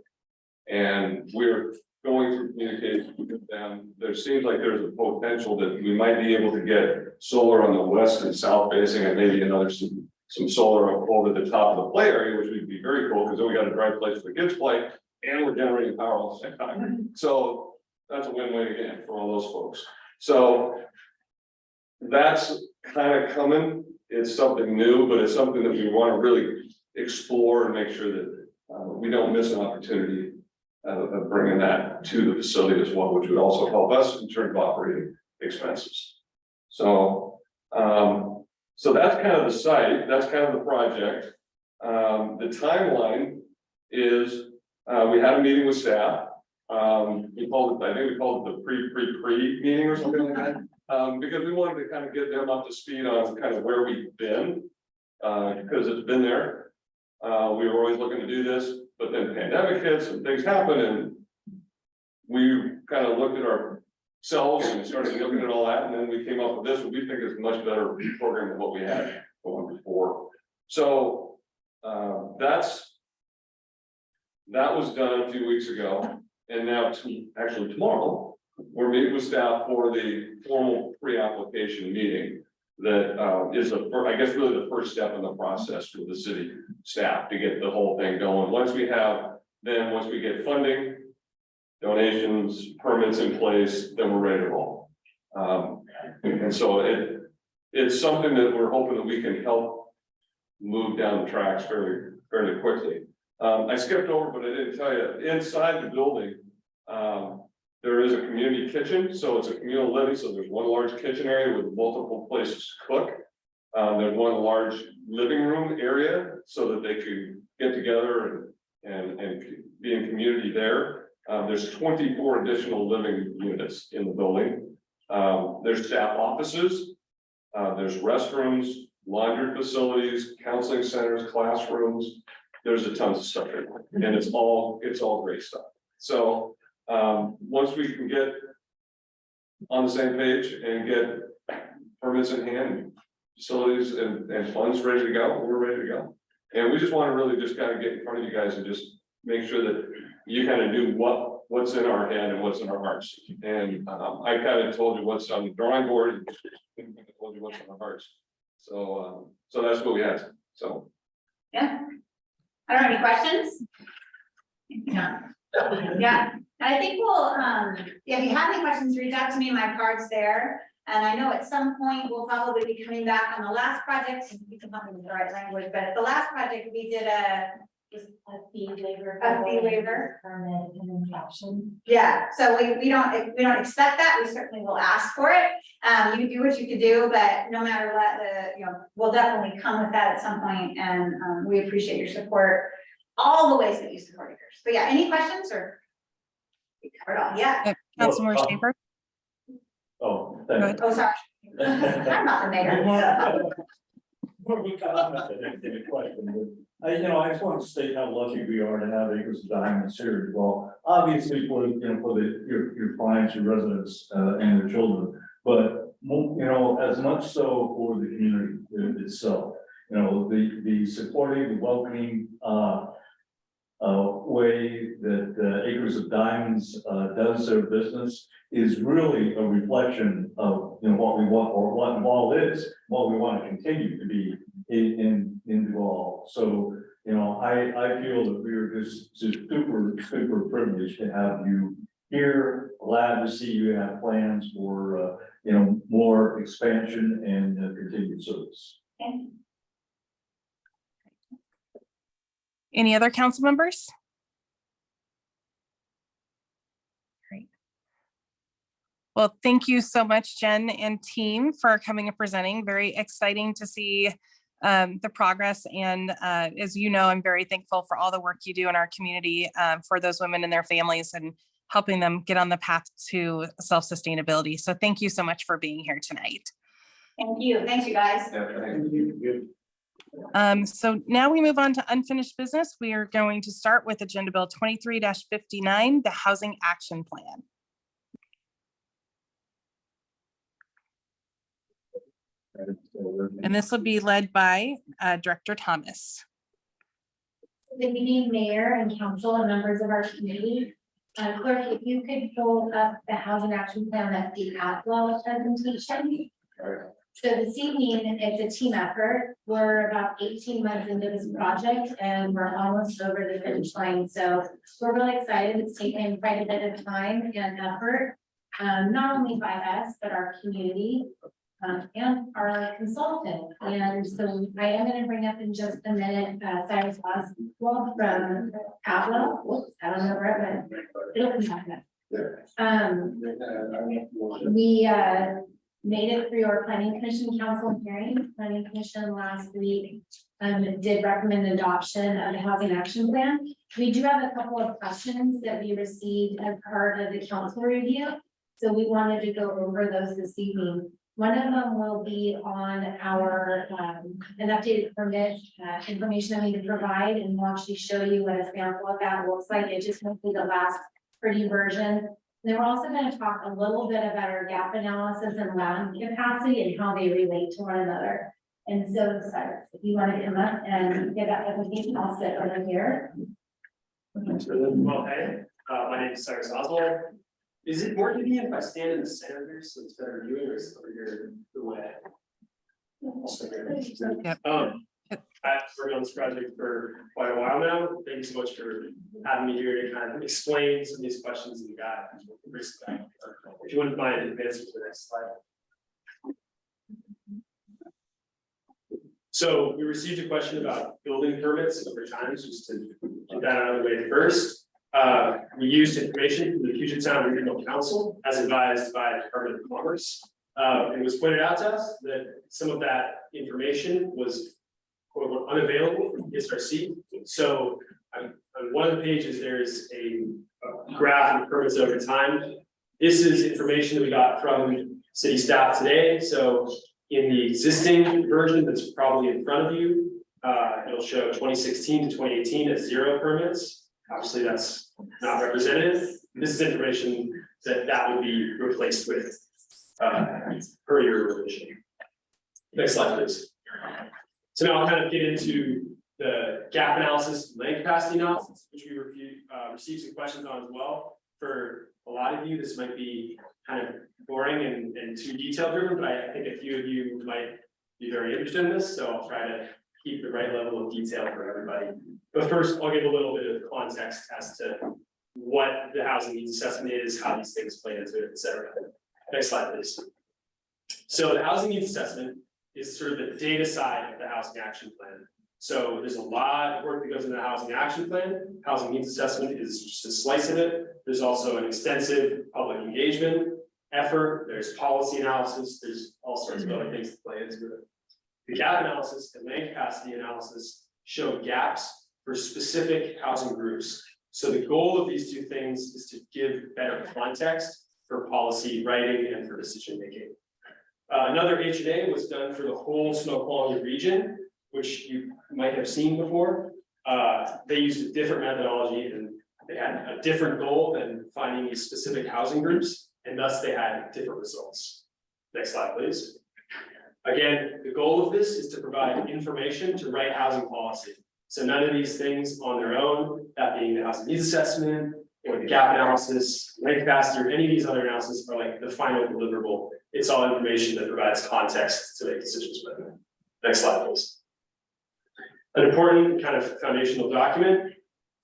And we're going through communication with them. There seems like there's a potential that we might be able to get solar on the west and south facing, and maybe another some solar up over the top of the play area, which would be very cool, because then we got a dry place for the kids play, and we're generating power all the same time. So that's a win-win again for all those folks. So that's kind of coming. It's something new, but it's something that we want to really explore and make sure that we don't miss an opportunity of bringing that to the facility as well, which would also help us in terms of operating expenses. So, so that's kind of the site, that's kind of the project. The timeline is, we had a meeting with staff. We called it, I think we called it the pre meeting or something like that. Because we wanted to kind of get them up to speed on kind of where we've been, because it's been there. We were always looking to do this, but then the pandemic hits and things happen, and we kind of looked at ourselves and started looking at all that, and then we came up with this, what we think is a much better program than what we had going before. So that was done a few weeks ago, and now actually tomorrow, we're meeting with staff for the formal pre-application meeting. That is I guess really the first step in the process for the city staff to get the whole thing going. Once we get funding, donations, permits in place, then we're ready to roll. And so it's something that we're hoping that we can help move down the tracks fairly quickly. I skipped over, but I didn't tell you, inside the building, there is a community kitchen, so it's a communal living, so there's one large kitchen area with multiple places to cook. There's one large living room area so that they can get together and be in community there. There's 24 additional living units in the building. There's staff offices, there's restrooms, laundry facilities, counseling centers, classrooms. There's a ton of stuff there, and it's all great stuff. So once we can get on the same page and get permits in hand, facilities and funds ready to go, we're ready to go. And we just want to really just kind of get in front of you guys and just make sure that you kind of knew what's in our head and what's in our hearts. And I kind of told you what's on the drawing board, and I told you what's in our hearts. So so that's what we had. So Yeah. I don't have any questions. Yeah. Yeah. And I think we'll, if you have any questions, reach out to me, my card's there. And I know at some point, we'll probably be coming back on the last project, and you can help me with the right language, but the last project, we did a fee waiver. A fee waiver. Permit and inspection. Yeah, so we don't expect that, we certainly will ask for it. You do what you can do, but no matter what, we'll definitely come with that at some point, and we appreciate your support, all the ways that you support yours. But yeah, any questions or? We covered all, yeah. Councilmember Schaefer? Oh, Go ahead. Oh, sorry. I'm not the mayor. I just want to state how lucky we are to have Acres of Diamonds here as well. Obviously for, your clients, your residents, and their children, but, as much so for the community itself. The supportive, the welcoming, way that Acres of Diamonds does their business is really a reflection of what we want, or what Duvall is, what we want to continue to be in Duvall. So I feel that we are just super privileged to have you here. Glad to see you have plans for more expansion and continued service. Thank you. Any other council members? Great. Well, thank you so much, Jen and team, for coming and presenting. Very exciting to see the progress. And as you know, I'm very thankful for all the work you do in our community for those women and their families and helping them get on the path to self-sustainability. So thank you so much for being here tonight. Thank you. Thanks, you guys. So now we move on to unfinished business. We are going to start with Agenda Bill 23-59, the Housing Action Plan. And this will be led by Director Thomas. Good evening, Mayor and Council and members of our community. Clerk, if you could pull up the Housing Action Plan that's the Atwell presentation. So this evening, it's a team effort. We're about 18 months into this project and we're almost over the finish line. So we're really excited. It's taken quite a bit of time and effort, not only by us, but our community and our consultant. And so I am going to bring up in just a minute, Cyrus Oswald from Atwell. Whoops, I don't know where it went. It'll come back. We made it through our planning commission council hearing. Planning commission last week did recommend adoption of the housing action plan. We do have a couple of questions that we received as part of the council review. So we wanted to go over those this evening. One of them will be on our an updated permit information that we need to provide, and we'll actually show you what a sample of that looks like. It just won't be the last pretty version. And then we're also going to talk a little bit about our gap analysis and land capacity and how they relate to one another. And so, Cyrus, if you want to come up and give that presentation, I'll sit over here. Well, hey, my name is Cyrus Oswald. Is it more convenient if I stand in the center here so it's better viewing, or is it over here the way? Yep. I've worked on this project for quite a while now. Thank you so much for having me here to kind of explain some of these questions that we got. If you wouldn't mind advancing to the next slide. So we received a question about building permits over time, just to get that out of the way first. We used information from the Puget Sound Regional Council as advised by the Department of Commerce. It was pointed out to us that some of that information was quote unquote unavailable from SRC. So on one of the pages, there's a graph of permits over time. This is information that we got from city staff today. So in the existing version that's probably in front of you, it'll show 2016 to 2018 as 0 permits. Obviously, that's not representative. This is information that would be replaced with per your revision. Next slide, please. So now I'll kind of get into the gap analysis, land capacity analysis, which we received some questions on as well. For a lot of you, this might be kind of boring and too detail driven, but I think a few of you might be very interested in this. So I'll try to keep the right level of detail for everybody. But first, I'll give a little bit of context as to what the housing needs assessment is, how these things play into it, et cetera. Next slide, please. So the housing needs assessment is sort of the data side of the housing action plan. So there's a lot of work that goes into the housing action plan. Housing needs assessment is just a slice of it. There's also an extensive public engagement effort. There's policy analysis. There's all sorts of other things that play into it. The gap analysis and land capacity analysis show gaps for specific housing groups. So the goal of these two things is to give better context for policy writing and for decision making. Another H&A was done for the whole Snoqualmie region, which you might have seen before. They used a different methodology and they had a different goal than finding these specific housing groups, and thus they had different results. Next slide, please. Again, the goal of this is to provide information to write housing policy. So none of these things on their own, that being the housing needs assessment or the gap analysis, land capacity, or any of these other analysis are like the final deliverable. It's all information that provides context to make decisions with. Next slide, please. An important kind of foundational document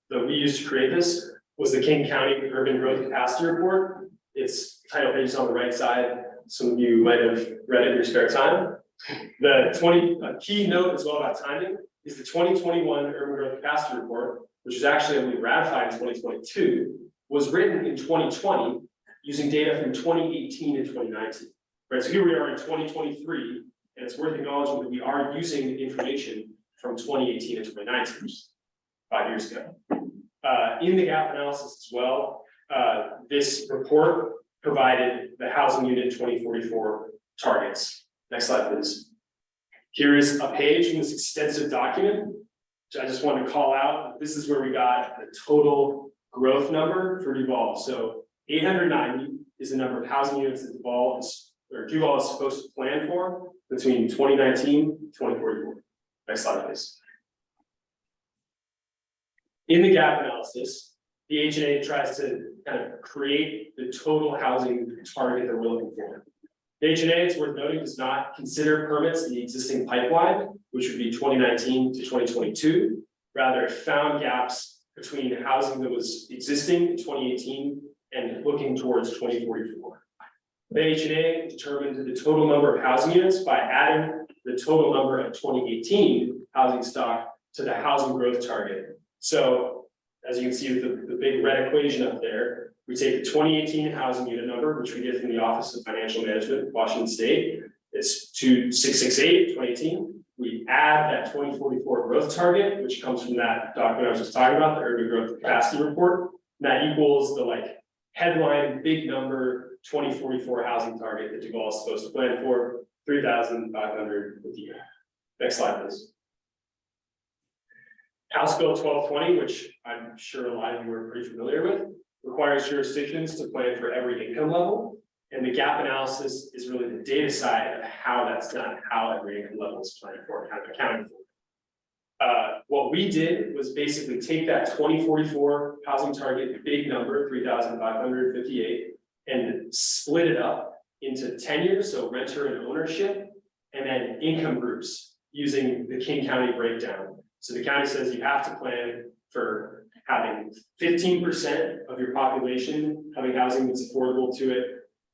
that we used to create this was the King County Urban Growth Capacity Report. Its title page is on the right side. Some of you might have read it in your spare time. The key note as well about timing is the 2021 Urban Growth Capacity Report, which was actually only ratified in 2022, was written in 2020 using data from 2018 and 2019. Right, so here we are in 2023, and it's worth acknowledging that we are using information from 2018 and 2019, 5 years ago. In the gap analysis as well, this report provided the housing unit 2044 targets. Next slide, please. Here is a page from this extensive document, which I just want to call out. This is where we got the total growth number for Duvall. So 890 is the number of housing units that Duvall is supposed to plan for between 2019 and 2044. Next slide, please. In the gap analysis, the H&A tries to kind of create the total housing target that we're looking for. The H&A, it's worth noting, does not consider permits in the existing pipeline, which would be 2019 to 2022. Rather, it found gaps between housing that was existing in 2018 and looking towards 2044. The H&A determined the total number of housing units by adding the total number of 2018 housing stock to the housing growth target. So as you can see with the big red equation up there, we take the 2018 housing unit number, which we get from the Office of Financial Management, Washington State. It's 2668, 2018. We add that 2044 growth target, which comes from that document I was just talking about, the Urban Growth Capacity Report. And that equals the headline big number 2044 housing target that Duvall is supposed to plan for, 3,550. Next slide, please. House Bill 1220, which I'm sure a lot of you are pretty familiar with, requires jurisdictions to plan for every income level. And the gap analysis is really the data side of how that's done, how every income level is planned for, kind of accounted for. What we did was basically take that 2044 housing target, big number, 3,558, and split it up into tenure, so renter and ownership, and then income groups using the King County breakdown. So the county says you have to plan for having 15% of your population having housing that's affordable to it,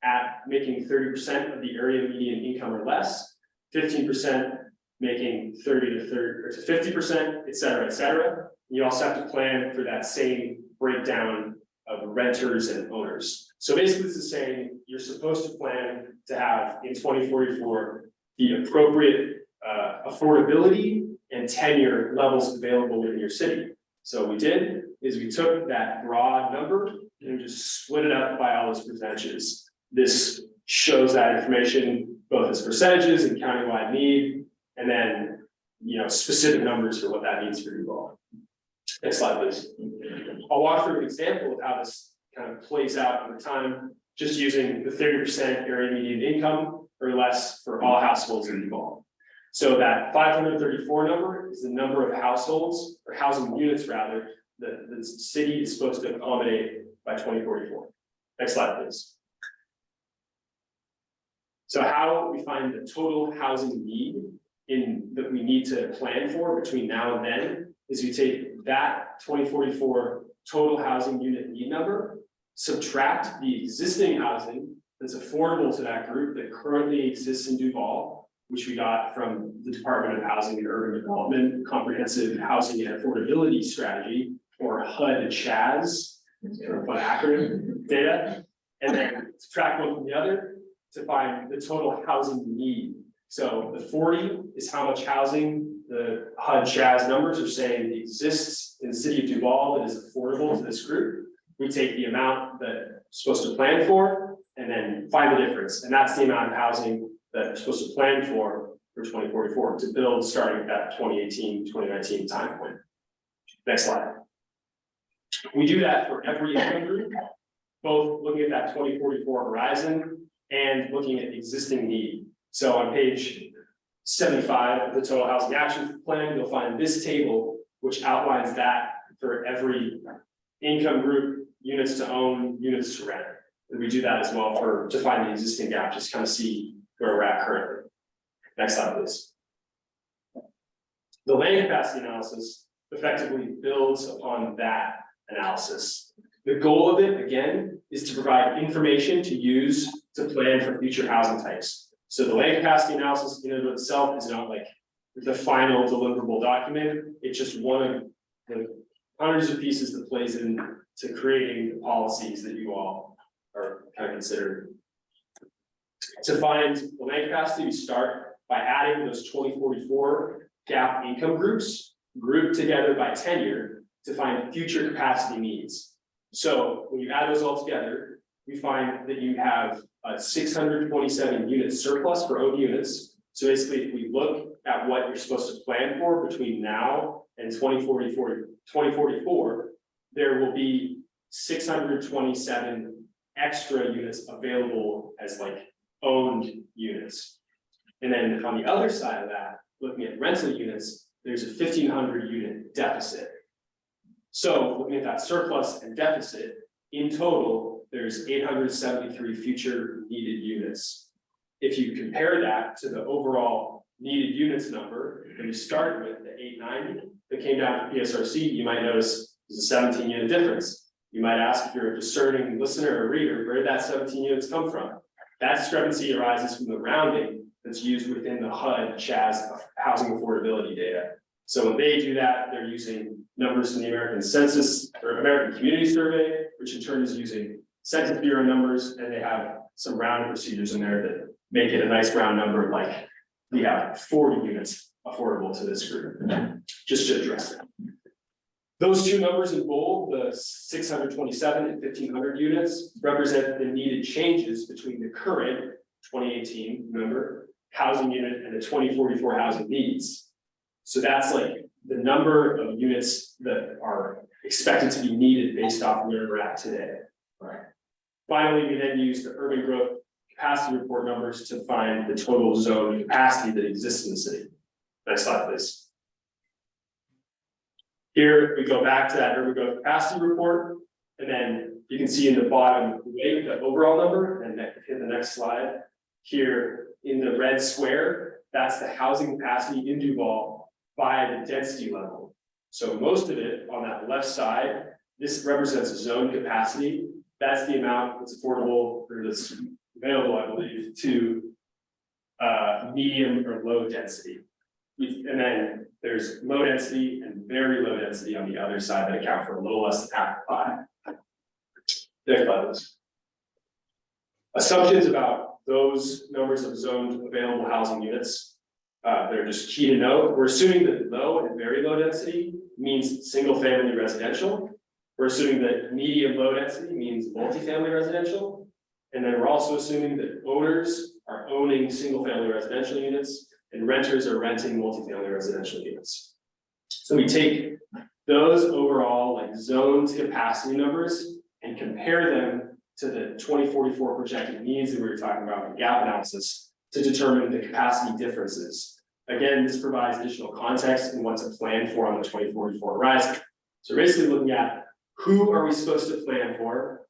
at making 30% of the area median income or less, 15% making 30 to 50%, et cetera, et cetera. You also have to plan for that same breakdown of renters and owners. So basically this is saying you're supposed to plan to have in 2044 the appropriate affordability and tenure levels available within your city. So what we did is we took that broad number and just split it up by all those percentages. This shows that information both as percentages and countywide need, and then specific numbers for what that means for Duvall. Next slide, please. I'll walk through an example of how this kind of plays out over time, just using the 30% area median income or less for all households in Duvall. So that 534 number is the number of households, or housing units rather, that the city is supposed to accommodate by 2044. Next slide, please. So how we find the total housing need that we need to plan for between now and then is we take that 2044 total housing unit need number, subtract the existing housing that's affordable to that group that currently exists in Duvall, which we got from the Department of Housing and Urban Development Comprehensive Housing and Affordability Strategy, or HUD-CHAS, for a fun acronym, data, and then subtract one from the other to find the total housing need. So the 40 is how much housing the HUD-CHAS numbers are saying exists in the city of Duvall that is affordable to this group. We take the amount that we're supposed to plan for and then find the difference. And that's the amount of housing that we're supposed to plan for 2044 to build starting at that 2018, 2019 time point. Next slide. We do that for every income group, both looking at that 2044 horizon and looking at existing need. So on page 75 of the Total Housing Action Plan, you'll find this table, which outlines that for every income group, units to own, units to rent. And we do that as well to find the existing gap, just kind of see where we're at currently. Next slide, please. The land capacity analysis effectively builds upon that analysis. The goal of it, again, is to provide information to use to plan for future housing types. So the land capacity analysis in and of itself is not like the final deliverable document. It's just one of the hundreds of pieces that plays into creating the policies that you all are kind of considering. To find the land capacity, we start by adding those 2044 gap income groups grouped together by tenure to find future capacity needs. So when you add those all together, we find that you have a 627 unit surplus for owned units. So basically, if we look at what you're supposed to plan for between now and 2044, there will be 627 extra units available as like owned units. And then on the other side of that, looking at rental units, there's a 1,500 unit deficit. So looking at that surplus and deficit, in total, there's 873 future needed units. If you compare that to the overall needed units number that we started with, the 890 that came down from PSRC, you might notice there's a 17 unit difference. You might ask, if you're a discerning listener or reader, where did that 17 units come from? That discrepancy arises from the rounding that's used within the HUD-CHAS housing affordability data. So when they do that, they're using numbers from the American Census or American Community Survey, which in turn is using Census Bureau numbers, and they have some rounding procedures in there that make it a nice round number, like we have 40 units affordable to this group, just to address it. Those two numbers in bold, the 627 and 1,500 units, represent the needed changes between the current 2018, remember, housing unit and the 2044 housing needs. So that's like the number of units that are expected to be needed based off where we're at today. All right. Finally, we then use the urban growth capacity report numbers to find the total zone capacity that exists in the city. Next slide, please. Here, we go back to that urban growth capacity report, and then you can see in the bottom right the overall number, and hit the next slide. Here in the red square, that's the housing capacity in Duvall by the density level. So most of it on that left side, this represents zone capacity. That's the amount that's affordable or that's available, I believe, to medium or low density. And then there's low density and very low density on the other side that account for a little less than half the pie. Next slide, please. Assumptions about those numbers of zoned available housing units. They're just key to note. We're assuming that low and very low density means single family residential. We're assuming that medium low density means multifamily residential. And then we're also assuming that owners are owning single family residential units and renters are renting multifamily residential units. So we take those overall like zoned capacity numbers and compare them to the 2044 projected needs that we were talking about in gap analysis to determine the capacity differences. Again, this provides additional context in what to plan for on the 2044 horizon. So we're basically looking at who are we supposed to plan for,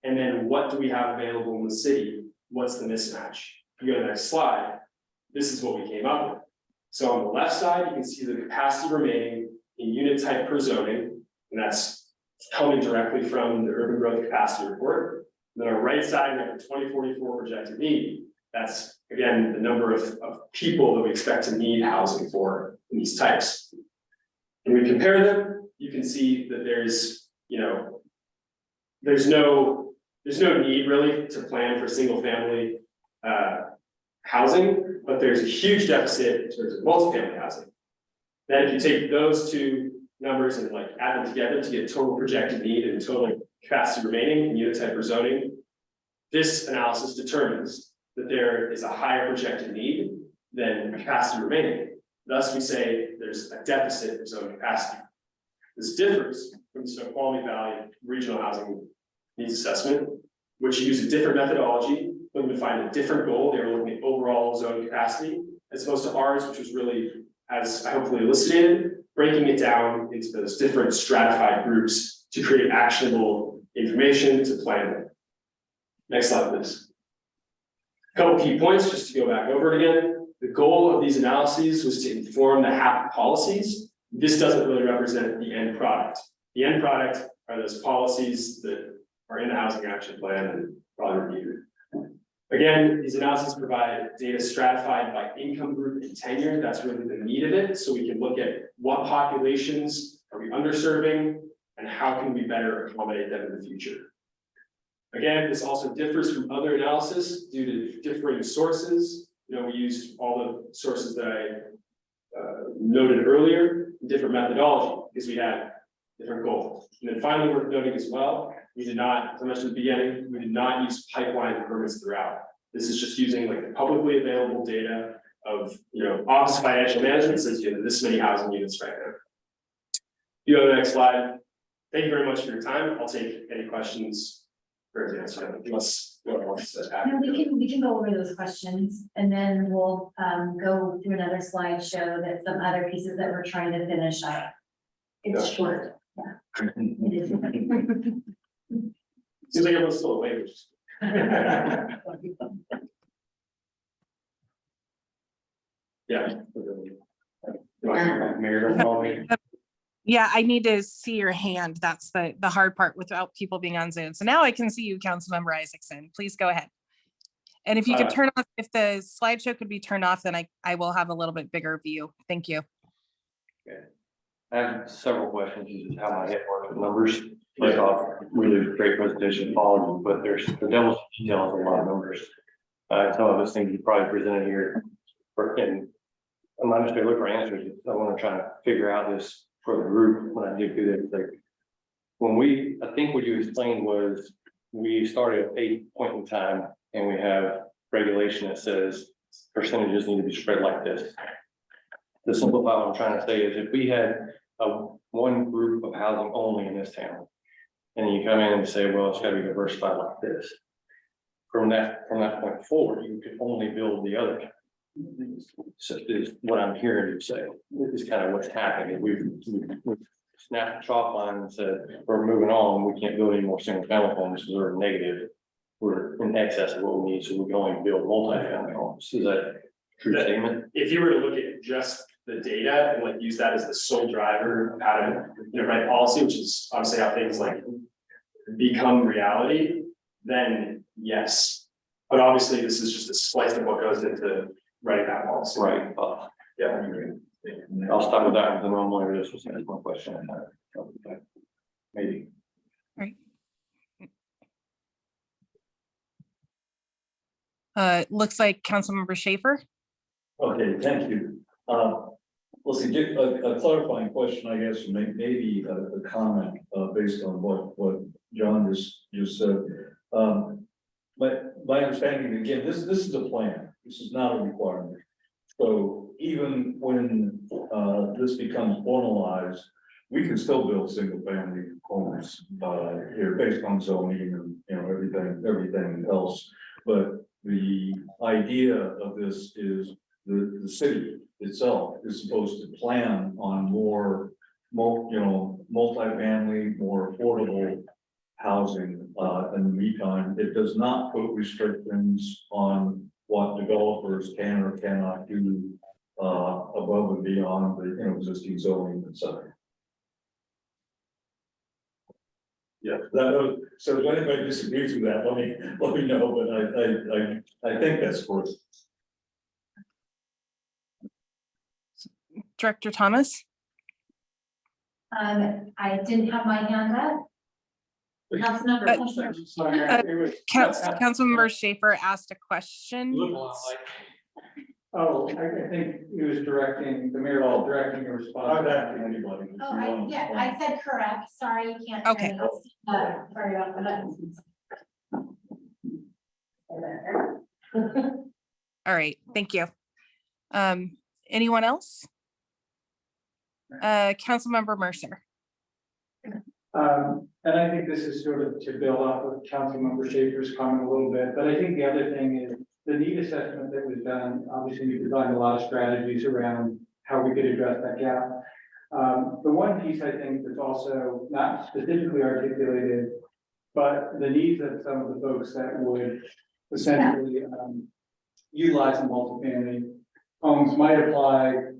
and then what do we have available in the city? What's the mismatch? If you go to the next slide, this is what we came up with. So on the left side, you can see the capacity remaining in unit type per zoning, and that's coming directly from the urban growth capacity report. Then on the right side, we have the 2044 projected need. That's, again, the number of people that we expect to need housing for in these types. When we compare them, you can see that there's, there's no need really to plan for single family housing, but there's a huge deficit in terms of multifamily housing. Then if you take those two numbers and like add them together to get total projected need and total capacity remaining in unit type or zoning, this analysis determines that there is a higher projected need than capacity remaining. Thus, we say there's a deficit of zone capacity. This differs from the Snoqualmie Valley Regional Housing Needs Assessment, which used a different methodology, looking to find a different goal. They were looking at overall zone capacity, as opposed to ours, which was really, as I hopefully elucidated, breaking it down into those different stratified groups to create actionable information to plan with. Next slide, please. A couple key points, just to go back over it again. The goal of these analyses was to inform the HAP policies. This doesn't really represent the end product. The end product are those policies that are in the housing action plan and probably reviewed. Again, these analyses provide data stratified by income group and tenure. That's really the meat of it. So we can look at what populations are we underserving and how can we better accommodate them in the future. Again, this also differs from other analysis due to differing sources. We used all the sources that I noted earlier, different methodology, because we had different goals. And then finally, worth noting as well, we did not, as I mentioned at the beginning, we did not use pipeline permits throughout. This is just using like the publicly available data of, Office of Financial Management says you have this many housing units right now. You go to the next slide. Thank you very much for your time. I'll take any questions for example, unless one wants to add. No, we can go over those questions and then we'll go through another slide, show that some other pieces that we're trying to finish up. It's short, yeah. It is. Seems like everyone's still awake. Yeah. Mayor, don't call me. Yeah, I need to see your hand. That's the hard part without people being on Zoom. So now I can see you, Councilmember Isaacson. Please go ahead. And if you could turn off, if the slideshow could be turned off, then I will have a little bit bigger view. Thank you. Okay. I have several questions. This is how my head works with numbers. First off, really great presentation followed, but there's the devil's details, a lot of numbers. Some of those things you probably presented here, and I'm not just gonna look for answers. I want to try to figure out this for the group when I dig through this. Like when I think what you explained was we started at a point in time and we have regulation that says percentages need to be spread like this. To simplify what I'm trying to say is if we had one group of housing only in this town, and you come in and say, well, it's got to be diversified like this. From that point forward, you could only build the other. So is what I'm hearing you say. This is kind of what's happening. We've snapped the chalk line and said, we're moving on. We can't build any more single family homes because we're negative. We're in excess of what we need, so we can only build multi-family homes. Is that a true statement? If you were to look at just the data and like use that as the sole driver of how to write policy, which is obviously how things like become reality, then yes. But obviously, this is just a slice of what goes into writing that policy. Right. Yeah. I'll start with that. The normal this was my question. Maybe. Right. Looks like Councilmember Schaefer. Okay, thank you. Let's see, a clarifying question, I guess, maybe a comment based on what John just said. But my understanding, again, this is a plan. This is not a requirement. So even when this becomes formalized, we can still build single family homes here based on zoning and everything else. But the idea of this is the city itself is supposed to plan on more multifamily, more affordable housing. In the meantime, it does not put restrictions on what developers can or cannot do above and beyond the existing zoning, et cetera. Yeah, so if anybody disagrees with that, let me know, but I think that's for us. Director Thomas? I didn't have my hand up. Councilmember Schaefer asked a question. Oh, I think he was directing, the mayor was directing a response. I'm asking anybody. Oh, I said correct. Sorry, you can't. Okay. Sorry about that. All right, thank you. Anyone else? Councilmember Mercer. And I think this is sort of to build off of Councilmember Schaefer's comment a little bit, but I think the other thing is the need assessment that was done. Obviously, we designed a lot of strategies around how we could address that gap. The one piece I think that's also not specifically articulated, but the needs of some of the folks that would essentially utilize the multifamily homes might apply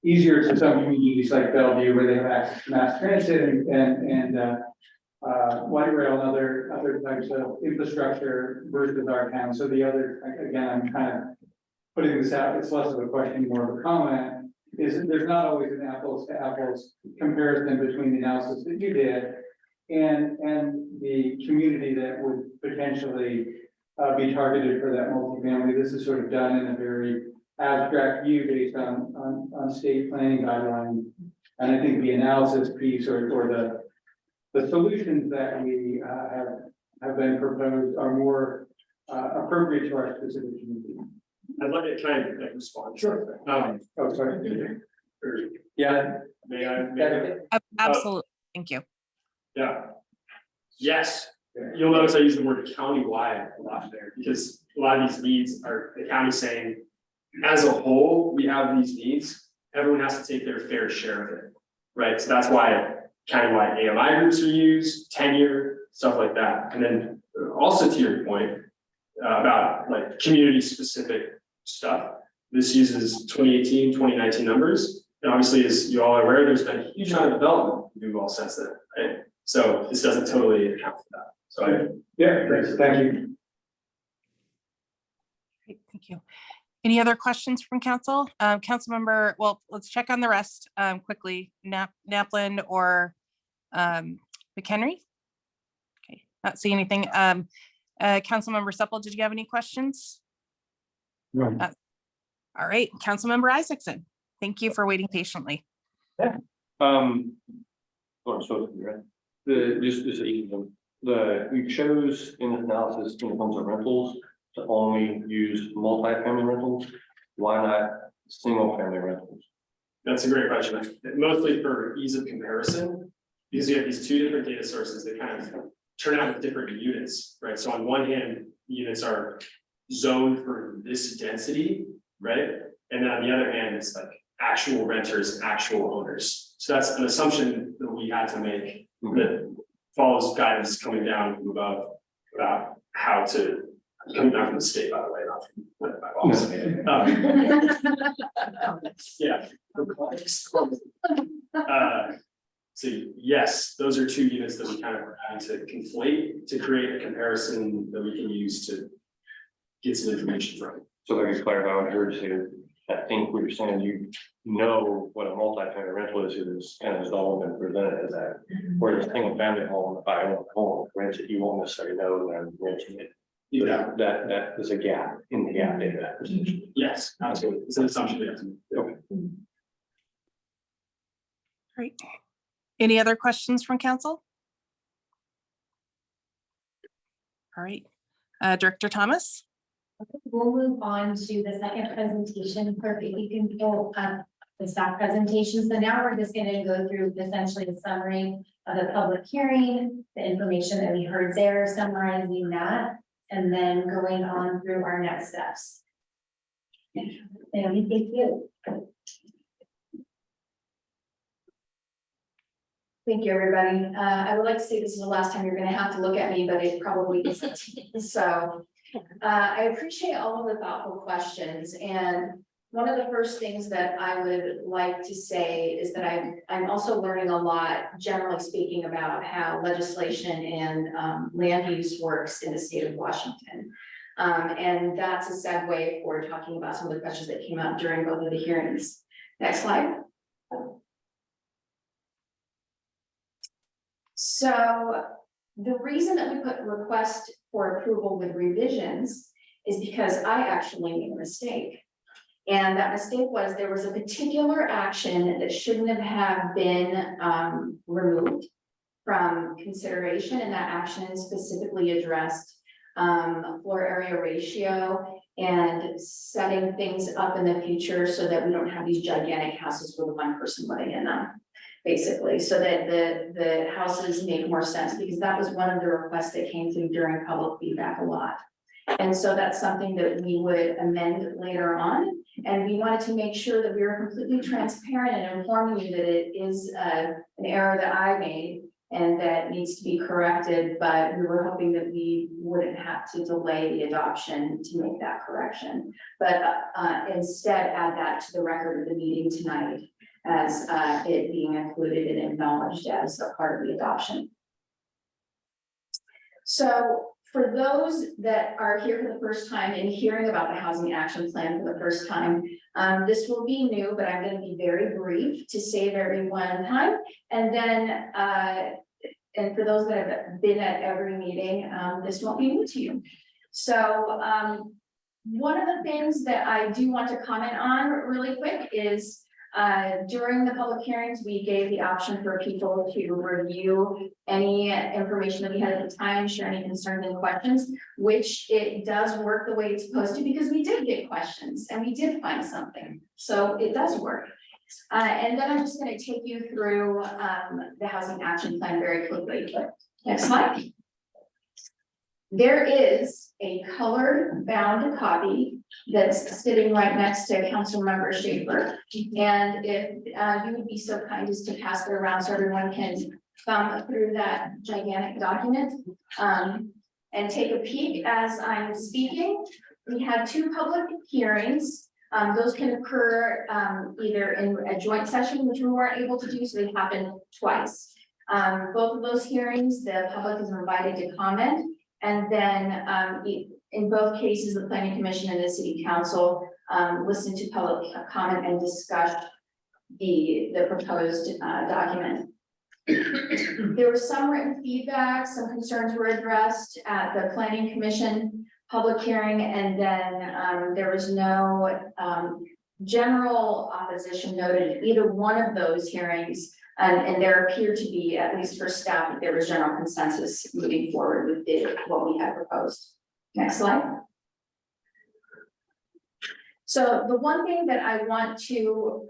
easier to some communities like Bellevue, where they have access to mass transit and light rail and other types of infrastructure versus our town. So the other, again, I'm kind of putting this out, it's less of a question, more of a comment, is that there's not always an apples to apples comparison between the analysis that you did and the community that would potentially be targeted for that multifamily. This is sort of done in a very abstract view based on state planning guidelines. And I think the analysis piece or the solutions that we have been proposed are more appropriate to our specific community. I'd like to try and respond. Sure. Oh, sorry. Yeah, may I? Absolutely, thank you. Yeah. Yes, you'll notice I use the word countywide a lot there, because a lot of these needs are the county saying, as a whole, we have these needs, everyone has to take their fair share of it, right? So that's why countywide AMI groups are used, tenure, stuff like that. And then also to your point about like community specific stuff, this uses 2018, 2019 numbers. And obviously, as you all are aware, there's been a huge amount of development in Duvall since then, right? So this doesn't totally account for that. So yeah, great, thank you. Great, thank you. Any other questions from council? Councilmember, well, let's check on the rest quickly. Napland or McHenry? Okay, not seeing anything. Councilmember Supple, did you have any questions? No. All right, Councilmember Isaacson, thank you for waiting patiently. Yeah. So we chose in the analysis when it comes to rentals to only use multi-family rentals. Why not single family rentals? that's a great question. Mostly for ease of comparison, because you have these two different data sources that kind of turn out with different units, right? So on one hand, units are zoned for this density, right? And then on the other hand, it's like actual renters, actual owners. So that's an assumption that we had to make that follows guidance coming down from above about how to, coming down from the state, by the way, not from my boss. Yeah. So yes, those are two units that we kind of are having to conflate to create a comparison that we can use to get some information from. So let me clarify what I heard you say. I think what you're saying, you know what a multi-family rental is and it's all been presented as that. Whereas a single family home, if I own a home, rent it, you won't necessarily know that I'm renting it. Yeah. That is a gap in the gap data. Yes, absolutely. It's an assumption. We have to make. Okay. Great. Any other questions from council? All right, Director Thomas. Okay, we'll move on to the second presentation. Clerk, if you can go up the staff presentation. So now we're just going to go through essentially the summary of the public hearing, the information that we heard there, summarizing that, and then going on through our next steps. Thank you. Thank you, everybody. I would like to say this is the last time you're going to have to look at me, but it probably isn't. So I appreciate all of the thoughtful questions, and one of the first things that I would like to say is that I'm also learning a lot, generally speaking, about how legislation and land use works in the state of Washington. And that's a segue for talking about some of the questions that came up during both of the hearings. Next slide. So the reason that we put request for approval with revisions is because I actually made a mistake. And that mistake was there was a particular action that shouldn't have been removed from consideration, and that action specifically addressed floor area ratio and setting things up in the future so that we don't have these gigantic houses with one person living in them, basically, so that the houses make more sense, because that was one of the requests that came through during public feedback a lot. And so that's something that we would amend later on. And we wanted to make sure that we were completely transparent and informing you that it is an error that I made and that needs to be corrected, but we were hoping that we wouldn't have to delay the adoption to make that correction. But instead add that to the record of the meeting tonight as it being included and acknowledged as a part of the adoption. So for those that are here for the first time and hearing about the Housing Action Plan for the first time, this will be new, but I'm going to be very brief to save everyone time. And then, and for those that have been at every meeting, this won't be new to you. So one of the things that I do want to comment on really quick is during the public hearings, we gave the option for people to review any information that we had at the time, share any concerns and questions, which it does work the way it's supposed to, because we did get questions and we did find something. So it does work. And then I'm just going to take you through the Housing Action Plan very quickly. Next slide. There is a colored bound copy that's sitting right next to Councilmember Schaefer. And if you would be so kind as to pass it around so everyone can thumb through that gigantic document and take a peek as I'm speaking. We had 2 public hearings. Those can occur either in a joint session, which we weren't able to do, so they happened twice. Both of those hearings, the public is invited to comment. And then in both cases, the Planning Commission and the City Council listened to public comment and discussed the proposed document. There was some written feedback, some concerns were addressed at the Planning Commission public hearing, and then there was no general opposition noted in either one of those hearings. And there appeared to be, at least for staff, that there was general consensus moving forward with what we had proposed. Next slide. So the one thing that I want to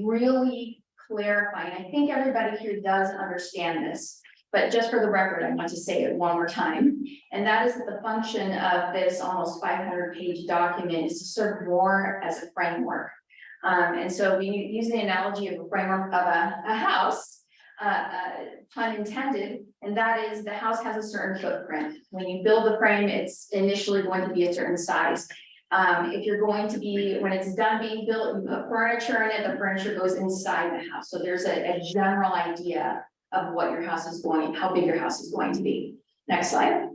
really clarify, and I think everybody here does understand this, but just for the record, I want to say it one more time. And that is that the function of this almost 500-page document is to serve more as a framework. And so we use the analogy of a framework of a house, pun intended, and that is the house has a certain footprint. When you build the frame, it's initially going to be a certain size. If you're going to be, when it's done being built, you put furniture in it, the furniture goes inside the house. So there's a general idea of what your house is going, how big your house is going to be. Next slide.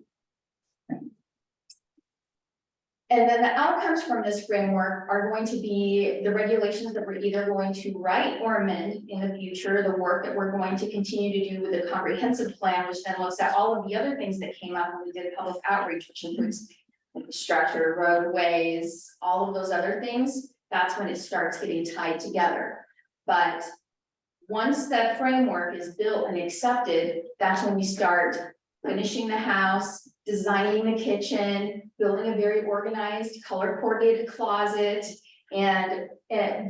And then the outcomes from this framework are going to be the regulations that we're either going to write or amend in the future, the work that we're going to continue to do with the comprehensive plan, which then looks at all of the other things that came up when we did public outreach, which includes infrastructure, roadways, all of those other things. That's when it starts getting tied together. But once that framework is built and accepted, that's when we start finishing the house, designing the kitchen, building a very organized, color coordinated closet. And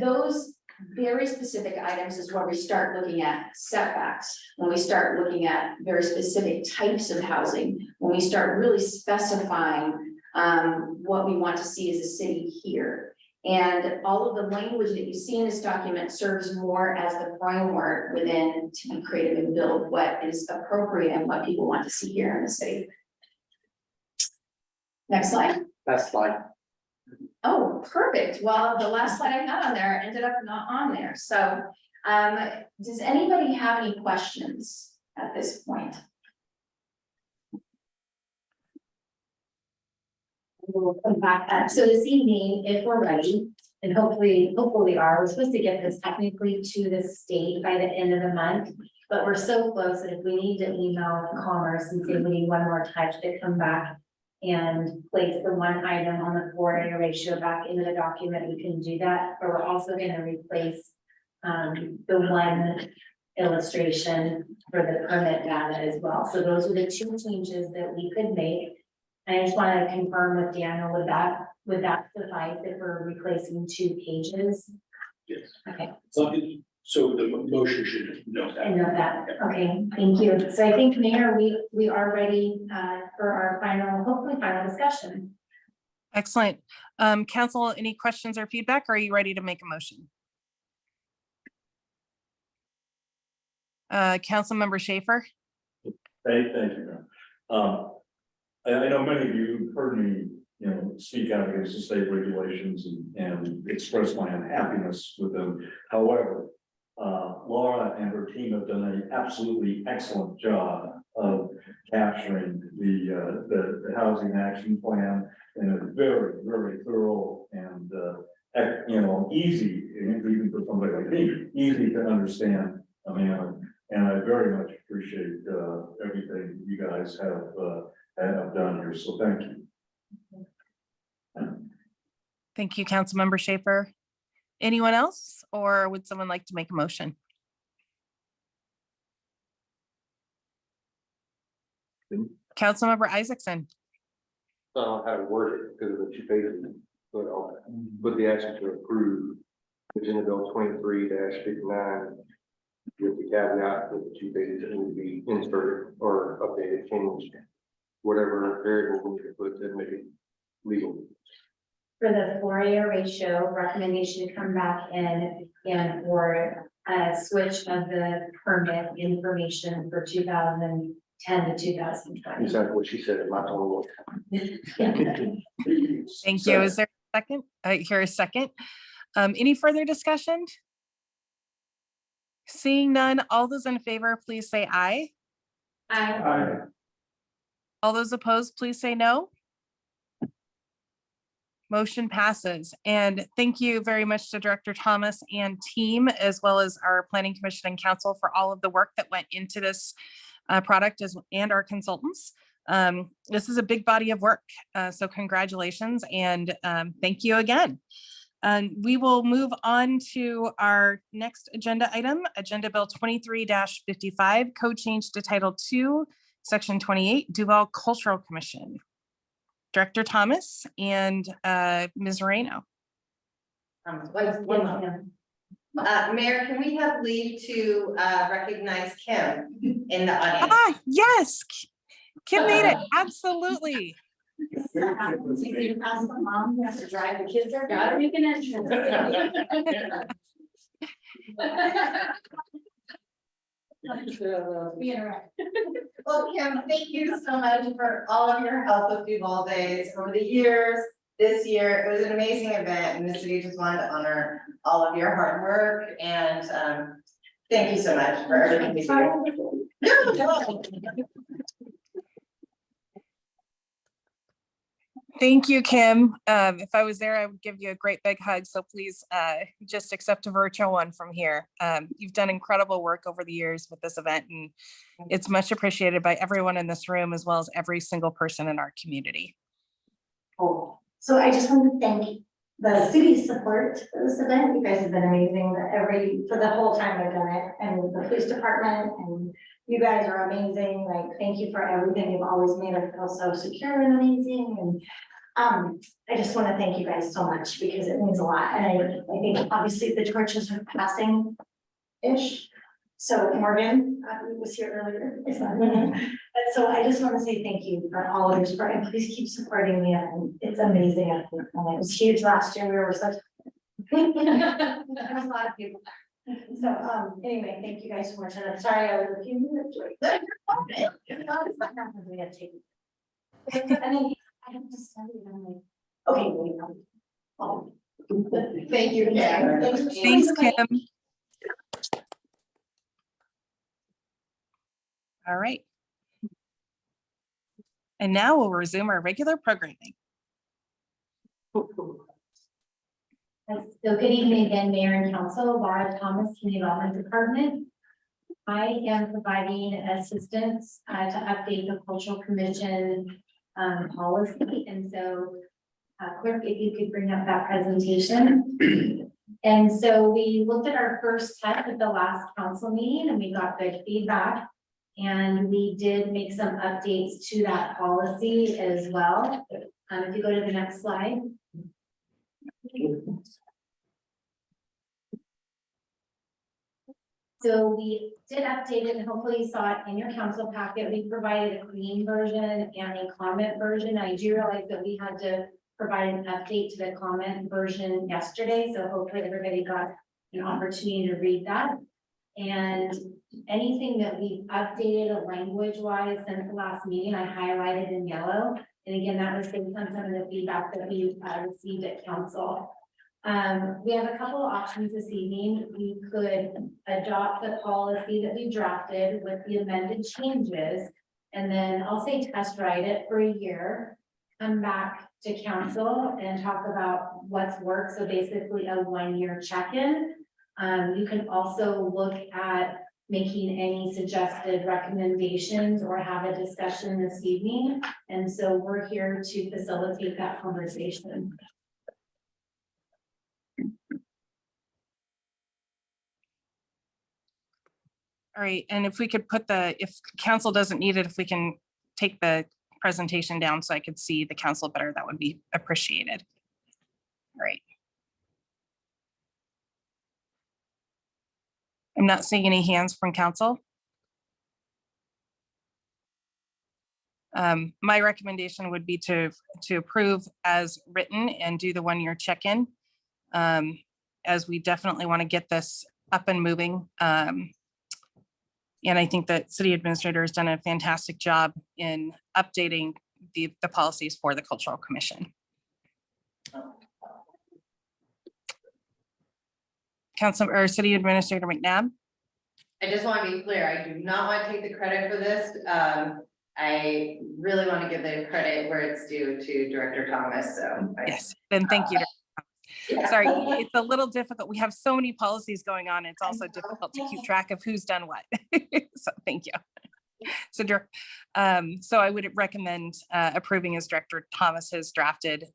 those very specific items is where we start looking at setbacks, when we start looking at very specific types of housing, when we start really specifying what we want to see as a city here. And all of the language that you see in this document serves more as the framework within to be creative and build what is appropriate and what people want to see here in the city. Next slide. That's slide. Oh, perfect. Well, the last slide I had on there ended up not on there. So, does anybody have any questions at this point? We'll come back. So this evening, if we're ready, and hopefully we are, we're supposed to get this technically to the state by the end of the month. But we're so close that if we need to email Commerce and say we need one more touch to come back and place the one item on the 4A ratio back into the document, we can do that. But we're also gonna replace the one illustration for the permit data as well. So those are the two changes that we could make. I just want to confirm with Daniel, would that suffice if we're replacing 2 pages? Yes. Okay, So the motion should note I that. know that. Okay, thank you. So I think, Mayor, we are ready for our hopefully final discussion. Excellent. Council, any questions or feedback? Or are you ready to make a motion? Councilmember Schaefer? Thank you, Mayor. I know many of you have heard me, speak out against the state regulations and express my unhappiness with them. However, Laura and her team have done an absolutely excellent job of capturing the housing action plan in a very, very thorough and easy, even for somebody like me, easy to understand manner. And I very much appreciate everything you guys have done here. So thank you. Thank you, Councilmember Schaefer. Anyone else, or would someone like to make a motion? Councilmember Isaacson. I don't know how to word it because of the 2 pages, but I'll put the action to approve Agenda Bill 23-59 with the caveat that the 2 pages that need to be inserted or updated, changed, whatever variable we need to put to make it legal. For the 4A ratio, recommendation to come back in and for a switch of the permit information for 2010 to 2020. Exactly what she said in my own words. Thank you. Is there a second? I hear a second. Any further discussion? Seeing none, all those in favor, please say aye. Aye. All those opposed, please say no. Motion passes. And thank you very much to Director Thomas and team, as well as our Planning Commission and Council for all of the work that went into this product and our consultants. This is a big body of work. So congratulations and thank you again. And we will move on to our next agenda item, Agenda Bill 23-55, Code Change to Title II, Section 28, Duvall Cultural Commission. Director Thomas and Ms. Moreno. Mayor, can we have leave to recognize Kim in the audience? Ah, yes, Kim made it, absolutely. You pass the mom, you have to drive the kids there. Gotta make an entrance. Well, Kim, thank you so much for all of your help with Duvall Days over the years. This year, it was an amazing event and the city just wanted to honor all of your hard work and thank you so much for everything you do. No, you're welcome. Thank you, Kim. If I was there, I would give you a great big hug. So please just accept a virtual one from here. You've done incredible work over the years with this event and it's much appreciated by everyone in this room as well as every single person in our community. Oh, so I just want to thank the city's support for this event. You guys have been amazing for the whole time I've done it, and the police department, and you guys are amazing. Like, thank you for everything. You've always made us feel so secure and amazing. And I just want to thank you guys so much because it means a lot. And I think obviously the torches are passing-ish. So Morgan was here earlier. And so I just want to say thank you for all of your support and please keep supporting me. And it's amazing. And it was huge last year. We were such, there was a lot of people. So anyway, thank you guys so much. And I'm sorry I was a few minutes late. I mean, I have to study. Okay, wait. Thank you. Kim. Thanks, Kim. All right. And now we'll resume our regular programming. So good evening again, Mayor and Council, Laura Thomas, Community Development Department. I am providing assistance to update the Cultural Commission policy. And so clerk, if you could bring up that presentation. And so we looked at our first test at the last council meeting and we got good feedback. And we did make some updates to that policy as well. If you go to the next slide. So we did update it and hopefully you saw it in your council packet. We provided a clean version and a comment version. I do realize that we had to provide an update to the comment version yesterday. So hopefully everybody got an opportunity to read that. And anything that we've updated language-wise since the last meeting, I highlighted in yellow. And again, that was based on some of the feedback that we received at council. We have a couple of options this evening. We could adopt the policy that we drafted with the amended changes. And then I'll say test ride it for a year, come back to council and talk about what's worked. So basically a 1-year check-in. You can also look at making any suggested recommendations or have a discussion this evening. And so we're here to facilitate that conversation. All right, and if we could put if council doesn't need it, if we can take the presentation down so I could see the council better, that would be appreciated. All right. I'm not seeing any hands from council. My recommendation would be to approve as written and do the 1-year check-in, as we definitely want to get this up and moving. And I think that city administrator has done a fantastic job in updating the policies for the Cultural Commission. Council or City Administrator McNabb. I just want to be clear, I do not want to take the credit for this. I really want to give the credit where it's due to Director Thomas, so. Yes, then thank you. Sorry, it's a little difficult. We have so many policies going on. It's also difficult to keep track of who's done what. So thank you. So I would recommend approving as Director Thomas has drafted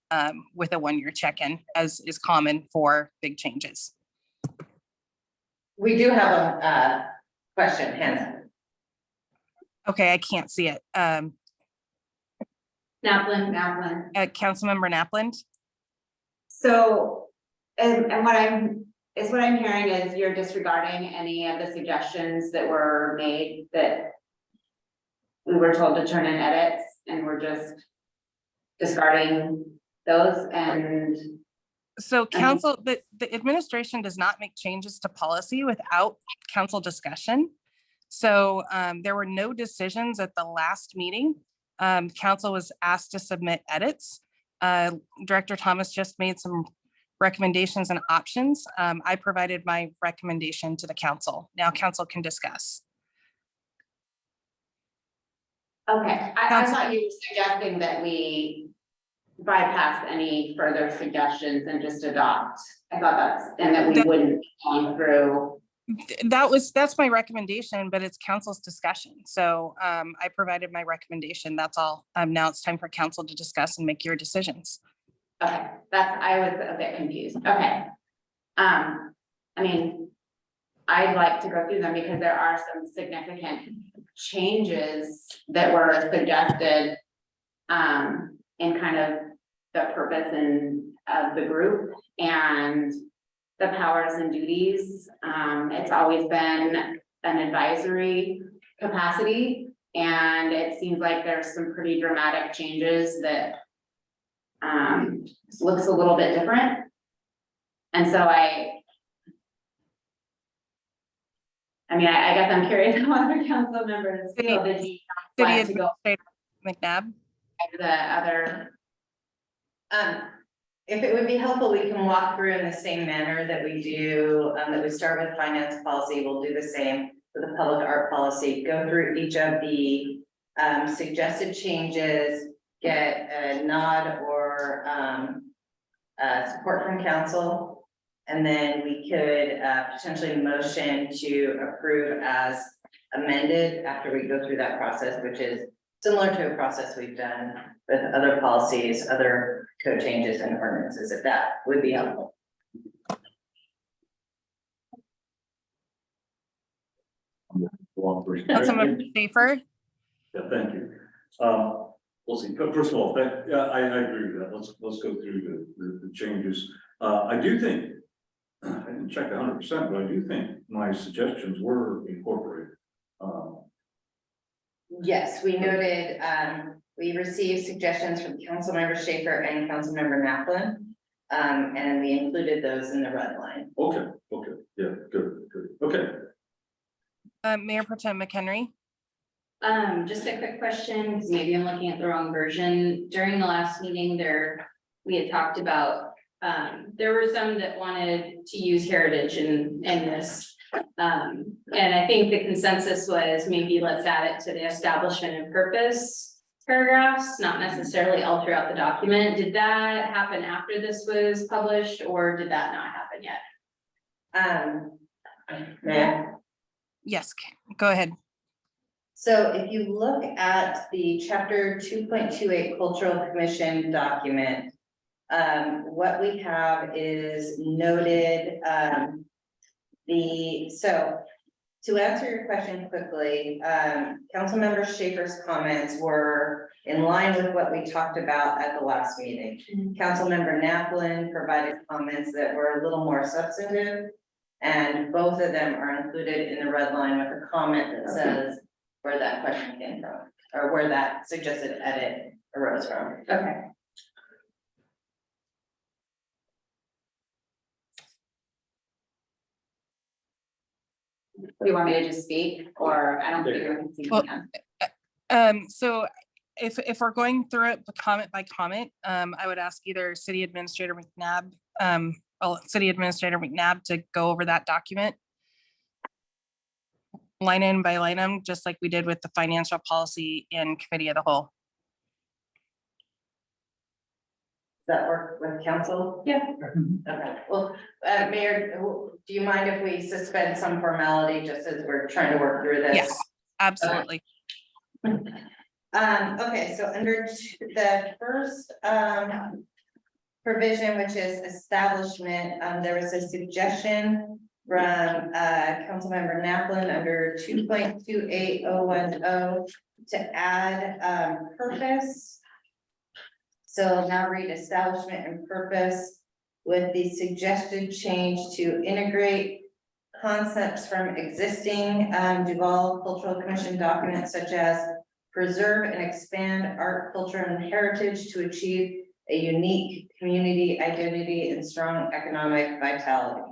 with a 1-year check-in, as is common for big changes. We do have a question, Hannah. Okay, I can't see it. Naplin. Councilmember Napland. So, and what I'm hearing is you're disregarding any of the suggestions that were made that we were told to turn in edits, and we're just discarding those. And so council, the administration does not make changes to policy without council discussion. So there were no decisions at the last meeting. Council was asked to submit edits. Director Thomas just made some recommendations and options. I provided my recommendation to the council. Now council can discuss. okay, I thought you were suggesting that we bypass any further suggestions and just adopt. I thought and that we wouldn't go through. That's my recommendation, but it's council's discussion. So I provided my recommendation. That's all. Now it's time for council to discuss and make your decisions. Okay, I was a bit confused. Okay. I mean, I'd like to go through them because there are some significant changes that were suggested in kind of the purpose of the group and the powers and duties. It's always been an advisory capacity, and it seems like there's some pretty dramatic changes that looks a little bit different. And so I guess I'm curious how other council members feel. Did you want to go McNabb? to the other? if it would be helpful, we can walk through in the same manner that we do, that we start with finance policy, we'll do the same with the public art policy, go through each of the suggested changes, get a nod or support from council. And then we could potentially motion to approve as amended after we go through that process, which is similar to a process we've done with other policies, other code changes and ordinances, if that would be helpful. Councilmember Schaefer, Yeah, thank you. We'll see, but first of all, I agree with that, let's go through the changes. I do think, I didn't check 100%, but I do think my suggestions were incorporated. Yes, we noted, we received suggestions from Councilmember Schaefer and Councilmember Naplin. And we included those in the red line. Okay, yeah, good, okay. Mayor Pro Tem McHenry. Just a quick question, because maybe I'm looking at the wrong version. During the last meeting we had talked about, there were some that wanted to use heritage in this. And I think the consensus was maybe let's add it to the establishment and purpose paragraphs, not necessarily all throughout the document. Did that happen after this was published, or did that not happen yet? Mayor? Yes, go ahead. So if you look at the chapter 2.28 Cultural Commission document, what we have is noted, so to answer your question quickly, Councilmember Schaefer's comments were in line with what we talked about at the last meeting. Councilmember Naplin provided comments that were a little more substantive, and both of them are included in the red line with a comment that says where that question came from, or where that suggested edit arose from. Okay. Do you want me to just speak, or I don't think everyone can see me now? So if we're going through it comment by comment, I would ask either City Administrator McNabb, to go over that document line item by line item, just like we did with the financial policy in committee of the whole. Does that work with council? Yeah. Okay, well, Mayor, do you mind if we suspend some formality just as we're trying to work through this? Yes, absolutely. Okay, so under the first provision, which is establishment, there was a suggestion from Councilmember Naplin under 2.28010 to add purpose. So I'll now read establishment and purpose with the suggested change to integrate concepts from existing Duvall Cultural Commission documents such as preserve and expand art, culture, and heritage to achieve a unique community identity and strong economic vitality.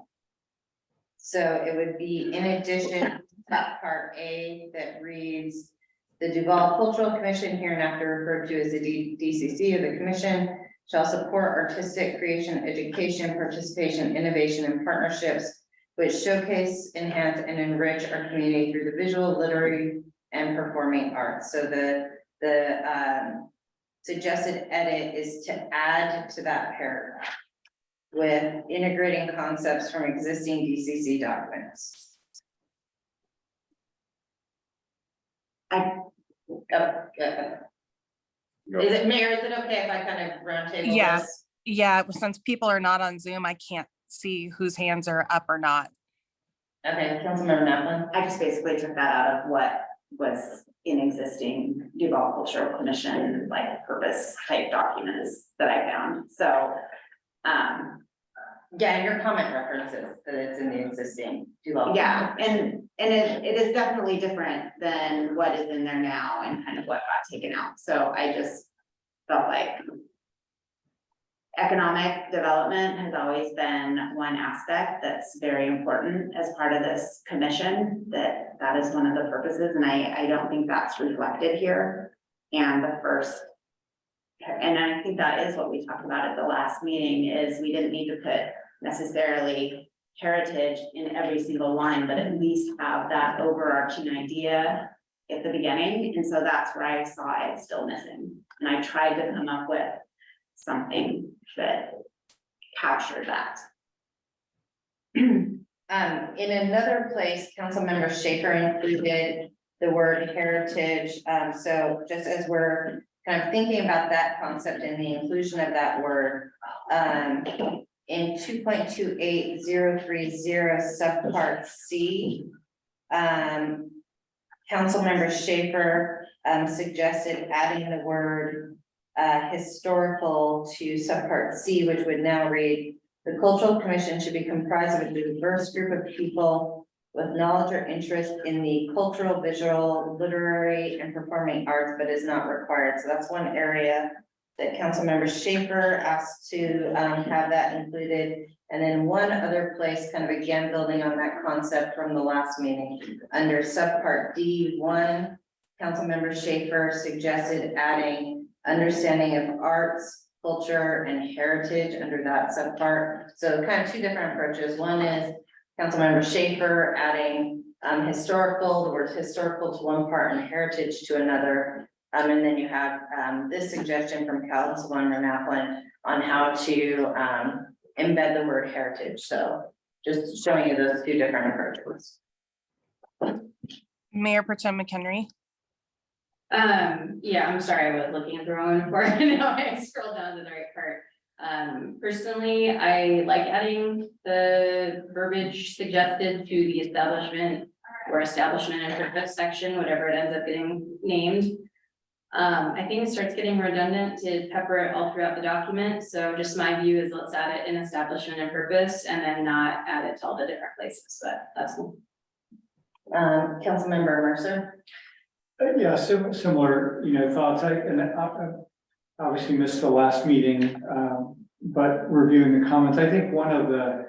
So it would be in addition to that part A that reads, the Duvall Cultural Commission, hereinafter referred to as the DCC, or the commission, shall support artistic creation, education, participation, innovation, and partnerships which showcase, enhance, and enrich our community through the visual, literary, and performing arts. So the suggested edit is to add to that paragraph with integrating concepts from existing DCC documents. Is it, Mayor, is it okay if I kind of roundtable Yeah. this? Yeah, since people are not on Zoom, I can't see whose hands are up or not. Okay, Councilmember Naplin. I just basically took that out of what was in existing Duvall Cultural Commission, like purpose type documents that I found, so. Yeah, your comment references that it's in the existing Duvall. Yeah, and it is definitely different than what is in there now and kind of what got taken out, so I just felt like economic development has always been one aspect that's very important as part of this commission, that is one of the purposes, and I don't think that's reflected here. And the first and I think that is what we talked about at the last meeting, is we didn't need to put necessarily heritage in every single line, but at least have that overarching idea at the beginning, and so that's where I saw it still missing. And I tried to come up with something that captured that. In another place, Councilmember Schaefer included the word heritage. So just as we're kind of thinking about that concept and the inclusion of that word, in 2.28030 subpart C, Councilmember Schaefer suggested adding the word historical to subpart C, which would now read, the Cultural Commission should be comprised of a diverse group of people with knowledge or interest in the cultural, visual, literary, and performing arts, but is not required. So that's one area that Councilmember Schaefer asked to have that included. And then one other place, kind of again, building on that concept from the last meeting, under subpart D1, Councilmember Schaefer suggested adding understanding of arts, culture, and heritage under that subpart. So kind of two different approaches. One is Councilmember Schaefer adding historical, the word historical to one part and heritage to another. And then you have this suggestion from Councilmember Naplan on how to embed the word heritage. So just showing you those two different approaches. Mayor Pro Tem McHenry. Yeah, I'm sorry, I was looking at the wrong report. Now I scrolled down to the right part. Personally, I like adding the verbiage suggested to the establishment or establishment and purpose section, whatever it ends up getting named. I think it starts getting redundant to pepper it all throughout the document. So just my view is let's add it in establishment and purpose and then not add it to all the different places, but that's cool. Councilmember Mercer. Yeah, similar, thoughts. I obviously missed the last meeting, but reviewing the comments, I think one of the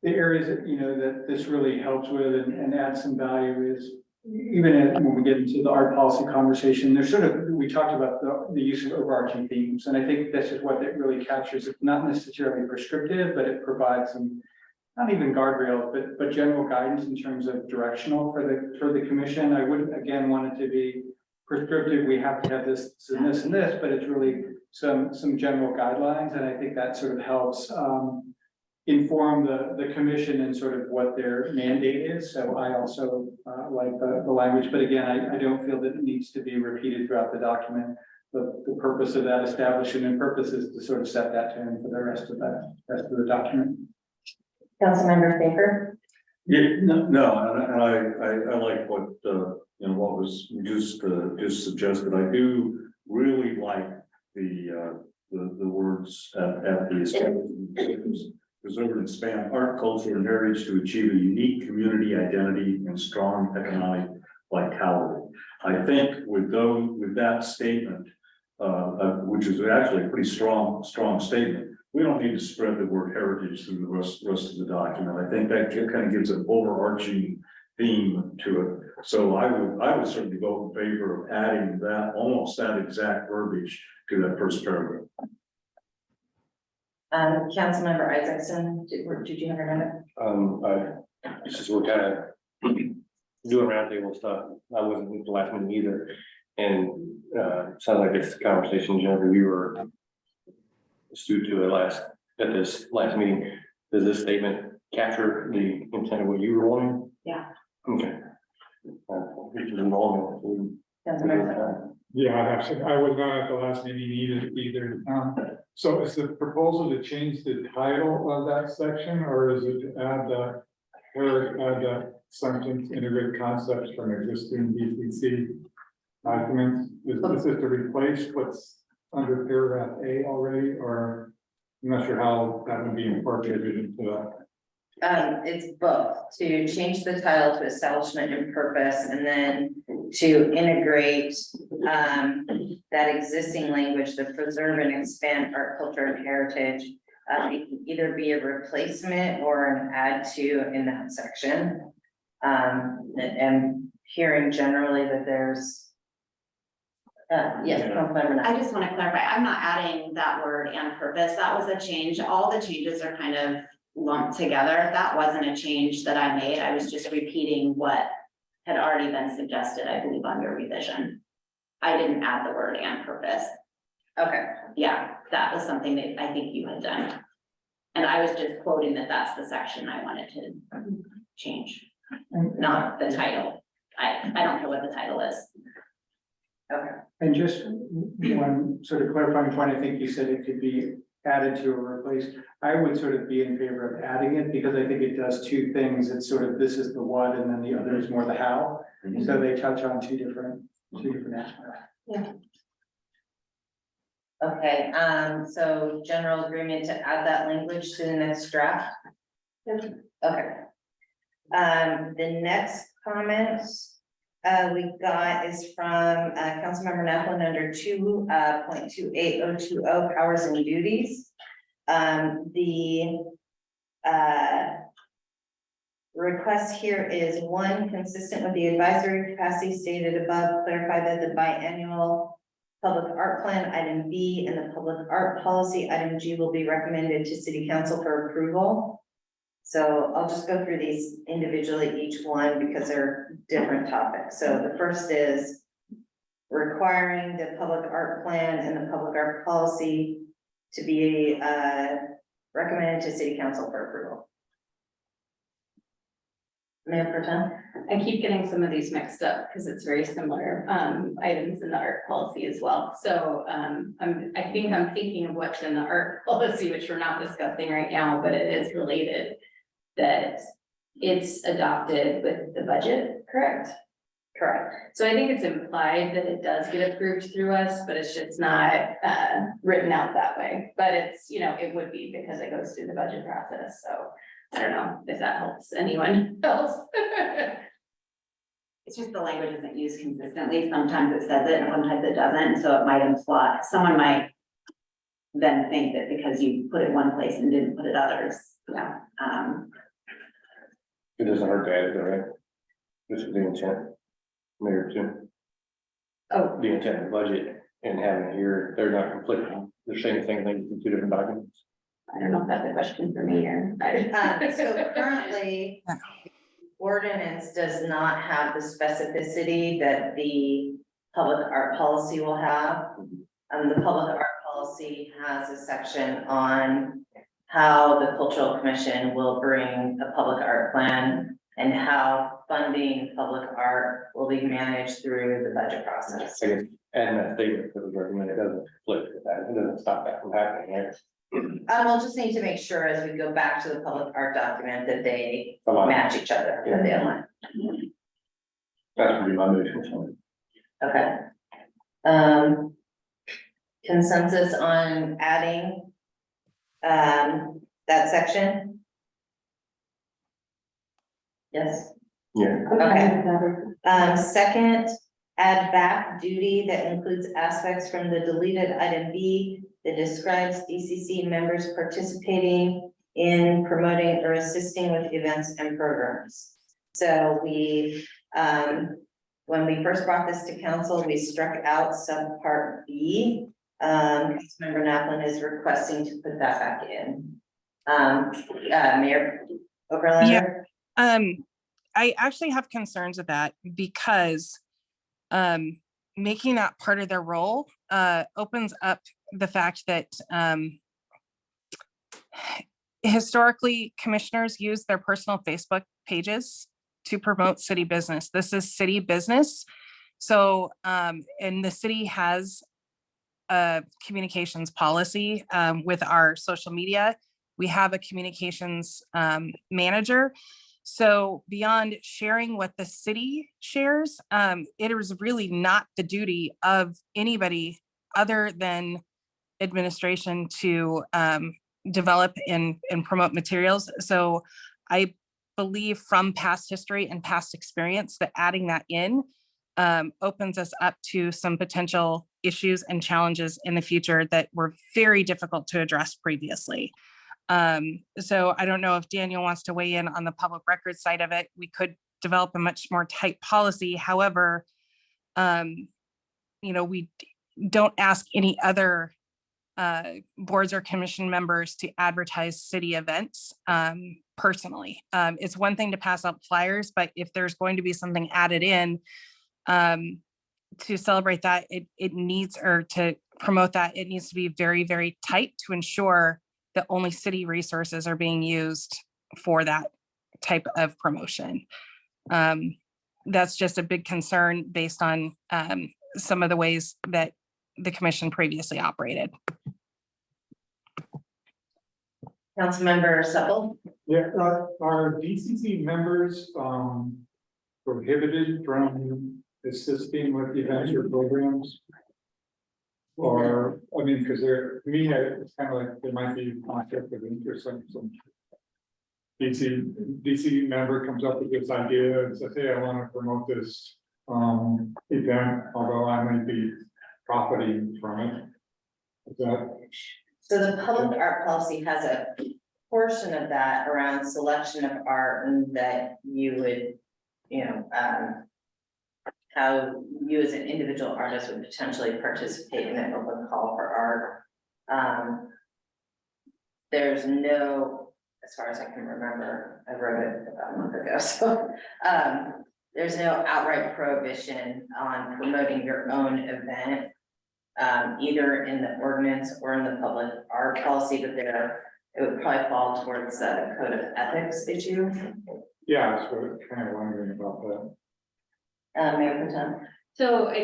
areas that, that this really helps with and adds some value is even when we get into the art policy conversation, we talked about the use of overarching themes. And I think this is what it really captures. It's not necessarily prescriptive, but it provides some, not even guardrails, but general guidance in terms of directional for the commission. I wouldn't again want it to be prescriptive. We have to have this and this and this, but it's really some general guidelines. And I think that sort of helps inform the commission and sort of what their mandate is. So I also like the language, but again, I don't feel that it needs to be repeated throughout the document. The purpose of that establishment and purpose is to sort of set that tone for the rest of the document. Councilmember Schaefer. Yeah, no, and I like what what was just suggested. I do really like the words at the establishment. Preserve and expand art, culture, and heritage to achieve a unique community identity and strong economic vitality. I think with that statement, which is actually a pretty strong statement, we don't need to spread the word heritage through the rest of the document. I think that kind of gives an overarching theme to it. So I would certainly vote in favor of adding almost that exact verbiage to that first paragraph. Councilmember Isaacson, did you have your minute? Since we're kind of doing roundtable stuff, I wasn't with the last meeting either. And sounds like this conversation, Jennifer, you were astute to it at this last meeting. Does this statement capture the intent of what you were wanting? Yeah. Okay. Yeah, I was not at the last meeting either. So is the proposal to change the title of that section, or is it to add the sentence integrated concepts from existing DCC documents? Is this to replace what's under paragraph A already, or I'm not sure how that would be incorporated into that? It's both, to change the title to establishment and purpose, and then to integrate that existing language, the preserve and expand art, culture, and heritage. It can either be a replacement or an add to in that section. And hearing generally that there's Yes, Councilmember Knapp. I just want to clarify, I'm not adding that word and purpose. That was a change. All the changes are kind of lumped together. That wasn't a change that I made. I was just repeating what had already been suggested, I believe, under revision. I didn't add the word and purpose. Okay, Yeah, that was something that I think you had done. And I was just quoting that that's the section I wanted to change, not the title. I don't care what the title is. okay. And just one sort of clarifying point, I think you said it could be added to or replaced. I would sort of be in favor of adding it because I think it does two things. It's sort of, this is the what, and then the other is more the how. So they touch on two different aspects. Okay, so general agreement to add that language to the next draft? Okay. The next comments we got is from Councilmember Naplin under 2.28020 powers and duties. The request here is one, consistent with the advisory capacity stated above, clarify that the biannual public art plan, item B, and the public art policy, item G, will be recommended to city council for approval. So I'll just go through these individually, each one, because they're different topics. So the first is requiring the public art plan and the public art policy to be recommended to city council for approval. Mayor Pro Tem? I keep getting some of these mixed up because it's very similar items in the art policy as well. So I think I'm thinking of what's in the art policy, which we're not discussing right now, but it is related. That it's adopted with the budget, correct? Correct. So I think it's implied that it does get approved through us, but it's just not written out that way. But it's, you know, it would be because it goes through the budget process, so I don't know if that helps anyone else. It's just the language isn't used consistently. Sometimes it says it and sometimes it doesn't, so it might imply, someone might then think that because you put it one place and didn't put it others, yeah. It doesn't hurt to add it, though, right? This is the intent, Mayor, too. Oh. The intent of the budget and having it here, they're not conflicting, they're saying the same thing in two different documents. I don't know if that's a question for me or. So currently, ordinance does not have the specificity that the public art policy will have. The public art policy has a section on how the cultural commission will bring a public art plan and how funding public art will be managed through the budget process. I guess, and that statement that was recommended doesn't conflict with that, it doesn't stop that from happening, right? We'll just need to make sure as we go back to the public art document that they Align. match each other, that they align. That's pretty my motion. Okay. Consensus on adding that section? Yes, Yeah. okay. Second, add back duty that includes aspects from the deleted item B that describes DCC members participating in promoting or assisting with events and programs. So we, when we first brought this to council, we struck out subpart B. Councilmember Naplin is requesting to put that back in. Mayor Overlander? I actually have concerns with that because making that part of their role opens up the fact that historically commissioners use their personal Facebook pages to promote city business. This is city business. So, and the city has a communications policy with our social media. We have a communications manager. So beyond sharing what the city shares, it is really not the duty of anybody other than administration to develop and promote materials. So I believe from past history and past experience that adding that in opens us up to some potential issues and challenges in the future that were very difficult to address previously. So I don't know if Daniel wants to weigh in on the public record side of it. We could develop a much more tight policy. However, we don't ask any other boards or commission members to advertise city events personally. It's one thing to pass out flyers, but if there's going to be something added in to celebrate that, it needs, or to promote that, it needs to be very, very tight to ensure that only city resources are being used for that type of promotion. That's just a big concern based on some of the ways that the commission previously operated. Councilmember Supple? Yeah, are DCC members, prohibited from assisting with events or programs? Or, I mean, because to me, it's kind of like there might be conflict of interest, some DC member comes up with this idea and says, hey, I want to promote this event, although I might be profiting from it. Is that? So the public art policy has a portion of that around selection of art, and that you would, how you as an individual artist would potentially participate in an open call for art. There's no, as far as I can remember, I wrote it about a month ago, so there's no outright prohibition on promoting your own event, either in the ordinance or in the public art policy, but it would probably fall towards the code of ethics issue. Yeah, that's what I'm kind of wondering about that. Mayor Pro Tem. So I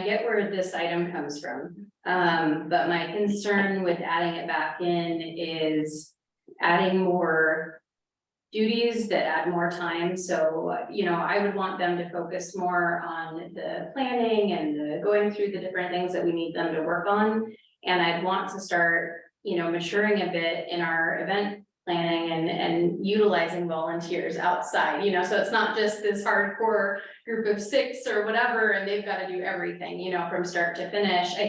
get where this item comes from, but my concern with adding it back in is adding more duties that add more time. So, I would want them to focus more on the planning and the going through the different things that we need them to work on. And I'd want to start, maturing a bit in our event planning and utilizing volunteers outside, so it's not just this hardcore group of 6 or whatever, and they've got to do everything, from start to finish. I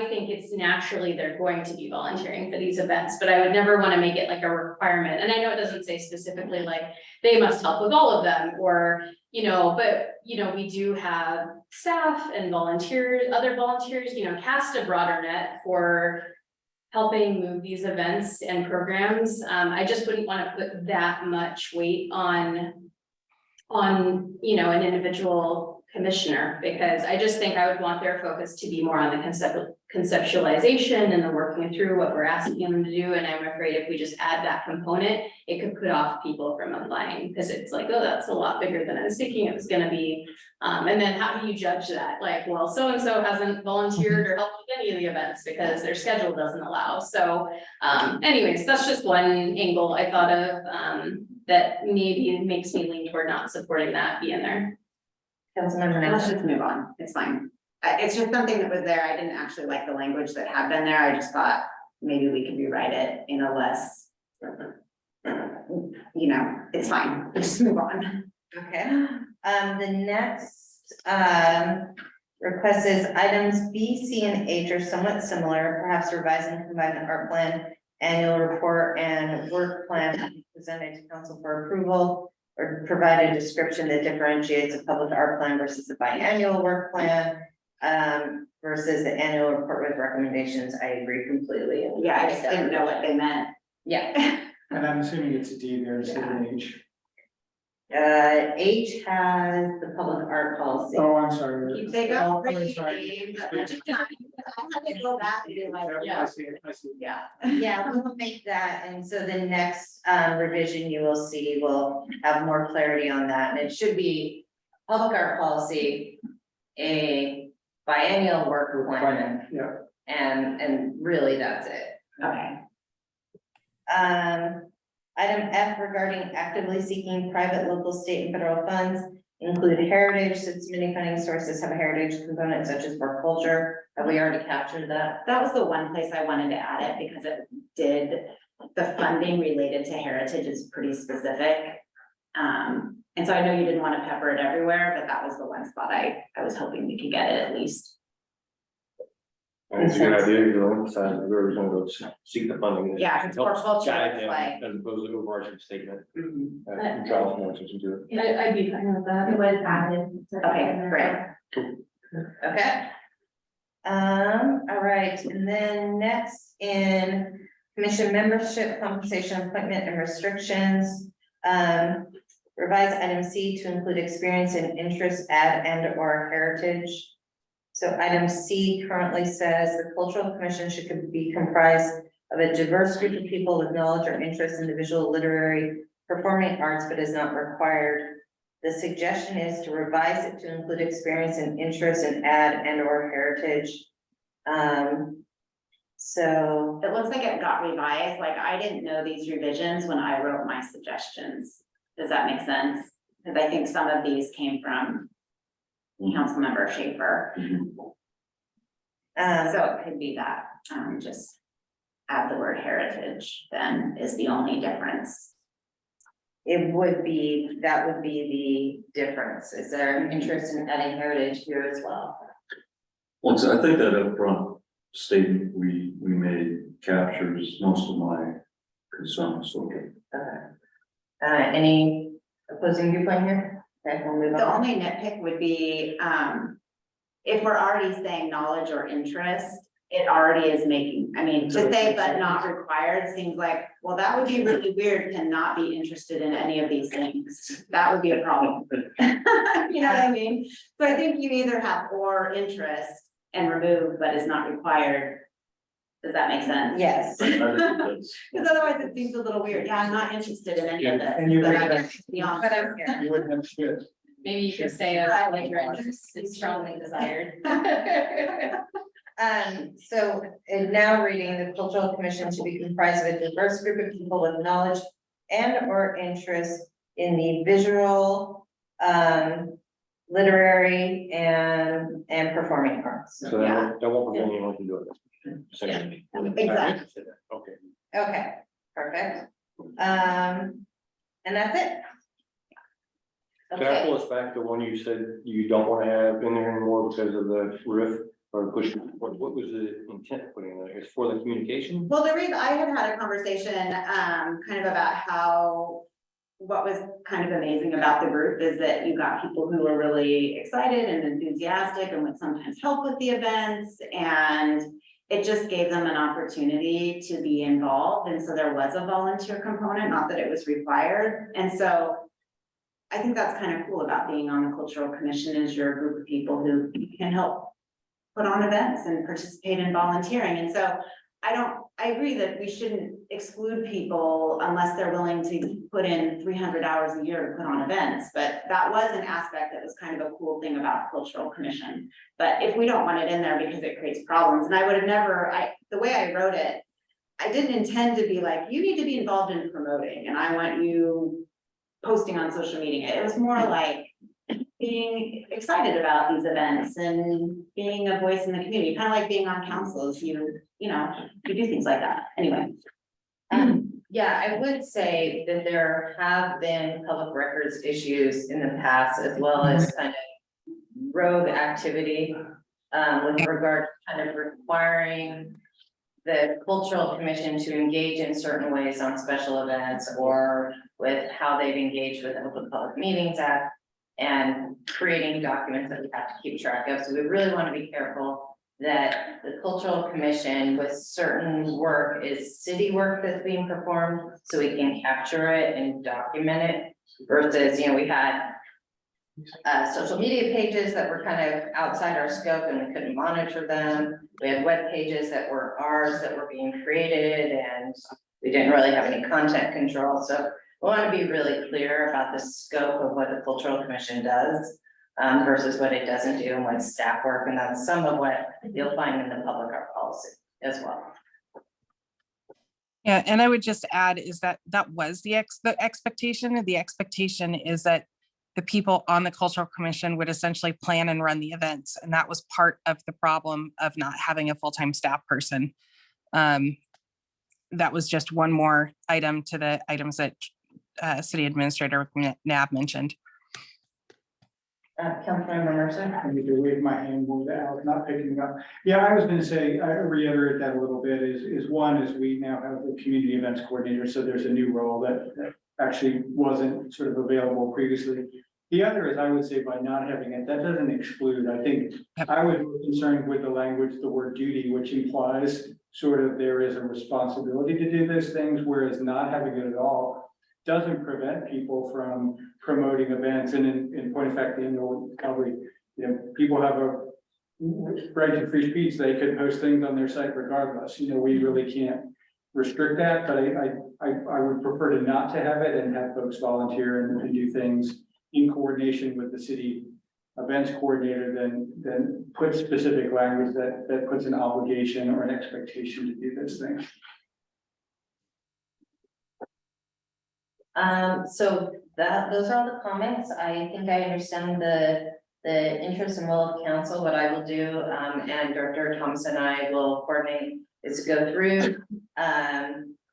think it's naturally they're going to be volunteering for these events, but I would never want to make it like a requirement. And I know it doesn't say specifically like they must help with all of them, or, but, we do have staff and volunteers, other volunteers, cast a broader net for helping move these events and programs. I just wouldn't want to put that much weight on an individual commissioner, because I just think I would want their focus to be more on the conceptualization and the working through what we're asking them to do. And I'm afraid if we just add that component, it could put off people from applying, because it's like, oh, that's a lot bigger than I was thinking it was gonna be. And then how do you judge that? Like, well, so-and-so hasn't volunteered or helped with any of the events because their schedule doesn't allow. So anyways, that's just one angle I thought of that maybe makes me lean toward not supporting that being there. Councilmember Let's Nathan? just move on, it's fine. It's just something that was there, I didn't actually like the language that had been there, I just thought maybe we could rewrite it in a less, it's fine, just move on. Okay, the next request is items B, C, and H are somewhat similar, perhaps revise and combine the art plan, annual report, and work plan presented to council for approval, or provide a description that differentiates a public art plan versus the biannual work plan, versus the annual report with recommendations. I agree completely. Yeah, I just didn't know what they meant. Yeah. And I'm assuming it's a D there instead of an H. H has the public art policy. Oh, I'm sorry. They go Oh, I'm pretty sorry. deep, but I had to go back and do like, I see it, I see it. yeah. Yeah, we'll make that, and so the next revision you will see will have more clarity on that, and it should be public art policy, a biennial work plan, Yeah. and really that's it. Okay. Item F regarding actively seeking private, local, state, and federal funds include heritage, since many funding sources have a heritage component such as work culture. Have we already captured that? That was the one place I wanted to add it because it did, the funding related to heritage is pretty specific. And so I know you didn't want to pepper it everywhere, but that was the one spot I was hoping we could get it at least. It's a good idea, you know, decide whoever's gonna go seek the funding. Yeah, if it's for Helps culture, guide it's them like- As opposed to overarching statement. Mhm. Draw some attention to it. I'd be fine with that. It was added. Okay, great. Okay. All right, and then next in commission membership, compensation, appointment and restrictions. Revise item C to include experience and interest, add and or heritage. So item C currently says the cultural commission should be comprised of a diverse group of people with knowledge or interest in the visual, literary, performing arts, but is not required. The suggestion is to revise it to include experience and interest and add and or heritage. So It looks like it got revised, like I didn't know these revisions when I wrote my suggestions. Does that make sense? Because I think some of these came from Councilmember Schaefer. So it could be that, just add the word heritage then is the only difference. it would be, that would be the difference. Is there an interest in adding heritage here as well? Well, I think that upfront statement we made captures most of my concerns, so. Okay. Any opposing viewpoint here? Okay, we'll move on. The only nitpick would be, if we're already saying knowledge or interest, it already is making, I mean, to say but not required seems like, well, that would be really weird to not be interested in any of these things. That would be a problem. You know what I mean? So I think you either have or interest and remove, but is not required. Does that make sense? Yes. Because otherwise it seems a little weird. Yeah, I'm not interested in any of this. And you but would I have- guess beyond. But I'm here. You wouldn't have shit. Maybe you could say, like your interest is strongly desired. So in now reading, the cultural commission should be comprised of a diverse group of people with knowledge and or interest in the visual, literary and performing arts. So that won't prevent anyone from doing it. Exactly. Okay. Okay, perfect. And that's it. Can I pull us back to one you said you don't want to have in there anymore because of the roof or push? What was the intent of putting in there? It's for the communication? Well, the reason I had a conversation, kind of about how, what was kind of amazing about the group is that you got people who were really excited and enthusiastic and would sometimes help with the events, and it just gave them an opportunity to be involved. And so there was a volunteer component, not that it was required. And so I think that's kind of cool about being on the cultural commission, is you're a group of people who can help put on events and participate in volunteering. And so I agree that we shouldn't exclude people unless they're willing to put in 300 hours a year to put on events. But that was an aspect that was kind of a cool thing about the cultural commission. But if we don't want it in there because it creates problems, and I would have never, the way I wrote it, I didn't intend to be like, you need to be involved in promoting and I want you posting on social media. It was more like being excited about these events and being a voice in the community, kind of like being on councils, you know, you do things like that. Anyway. Yeah, I would say that there have been public records issues in the past, as well as kind of rogue activity with regard to kind of requiring the cultural commission to engage in certain ways on special events, or with how they've engaged with the Open Public Meetings Act and creating documents that we have to keep track of. So we really want to be careful that the cultural commission with certain work is city work that's being performed, so we can capture it and document it, versus, you know, we had social media pages that were kind of outside our scope and we couldn't monitor them. We had web pages that were ours that were being created, and we didn't really have any content control. So we want to be really clear about the scope of what the cultural commission does versus what it doesn't do and what staff work. And that's some of what you'll find in the public art policy as well. Yeah, and I would just add is that was the expectation. The expectation is that the people on the cultural commission would essentially plan and run the events. And that was part of the problem of not having a full-time staff person. That was just one more item to the items that City Administrator Nab mentioned. Councilmember Mercer. I need to wave my hand, move out, not picking it up. Yeah, I was gonna say, I reiterate that a little bit, is one, is we now have the community events coordinator, so there's a new role that actually wasn't sort of available previously. The other is, I would say by not having it, that doesn't exclude, I think, I was concerned with the language, the word duty, which implies sort of there is a responsibility to do those things, whereas not having it at all doesn't prevent people from promoting events, and in point of fact, probably, people have a right to free speech, they could post things on their site regardless, we really can't restrict that, but I would prefer to not to have it and have folks volunteer and do things in coordination with the city events coordinator than put specific language that puts an obligation or an expectation to do those things. So those are all the comments. I think I understand the interest and will of council. What I will do, and Director Thompson and I will coordinate, is to go through,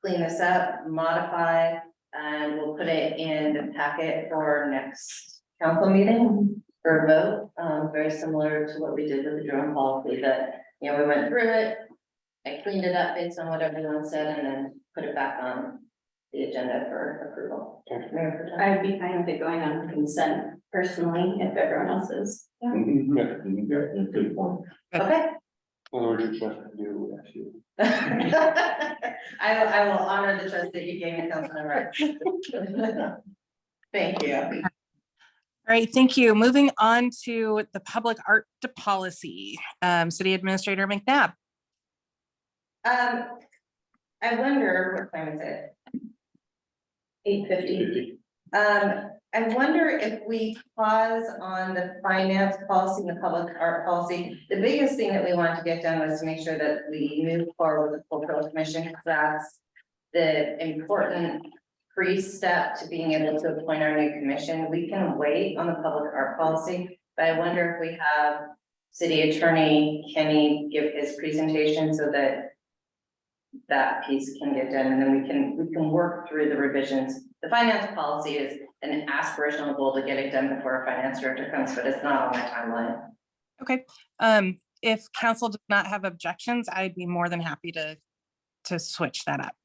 clean this up, modify, and we'll put it in the packet for next council meeting for a vote, very similar to what we did with the drone policy, that, we went through it, I cleaned it up based on what everyone said, and then put it back on the agenda for approval. I would be fine with it going on consent personally, if everyone else is. Good point. Okay. Or just to do, actually. I will honor the trust that you gave me, Councilman Rice. Thank you. All right, thank you. Moving on to the public art policy. City Administrator McNabb. I wonder, what time is it? 8:50. I wonder if we pause on the finance policy and the public art policy. The biggest thing that we wanted to get done was to make sure that we move forward with the cultural commission, because that's the important pre-step to being able to appoint our new commission. We can wait on the public art policy, but I wonder if we have City Attorney Kenny give his presentation so that that piece can get done, and then we can work through the revisions. The finance policy is an aspirational goal to get it done before a finance director comes, but it's not on my timeline. Okay, if council does not have objections, I'd be more than happy to switch that up.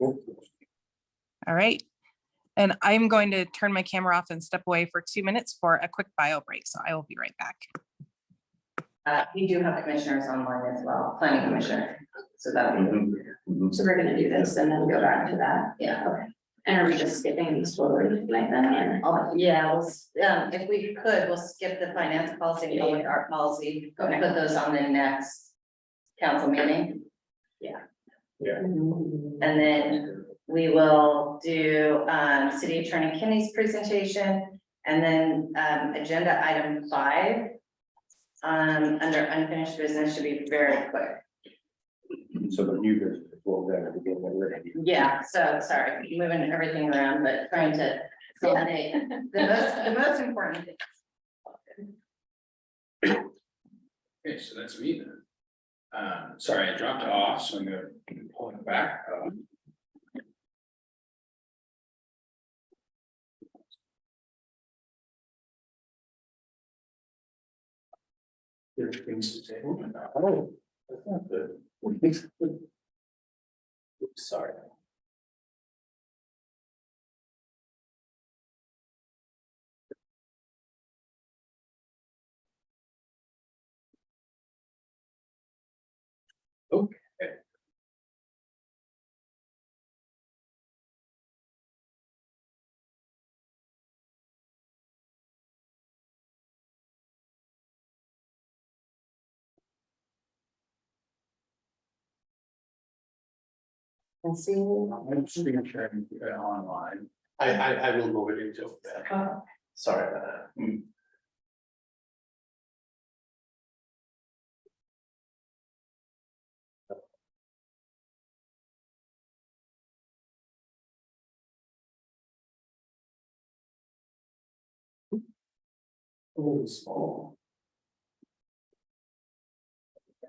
All right, and I'm going to turn my camera off and step away for 2 minutes for a quick bio break, so I will be right back. We do have commissioners online as well, planning commissioner, so that would So we're gonna do this and then go back to that. yeah. Okay. And are we just skipping these totally tonight then, or? Yeah, if we could, we'll skip the finance policy and public art policy, and put those on the next council meeting. Yeah. And then we will do City Attorney Kenny's presentation, and then agenda item 5 under unfinished business should be very quick. So the new business will then begin when we're ready. Yeah, so sorry, moving everything around, but trying to coordinate the most important things. Okay, so that's me then. Sorry, I dropped off, so I'm gonna pull it back. There's things to say. Oh, that's not good. Sorry. Okay. And see. I'm just gonna try and get it online. I will move it into that. Sorry about that. Oh, small.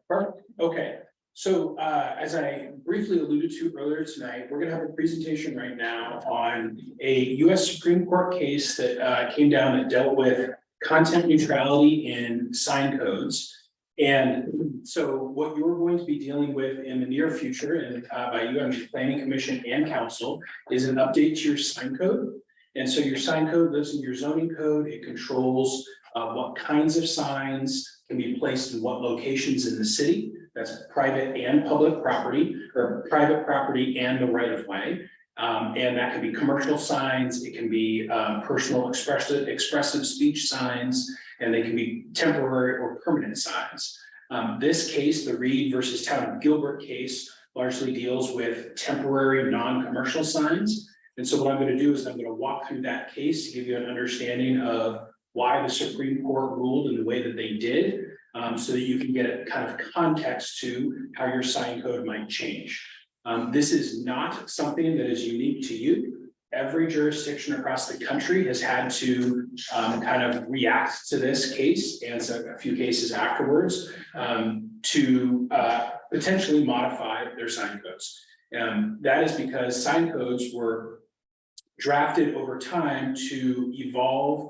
Perfect, okay. So as I briefly alluded to earlier tonight, we're gonna have a presentation right now on a US Supreme Court case that came down that dealt with content neutrality in sign codes. And so what you're going to be dealing with in the near future, and by you, I mean the Planning Commission and Council, is an update to your sign code. And so your sign code lives in your zoning code. It controls what kinds of signs can be placed in what locations in the city. That's private and public property, or private property and the right of way. And that can be commercial signs, it can be personal expressive speech signs, and they can be temporary or permanent signs. This case, the Reed versus Town of Gilbert case, largely deals with temporary non-commercial signs. And so what I'm going to do is I'm going to walk through that case to give you an understanding of why the Supreme Court ruled in the way that they did, so that you can get a kind of context to how your sign code might change. This is not something that is unique to you. Every jurisdiction across the country has had to kind of react to this case and a few cases afterwards to potentially modify their sign codes. That is because sign codes were drafted over time to evolve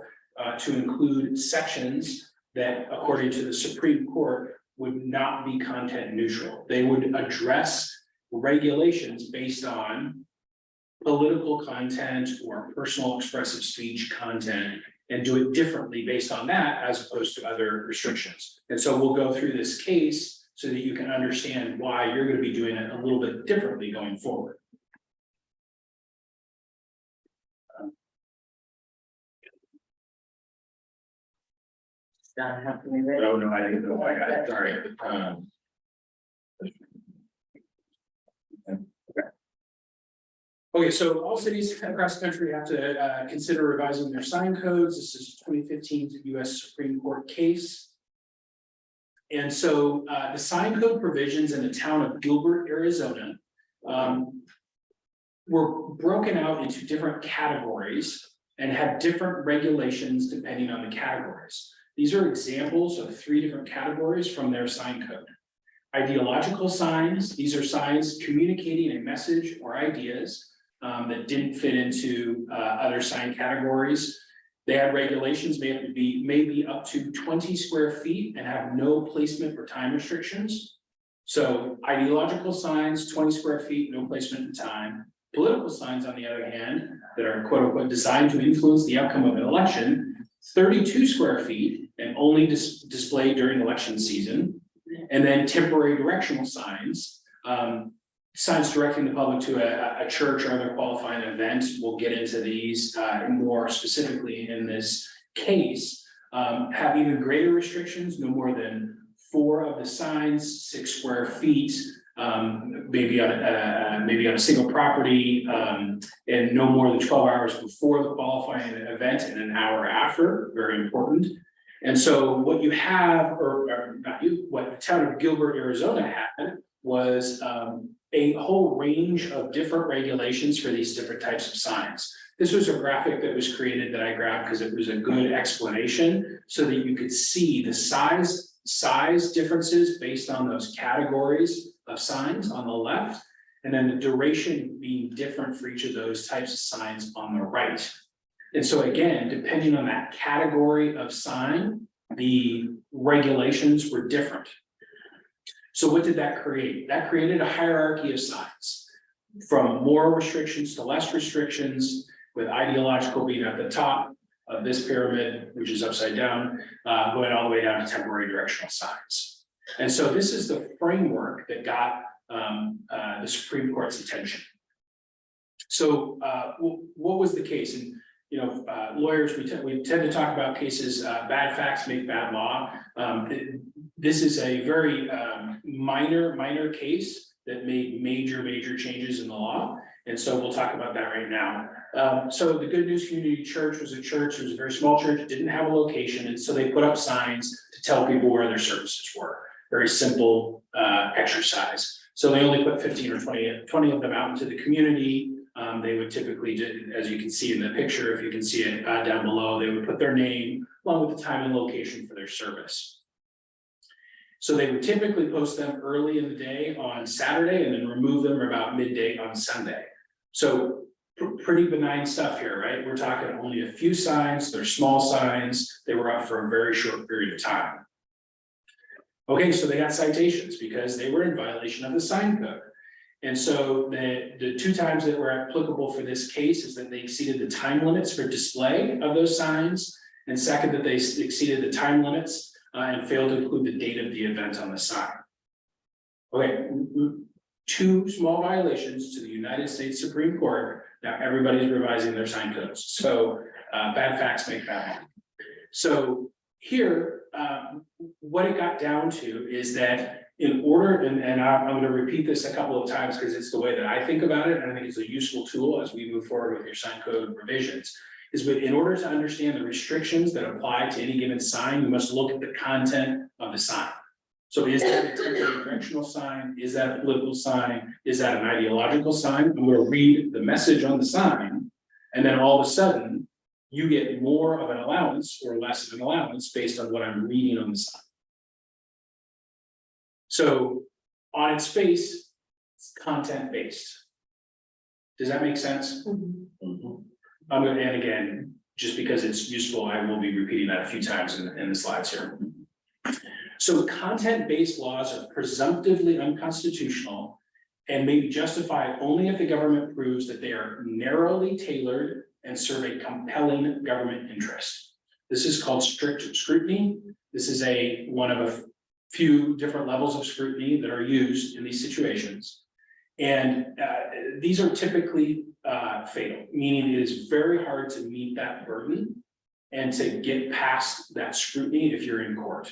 to include sections that, according to the Supreme Court, would not be content neutral. They would address regulations based on political content or personal expressive speech content and do it differently based on that as opposed to other restrictions. And so we'll go through this case so that you can understand why you're going to be doing it a little bit differently going forward. Oh, no, I didn't know. I got it. Sorry. Okay, so all cities across the country have to consider revising their sign codes. This is 2015 US Supreme Court case. And so the sign code provisions in the town of Gilbert, Arizona, were broken out into different categories and have different regulations depending on the categories. These are examples of 3 different categories from their sign code. Ideological signs, these are signs communicating a message or ideas that didn't fit into other sign categories. They had regulations may be up to 20 square feet and have no placement or time restrictions. So ideological signs, 20 square feet, no placement and time. Political signs, on the other hand, that are quote unquote designed to influence the outcome of an election, 32 square feet and only displayed during election season. And then temporary directional signs, signs directing the public to a church or other qualifying event. We'll get into these more specifically in this case, have even greater restrictions, no more than 4 of the signs, 6 square feet, maybe on a single property, and no more than 12 hours before the qualifying event and an hour after, very important. And so what you have, or not you, what the town of Gilbert, Arizona had was a whole range of different regulations for these different types of signs. This was a graphic that was created that I grabbed because it was a good explanation so that you could see the size differences based on those categories of signs on the left, and then the duration being different for each of those types of signs on the right. And so again, depending on that category of sign, the regulations were different. So what did that create? That created a hierarchy of signs, from more restrictions to less restrictions, with ideological being at the top of this pyramid, which is upside down, going all the way down to temporary directional signs. And so this is the framework that got the Supreme Court's attention. So what was the case? And lawyers, we tend to talk about cases, bad facts make bad law. This is a very minor case that made major changes in the law. And so we'll talk about that right now. So the Good News Community Church was a church, it was a very small church, didn't have a location. And so they put up signs to tell people where their services were. Very simple exercise. So they only put 15 or 20 of them out into the community. They would typically, as you can see in the picture, if you can see it down below, they would put their name along with the time and location for their service. So they would typically post them early in the day on Saturday and then remove them about midday on Sunday. So pretty benign stuff here, right? We're talking only a few signs, they're small signs, they were up for a very short period of time. Okay, so they got citations because they were in violation of the sign code. And so the two times that were applicable for this case is that they exceeded the time limits for display of those signs. And second, that they exceeded the time limits and failed to include the date of the event on the sign. Okay, two small violations to the United States Supreme Court. Now everybody's revising their sign codes. So bad facts make bad happen. So here, what it got down to is that in order, and I'm going to repeat this a couple of times because it's the way that I think about it, and I think it's a useful tool as we move forward with your sign code revisions, is that in order to understand the restrictions that apply to any given sign, you must look at the content of the sign. So is that a temporary directional sign? Is that a political sign? Is that an ideological sign? I'm going to read the message on the sign, and then all of a sudden, you get more of an allowance or less of an allowance based on what I'm reading on the sign. So on its face, it's content based. Does that make sense? I'm going to, and again, just because it's useful, I will be repeating that a few times in the slides here. So content-based laws are presumptively unconstitutional and may be justified only if the government proves that they are narrowly tailored and serve a compelling government interest. This is called strict scrutiny. This is one of a few different levels of scrutiny that are used in these situations. And these are typically fatal, meaning it is very hard to meet that burden and to get past that scrutiny if you're in court.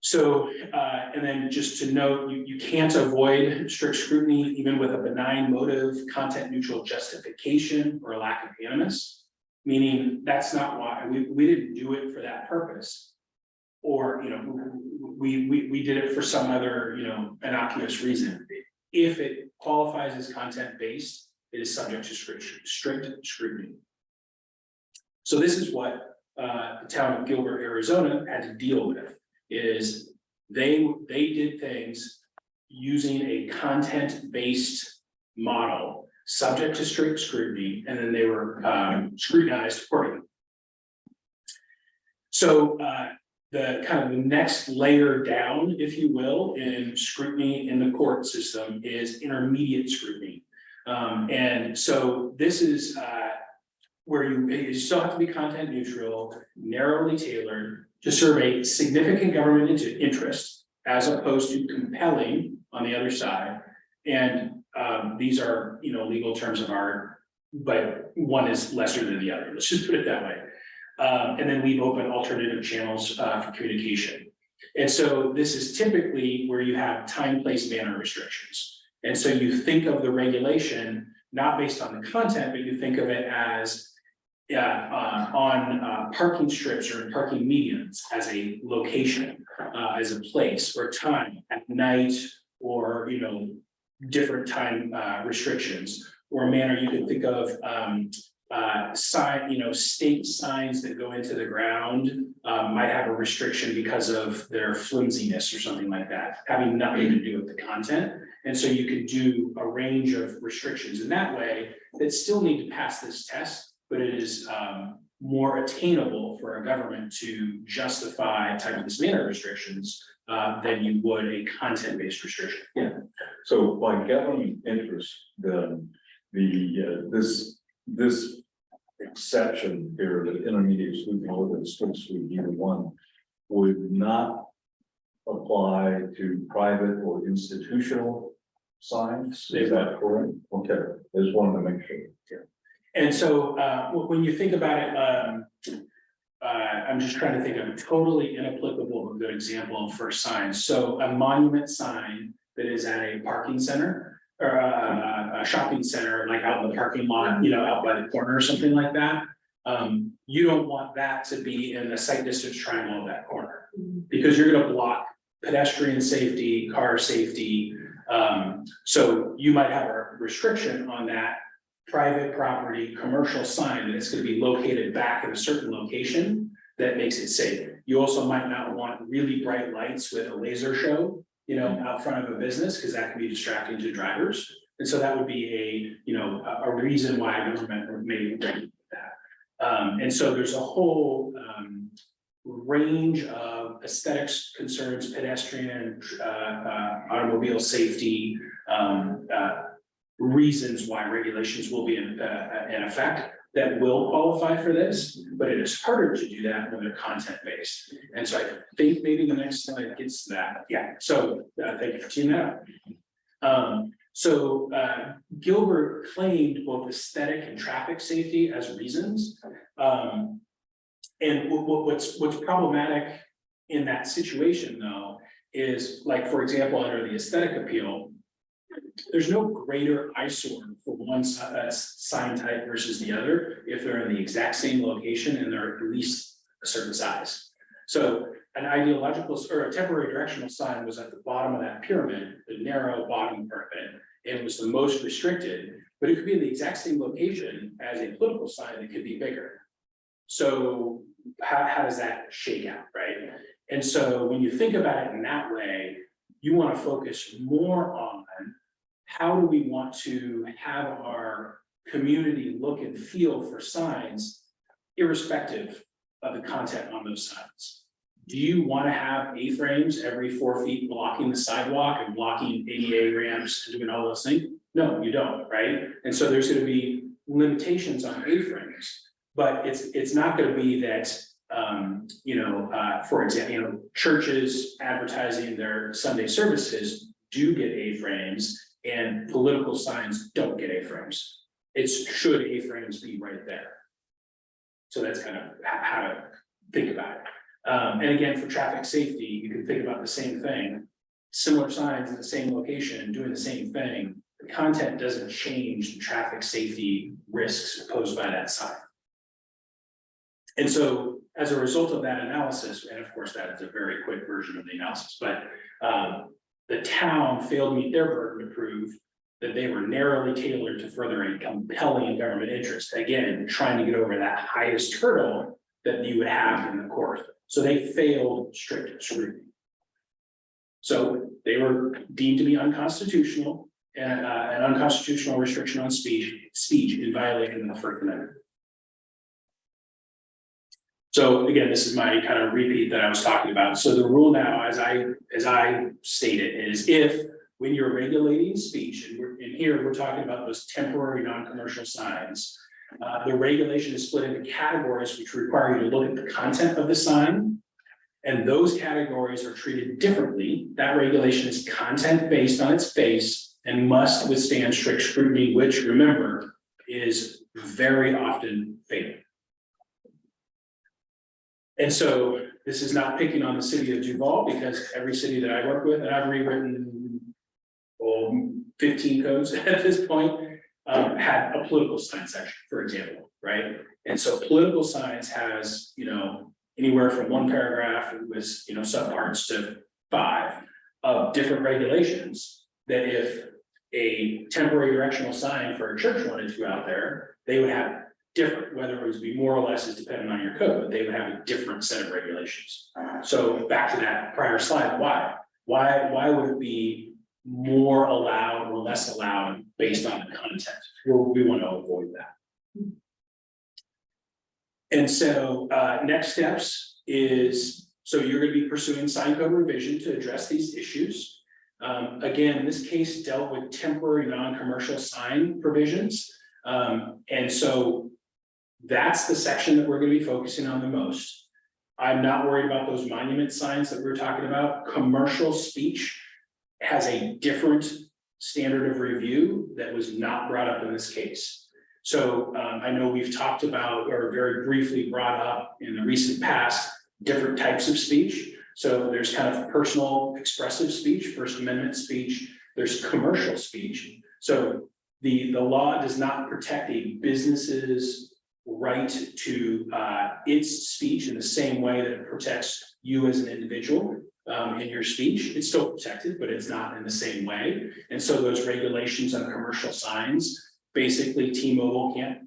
So, and then just to note, you can't avoid strict scrutiny even with a benign motive, content neutral justification, or a lack of animus, meaning that's not why we didn't do it for that purpose. Or, we did it for some other, innocuous reason. If it qualifies as content-based, it is subject to strict scrutiny. So this is what the town of Gilbert, Arizona had to deal with, is they did things using a content-based model, subject to strict scrutiny, and then they were scrutinized accordingly. So the kind of the next layer down, if you will, in scrutiny in the court system is intermediate scrutiny. And so this is where you still have to be content neutral, narrowly tailored to serve a significant government interest, as opposed to compelling on the other side. And these are, legal terms of art, but one is lesser than the other. Let's just put it that way. And then we've opened alternative channels for communication. And so this is typically where you have time, place, manner restrictions. And so you think of the regulation, not based on the content, but you think of it as on parking strips or parking medians as a location, as a place or time at night, or, different time restrictions, or manner. You can think of state signs that go into the ground might have a restriction because of their flimsiness or something like that, having nothing to do with the content. And so you could do a range of restrictions in that way that still need to pass this test, but it is more attainable for a government to justify time and manner restrictions than you would a content-based restriction. Yeah. So by government interest, then this exception here, the intermediate scrutiny or the strict scrutiny, either one, would not apply to private or institutional signs. Is that correct? Okay, I just wanted to make sure. Yeah. And so when you think about it, I'm just trying to think of a totally inapplicable good example for signs. So a monument sign that is at a parking center or a shopping center, like out in the parking lot, out by the corner or something like that. You don't want that to be in the sight distance triangle of that corner, because you're going to block pedestrian safety, car safety. So you might have a restriction on that private property commercial sign that it's going to be located back in a certain location that makes it safe. You also might not want really bright lights with a laser show, out front of a business, because that can be distracting to drivers. And so that would be a reason why government may regulate that. And so there's a whole range of aesthetics concerns, pedestrian, automobile safety, reasons why regulations will be in effect that will qualify for this, but it is harder to do that when they're content-based. And so I think maybe the next slide gets to that. Yeah, so thank you for teeing that up. Gilbert claimed both aesthetic and traffic safety as reasons. And what's problematic in that situation, though, is like, for example, under the aesthetic appeal, there's no greater eyesore for one sign type versus the other if they're in the exact same location and they're at least a certain size. So an ideological or a temporary directional sign was at the bottom of that pyramid, the narrow bottom part of it. It was the most restricted, but it could be in the exact same location as a political sign that could be bigger. So how does that shake out, right? And so when you think about it in that way, you want to focus more on how do we want to have our community look and feel for signs, irrespective of the content on those signs. Do you want to have A-frames every 4 feet blocking the sidewalk and blocking ADA ramps and doing all those things? No, you don't, right? And so there's going to be limitations on A-frames, but it's not going to be that, for example, churches advertising their Sunday services do get A-frames and political signs don't get A-frames. It's should A-frames be right there. So that's kind of how to think about it. And again, for traffic safety, you can think about the same thing. Similar signs in the same location, doing the same thing. The content doesn't change the traffic safety risks posed by that sign. And so as a result of that analysis, and of course that is a very quick version of the analysis, but the town failed to meet their burden to prove that they were narrowly tailored to further a compelling government interest. Again, trying to get over that highest hurdle that you would have in the court. So they failed strict scrutiny. So they were deemed to be unconstitutional and an unconstitutional restriction on speech in violation of the First Amendment. So again, this is my kind of repeat that I was talking about. So the rule now, as I stated, is if when you're regulating speech, and here we're talking about those temporary non-commercial signs, the regulation is split into categories which require you to look at the content of the sign, and those categories are treated differently. That regulation is content based on its face and must withstand strict scrutiny, which, remember, is very often fatal. And so this is not picking on the city of Duvall, because every city that I work with, and I've rewritten 15 codes at this point, had a political sign section, for example, right? And so political signs has, anywhere from one paragraph with, subparts to 5 of different regulations that if a temporary directional sign for a church wanted to go out there, they would have different, whether it would be more or less is dependent on your code, but they would have a different set of regulations. So back to that prior slide, why would it be more allowed or less allowed based on the content? Well, we want to avoid that. And so next steps is, so you're going to be pursuing sign code revision to address these issues. Again, this case dealt with temporary non-commercial sign provisions. And so that's the section that we're going to be focusing on the most. I'm not worried about those monument signs that we were talking about. Commercial speech has a different standard of review that was not brought up in this case. So I know we've talked about, or very briefly brought up in the recent past, different types of speech. So there's kind of personal expressive speech, First Amendment speech, there's commercial speech. So the law does not protect a business's right to its speech in the same way that it protects you as an individual in your speech. It's still protected, but it's not in the same way. And so those regulations on commercial signs, basically T-Mobile can't,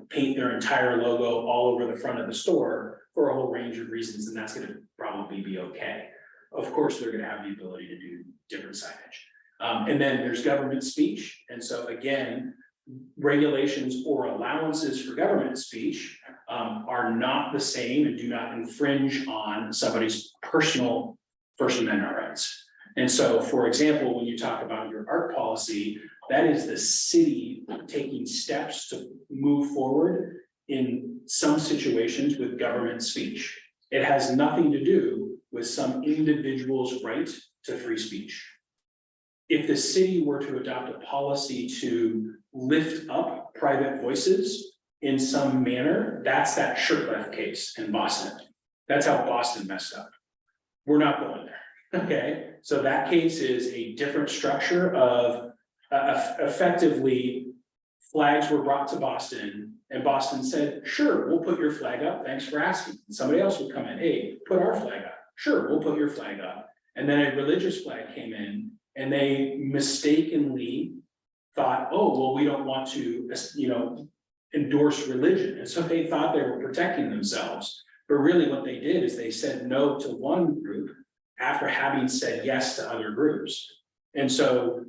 paint their entire logo all over the front of the store for a whole range of reasons, and that's going to probably be okay. Of course, they're going to have the ability to do different signage. And then there's government speech. And so again, regulations or allowances for government speech are not the same and do not infringe on somebody's personal First Amendment rights. And so, for example, when you talk about your art policy, that is the city taking steps to move forward in some situations with government speech. It has nothing to do with some individual's right to free speech. If the city were to adopt a policy to lift up private voices in some manner, that's that Shurtleff case in Boston. That's how Boston messed up. We're not going there, okay? So that case is a different structure of effectively flags were brought to Boston and Boston said, sure, we'll put your flag up, thanks for asking. And somebody else would come in, hey, put our flag up. Sure, we'll put your flag up. And then a religious flag came in and they mistakenly thought, oh, well, we don't want to, endorse religion. And so they thought they were protecting themselves. But really what they did is they said no to one group after having said yes to other groups. And so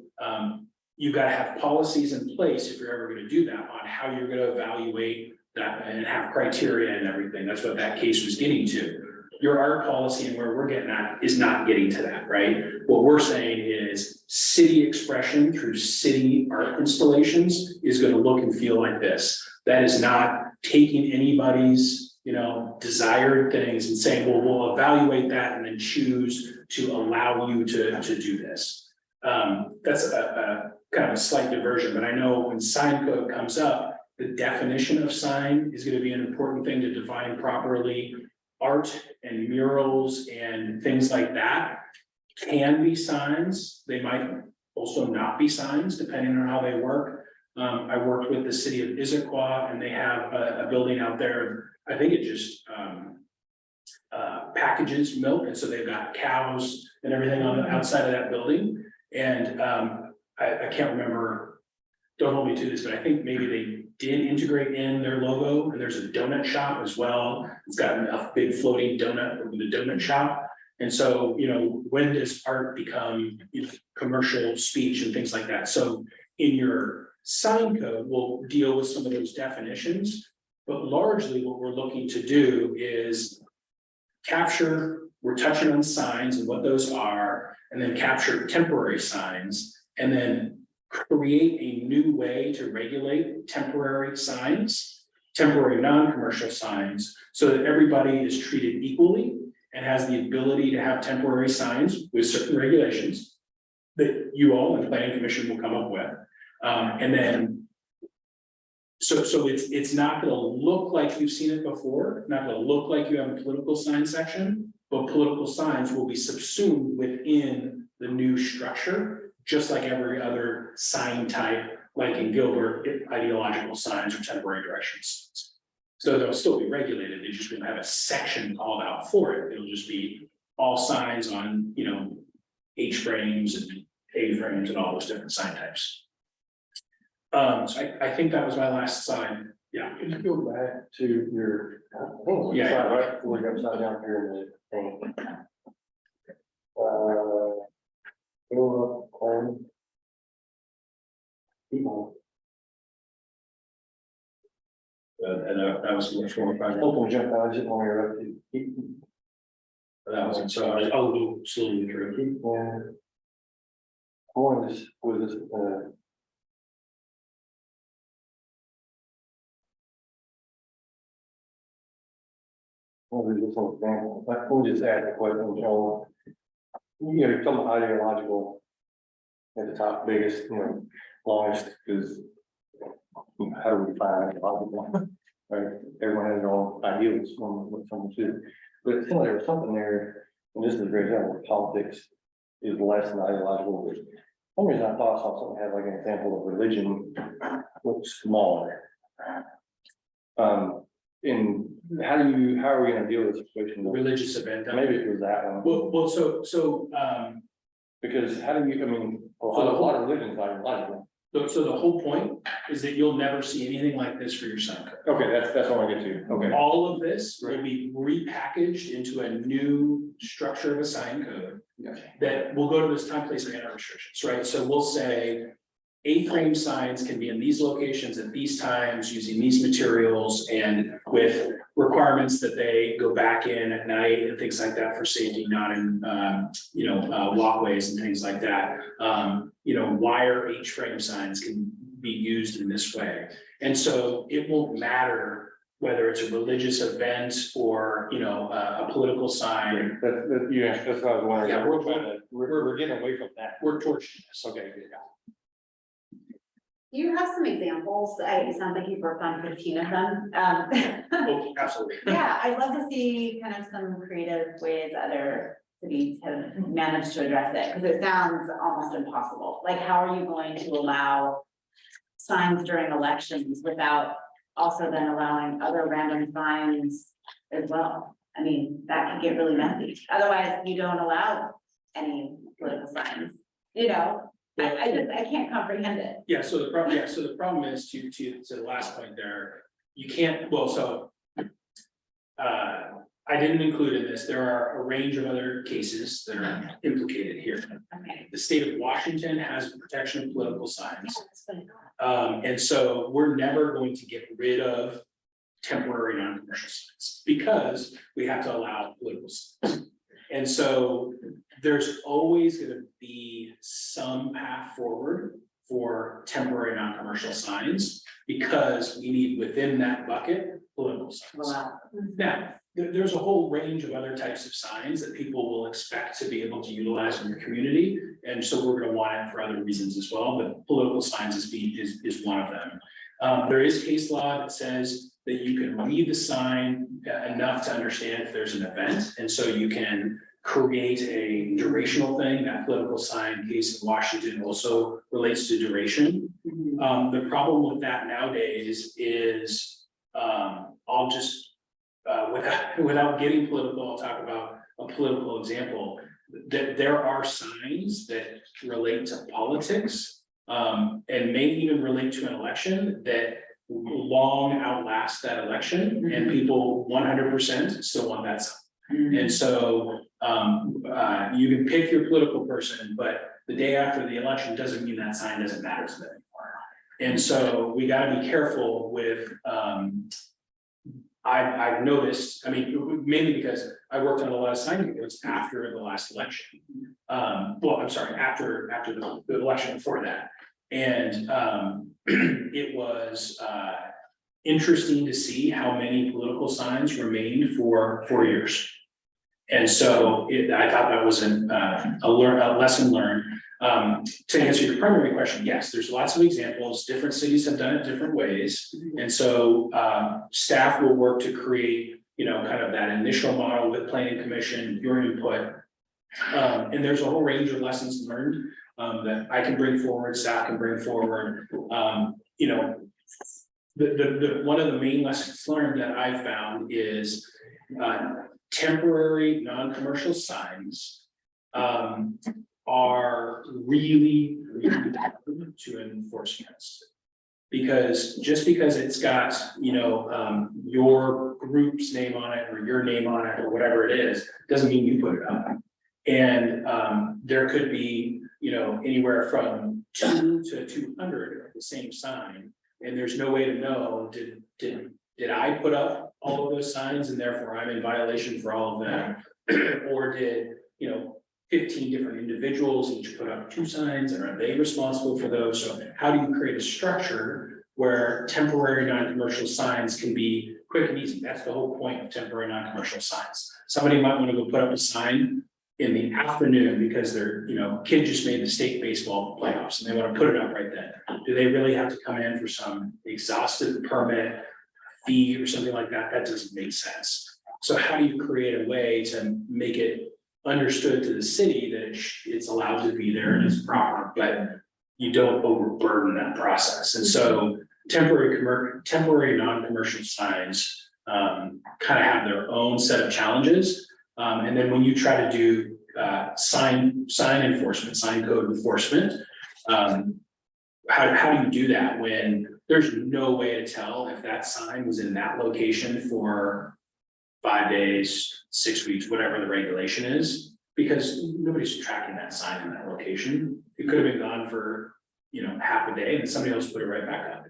you've got to have policies in place if you're ever going to do that on how you're going to evaluate that and have criteria and everything. That's what that case was getting to. Your art policy and where we're getting at is not getting to that, right? What we're saying is city expression through city art installations is going to look and feel like this. That is not taking anybody's, desired things and saying, well, we'll evaluate that and then choose to allow you to do this. That's a kind of a slight diversion, but I know when sign code comes up, the definition of sign is going to be an important thing to define properly. Art and murals and things like that can be signs. They might also not be signs depending on how they work. I worked with the city of Issaquah and they have a building out there. I think it just packages milk. And so they've got cows and everything on the outside of that building. And I can't remember, don't hold me to this, but I think maybe they did integrate in their logo, and there's a donut shop as well. It's got a big floating donut with the donut shop. And so, when does art become commercial speech and things like that? So in your sign code, we'll deal with some of those definitions, but largely what we're looking to do is capture, we're touching on signs and what those are, and then capture temporary signs, and then create a new way to regulate temporary signs, temporary non-commercial signs, so that everybody is treated equally and has the ability to have temporary signs with certain regulations that you all and the planning commission will come up with. And then, so it's not gonna look like you've seen it before, not gonna look like you have a political sign section, but political signs will be subsumed within the new structure, just like every other sign type, like in Gilbert, ideological signs or temporary directions. So they'll still be regulated, they just won't have a section called out for it. It'll just be all signs on, H frames and A frames and all those different sign types. So I think that was my last slide. Yeah. Can you go back to your, Yeah. right before we got upside down pyramid thing? People. And that was much more private. Open jump, I just want to interrupt you. That was, so I'll go slowly through. Yeah. One is, was this, well, there's just an example, like, we'll just add a question, Joel. You're talking about ideological at the top, biggest, longest, is how do we define ideological? Right, everyone has their own ideals on what someone should, but it seems like there was something there, and this is a great example, politics is less than ideological. But for some reason I thought I saw something had like an example of religion looks smaller. In how are we gonna deal with the situation? Religious event. Maybe it was that one. Well, so Because how do you, a lot of religions are ideological. So the whole point is that you'll never see anything like this for your sign code. Okay, that's what I get to. Okay. All of this will be repackaged into a new structure of a sign code that will go to this time, place, and manner restrictions, right? So we'll say A-frame signs can be in these locations at these times, using these materials and with requirements that they go back in at night and things like that for safety, not in, walkways and things like that. Wire H-frame signs can be used in this way. And so it won't matter whether it's a religious event or, a political sign. That's what I was wondering. Yeah, We're getting away from that. We're torching this. Okay, good. Do you have some examples? It sounds like you've worked on 15 of them. Oh, absolutely. Yeah, I'd love to see kind of some creative ways other cities have managed to address it, because it sounds almost impossible. Like, how are you going to allow signs during elections without also then allowing other random signs as well? I mean, that could get really messy. Otherwise, you don't allow any political signs, I can't comprehend it. Yeah, so the problem is to the last point there, you can't, I didn't include in this, there are a range of other cases that are implicated here. Okay. The state of Washington has protection of political signs. And so we're never going to get rid of temporary non-commercial signs because we have to allow political signs. And so there's always gonna be some path forward for temporary non-commercial signs because we need within that bucket political signs. Wow. Now, there's a whole range of other types of signs that people will expect to be able to utilize in your community. And so we're gonna want it for other reasons as well, but political signs is one of them. There is case law that says that you can read the sign enough to understand if there's an event. And so you can create a durational thing. That political sign case in Washington also relates to duration. The problem with that nowadays is, I'll just, without getting political, I'll talk about a political example. That there are signs that relate to politics, and may even relate to an election that long outlast that election, and people 100% still want that sign. And so, you can pick your political person, but the day after the election doesn't mean that sign doesn't matter to them anymore. And so we gotta be careful with, I've noticed, mainly because I worked on a lot of sign boards after the last election. After the election before that. And it was interesting to see how many political signs remained for 4 years. And so I thought that was a lesson learned. To answer your primary question, yes, there's lots of examples. Different cities have done it different ways. And so staff will work to create, kind of that initial model with planning commission, your input. And there's a whole range of lessons learned that I can bring forward, staff can bring forward. One of the main lessons learned that I found is temporary non-commercial signs are really important to enforce against. Because just because it's got, your group's name on it or your name on it or whatever it is, doesn't mean you put it up. And there could be, anywhere from 2 to 200 of the same sign. And there's no way to know, did I put up all of those signs and therefore I'm in violation for all of them? Or did, 15 different individuals each put up 2 signs, and are they responsible for those? So how do you create a structure where temporary non-commercial signs can be quick and easy? That's the whole point of temporary non-commercial signs. Somebody might want to go put up a sign in the afternoon because their, kid just made the state baseball playoffs and they want to put it up right then. Do they really have to come in for some exhaustive permit fee or something like that? That doesn't make sense. So how do you create a way to make it understood to the city that it's allowed to be there and it's proper, but you don't overburden that process? And so temporary non-commercial signs kind of have their own set of challenges. And then when you try to do sign enforcement, sign code enforcement, how do you do that when there's no way to tell if that sign was in that location for 5 days, 6 weeks, whatever the regulation is, because nobody's tracking that sign in that location. It could have been gone for half a day and somebody else put it right back up.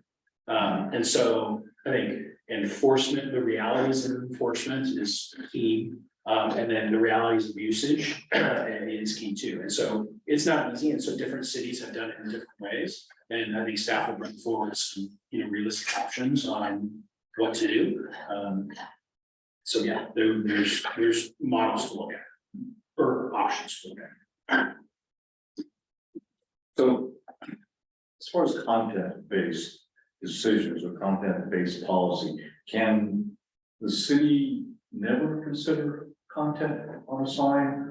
And so I think enforcement, the realities of enforcement is key. And then the realities of usage is key too. And so it's not easy. And so different cities have done it in different ways. And I think staff will bring forward some, realistic options on what to do. So yeah, there's models to look at or options to look at. So as far as content-based decisions or content-based policy, can the city never consider content on a sign?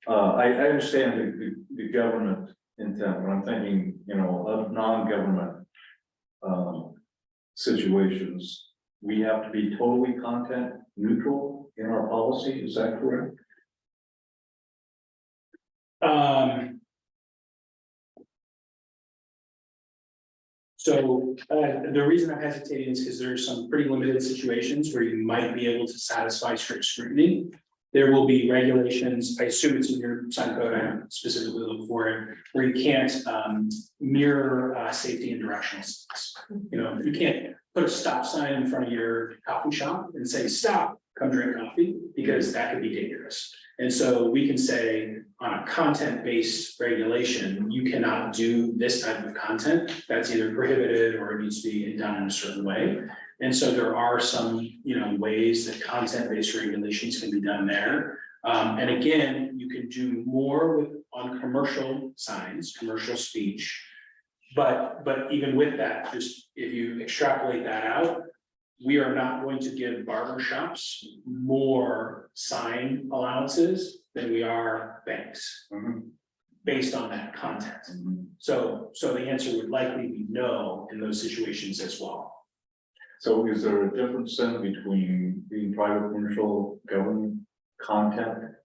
I understand the government intent, but I'm thinking, of non-government situations, we have to be totally content neutral in our policy, is that correct? So the reason I'm hesitating is because there's some pretty limited situations where you might be able to satisfy strict scrutiny. There will be regulations, I assume it's in your sign code, I haven't specifically looked for it, where you can't mirror safety and directional signs. You can't put a stop sign in front of your coffee shop and say, stop, come drink coffee, because that could be dangerous. And so we can say on a content-based regulation, you cannot do this type of content. That's either prohibited or it needs to be done in a certain way. And so there are some, ways that content-based regulations can be done there. And again, you can do more on commercial signs, commercial speech. But even with that, just if you extrapolate that out, we are not going to give barbershops more sign allowances than we are banks. Based on that content. So the answer would likely be no in those situations as well. So is there a difference then between being private, commercial, government content?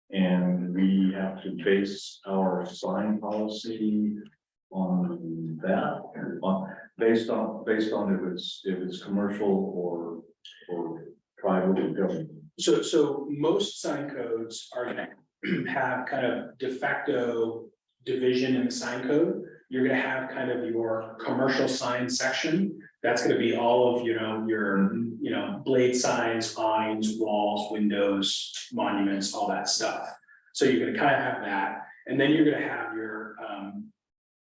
And we have to base our sign policy on that, based on if it's commercial or private or government? So most sign codes are gonna have kind of de facto division in the sign code. You're gonna have kind of your commercial sign section. That's gonna be all of, your blade signs, awnings, walls, windows, monuments, all that stuff. So you're gonna kind of have that. And then you're gonna have your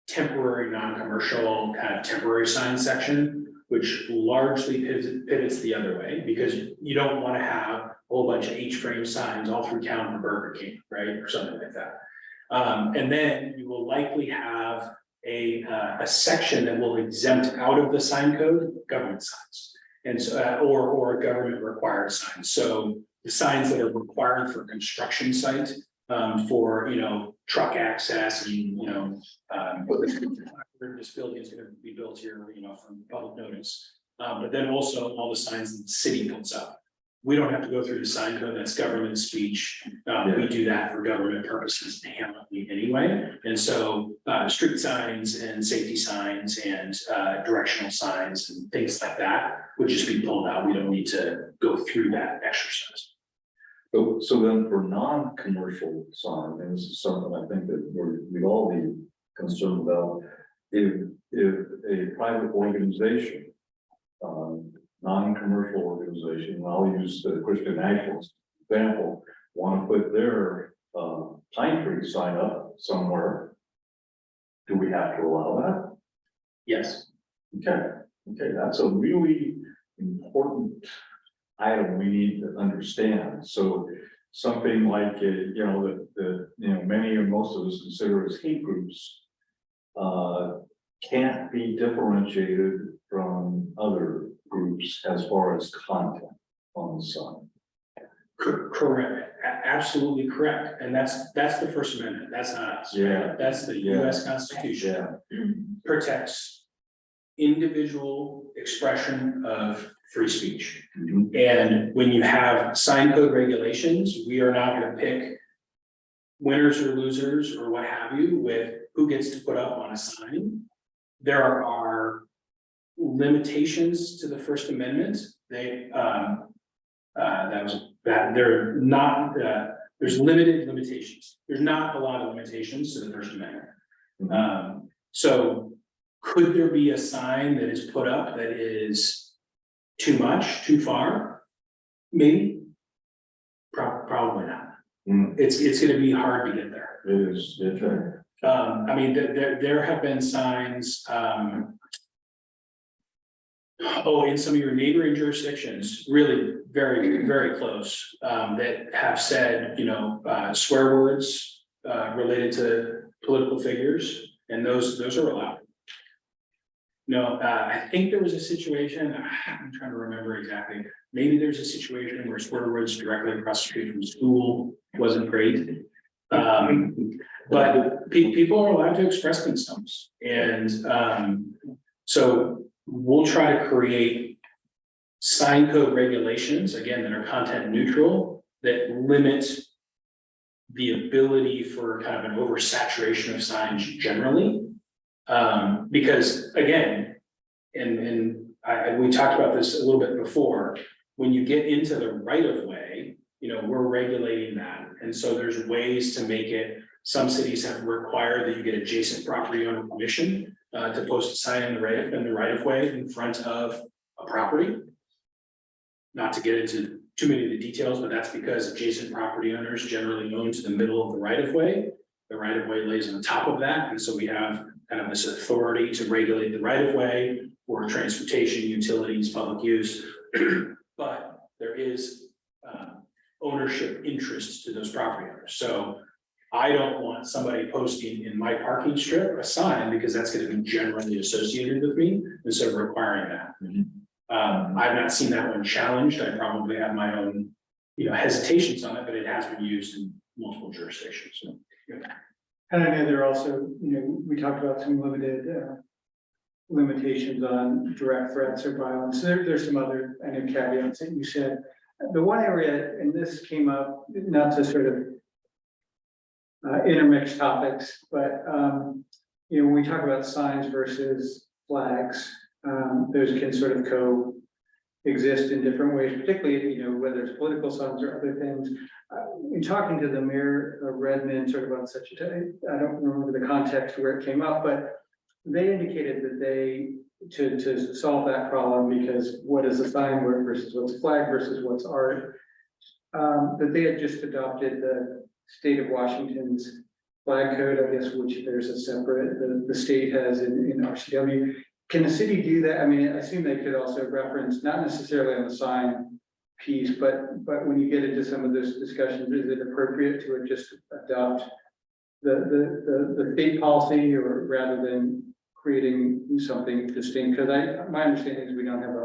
temporary, non-commercial kind of temporary sign section, which largely pivots the other way, because you don't want to have a whole bunch of H-frame signs all through town for Burger King, right, or something like that. And then you will likely have a section that will exempt out of the sign code government signs, and so or government required signs. So the signs that are required for construction site, for truck access, and this building is going to be built here, from public notice. But then also all the signs that the city puts up. We don't have to go through the sign code, that's government speech. We do that for government purposes anyway. And so street signs and safety signs and directional signs and things like that would just be pulled out. We don't need to go through that exercise. So then for non-commercial sign, and this is something I think that we'd all be concerned about, if a private organization, non-commercial organization, and I'll use the Christian National example, want to put their pine tree sign up somewhere, do we have to allow that? Yes. Okay, that's a really important item we need to understand. So something like many or most of us consider as hate groups can't be differentiated from other groups as far as content on the sign. Correct, absolutely correct, and that's the First Amendment. That's not us. Yeah. That's the U.S. Constitution. Protects individual expression of free speech. And when you have sign code regulations, we are not going to pick winners or losers or what have you with who gets to put up on a sign. There are limitations to the First Amendment. There's limited limitations. There's not a lot of limitations to the First Amendment. So could there be a sign that is put up that is too much, too far? Maybe. Probably not. It's gonna be hard to get there. It is, it's right. I mean, there have been signs, in some of your neighboring jurisdictions, really very, very close, that have said, swear words, related to political figures, and those are allowed. No, I think there was a situation, I'm trying to remember exactly, maybe there's a situation where swear words directly across the street from school wasn't great. But people are allowed to express themselves, and so we'll try to create sign code regulations, again, that are content neutral, that limit the ability for kind of an oversaturation of signs generally. Because again, we talked about this a little bit before, when you get into the right of way, we're regulating that. And so there's ways to make it, some cities have required that you get adjacent property owner permission to post a sign in the right of way in front of a property. Not to get into too many of the details, but that's because adjacent property owners generally own to the middle of the right of way. The right of way lays on top of that, and so we have kind of this authority to regulate the right of way for transportation, utilities, public use. But there is ownership interest to those property owners. So I don't want somebody posting in my parking strip a sign, because that's going to be generally associated with me instead of requiring that. I've not seen that one challenged. I probably have my own, hesitations on it, but it has been used in multiple jurisdictions. So, And I know there are also, we talked about some limited limitations on direct threats or violence. There's some other, caveats that you said. The one area, and this came up, not to sort of intermix topics, but when we talk about signs versus flags, those can sort of coexist in different ways, particularly, whether it's political signs or other things. In talking to the mayor of Redmond, sort of on such a time, I don't remember the context where it came up, but they indicated that to solve that problem, because what is a sign versus what's a flag versus what's art, that they had just adopted the state of Washington's flag code, I guess, which there's a separate, the state has in RCW. Can the city do that? I mean, I assume they could also reference, not necessarily on the sign piece, but when you get into some of those discussions, is it appropriate to just adopt the state policy, or rather than creating something distinct? Because my understanding is we don't have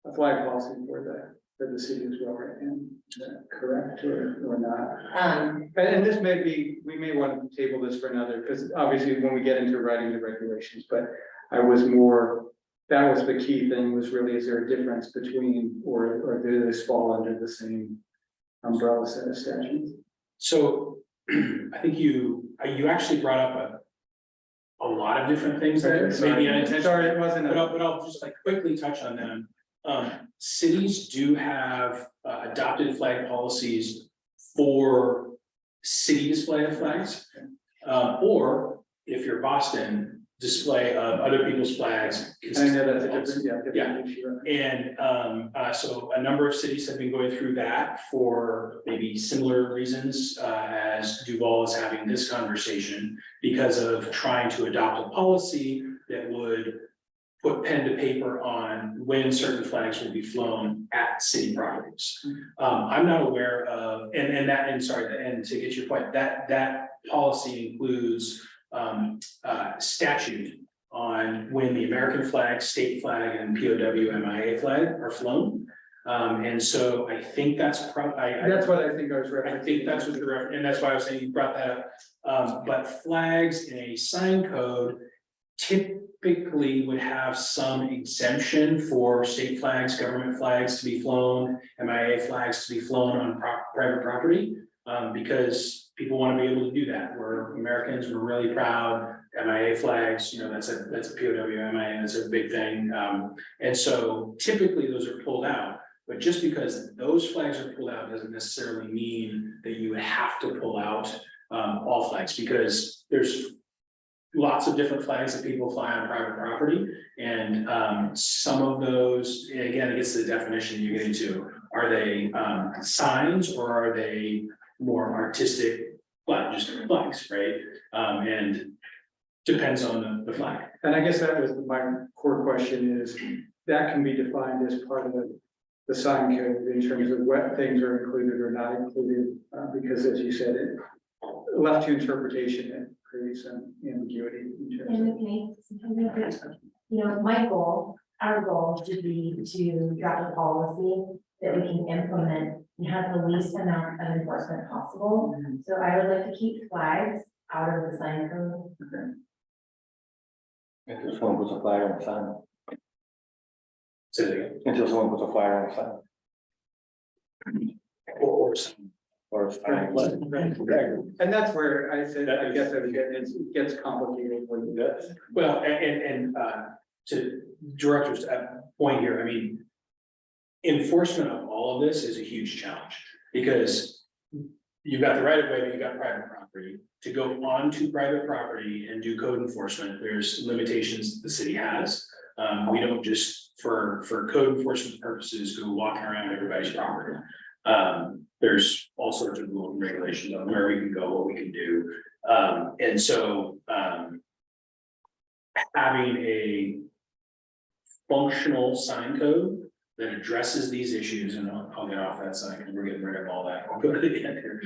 a flag policy for the city as well, right? And is that correct or not? And this may be, we may want to table this for another, because obviously when we get into writing the regulations, but that was the key thing, was really, is there a difference between, or do they fall under the same umbrella set of statutes? So I think you actually brought up a lot of different things that maybe unintentional. Sorry, it wasn't. But I'll just quickly touch on them. Cities do have adopted flag policies for city display of flags. Or if you're Boston, display of other people's flags. I know that's a different, yeah. And so a number of cities have been going through that for maybe similar reasons as Duvall is having this conversation, because of trying to adopt a policy that would put pen to paper on when certain flags will be flown at city properties. I'm not aware of, and to get your point, that policy includes statute on when the American flag, state flag, and POW MIA flag are flown. And so I think that's that's what I think I was referencing. I think that's what you're, and that's why I was saying you brought that up. But flags in a sign code typically would have some exemption for state flags, government flags to be flown, MIA flags to be flown on private property, because people want to be able to do that. We're Americans, we're really proud. MIA flags, that's a POW MIA, that's a big thing. And so typically those are pulled out, but just because those flags are pulled out doesn't necessarily mean that you have to pull out all flags, because there's lots of different flags that people fly on private property. And some of those, again, it gets to the definition you get into. Are they signs or are they more artistic just flags, right? And depends on the flag. And I guess that was my core question is, that can be defined as part of the sign code in terms of what things are included or not included, because as you said, it left to interpretation and creates some ambiguity in terms of. You know, my goal, our goal should be to draft a policy that we can implement and has the least amount of enforcement possible. So I would like to keep flags out of the sign code. Until someone puts a flag on the sign. Say it again. Until someone puts a flag on the sign. Or some. Or a flag. And that's where I said, I guess it gets complicated when you do this. Well, and to director's point here, I mean, enforcement of all of this is a huge challenge because you've got the right of way, but you've got private property. To go onto private property and do code enforcement, there's limitations the city has. We don't just for code enforcement purposes go walking around everybody's property. There's all sorts of rules and regulations on where we can go, what we can do. And so having a functional sign code that addresses these issues, and I'll get off that side because we're getting rid of all that. I'll go to the end here.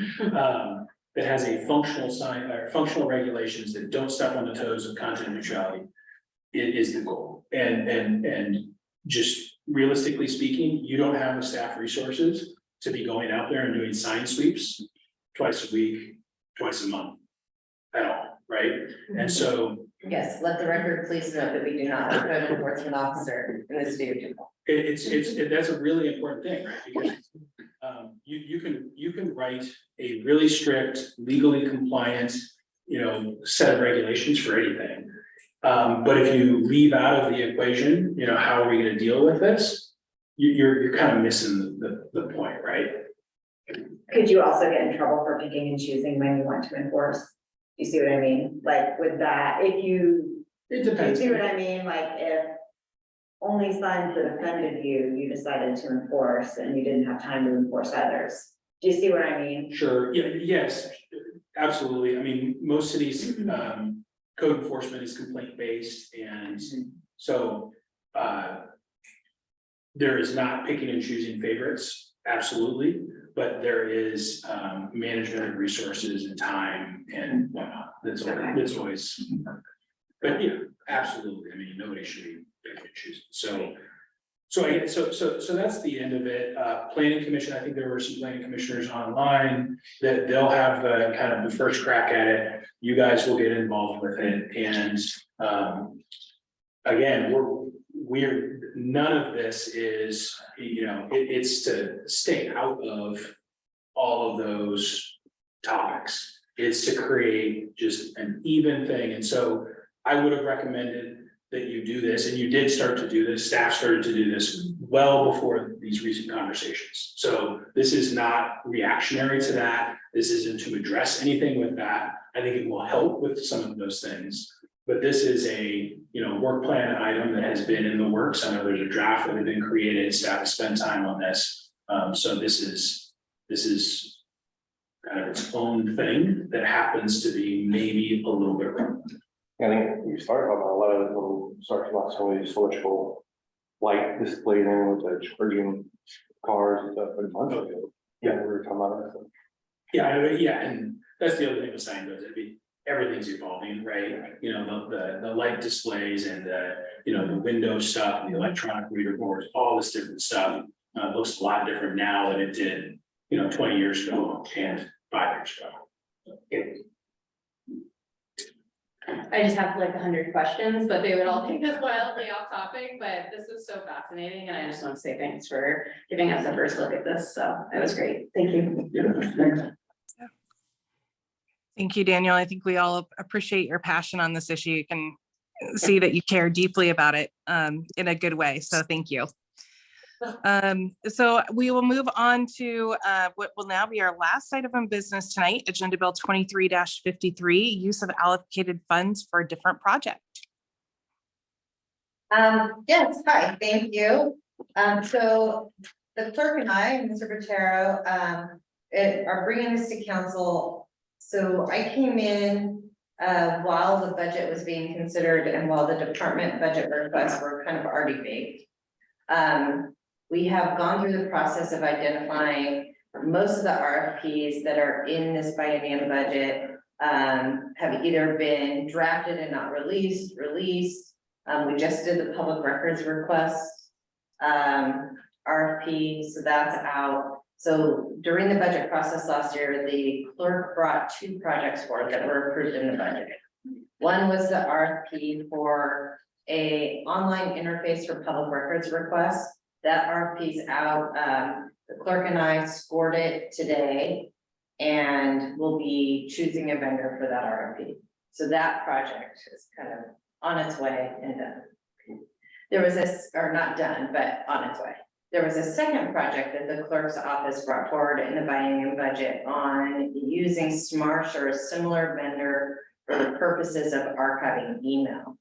That has a functional sign or functional regulations that don't step on the toes of content neutrality. It is the goal. And just realistically speaking, you don't have the staff resources to be going out there and doing sign sweeps twice a week, twice a month at all, right? And so Yes, let the record please note that we do not have a code enforcement officer in the city of Duvall. that's a really important thing, right? Because you can write a really strict, legally compliant, set of regulations for anything. But if you leave out of the equation, how are we going to deal with this? You're kind of missing the point, right? Could you also get in trouble for picking and choosing when you want to enforce? You see what I mean? Like with that, It depends. you see what I mean? Like if only signs that offended you, you decided to enforce and you didn't have time to enforce others. Do you see what I mean? Sure, yeah, yes, absolutely. I mean, most cities, code enforcement is complaint based, and so there is not picking and choosing favorites, absolutely, but there is management of resources and time and whatnot. That's always, but yeah, absolutely. I mean, nobody should be picking and choosing. So that's the end of it. Planning commission, I think there were some planning commissioners online that they'll have the kind of the first crack at it. You guys will get involved with it. And again, we're none of this is, it's to stay out of all of those topics. It's to create just an even thing. And so I would have recommended that you do this, and you did start to do this, staff started to do this well before these recent conversations. So this is not reactionary to that. This isn't to address anything with that. I think it will help with some of those things. But this is a, work plan item that has been in the works. I know there's a draft that had been created, staff has spent time on this. So this is kind of its own thing that happens to be maybe a little bit wrong. I think we started talking about a lot of it when we started about some of these electrical light displayed in with the charging cars and stuff a month ago. Yeah, we were talking about that. Yeah, and that's the other thing with sign codes. Everything's evolving, right? The light displays and the window stuff, and the electronic reader boards, all this different stuff. Looks a lot different now than it did, 20 years ago and 5 years ago. I just have like 100 questions, but they would all take us wildly off topic, but this was so fascinating. And I just want to say thanks for giving us a first look at this. So it was great. Thank you. Thank you, Daniel. I think we all appreciate your passion on this issue. You can see that you care deeply about it in a good way. So thank you. So we will move on to what will now be our last item of business tonight, Agenda Bill 23-53, use of allocated funds for a different project. Yes, hi, thank you. So the clerk and I, Mr. Botero, are bringing this to council. So I came in while the budget was being considered and while the department budget requests were kind of already baked. We have gone through the process of identifying most of the RFPs that are in this biennium budget have either been drafted and not released. We just did the public records request RFP, so that's out. So during the budget process last year, the clerk brought 2 projects forward that were approved in the budget. One was the RFP for a online interface for public records requests. That RFP's out. The clerk and I scored it today and we'll be choosing a vendor for that RFP. So that project is kind of on its way and done. There was this, or not done, but on its way. There was a second project that the clerk's office brought forward in the biennium budget on using Smarsh or a similar vendor for the purposes of archiving email.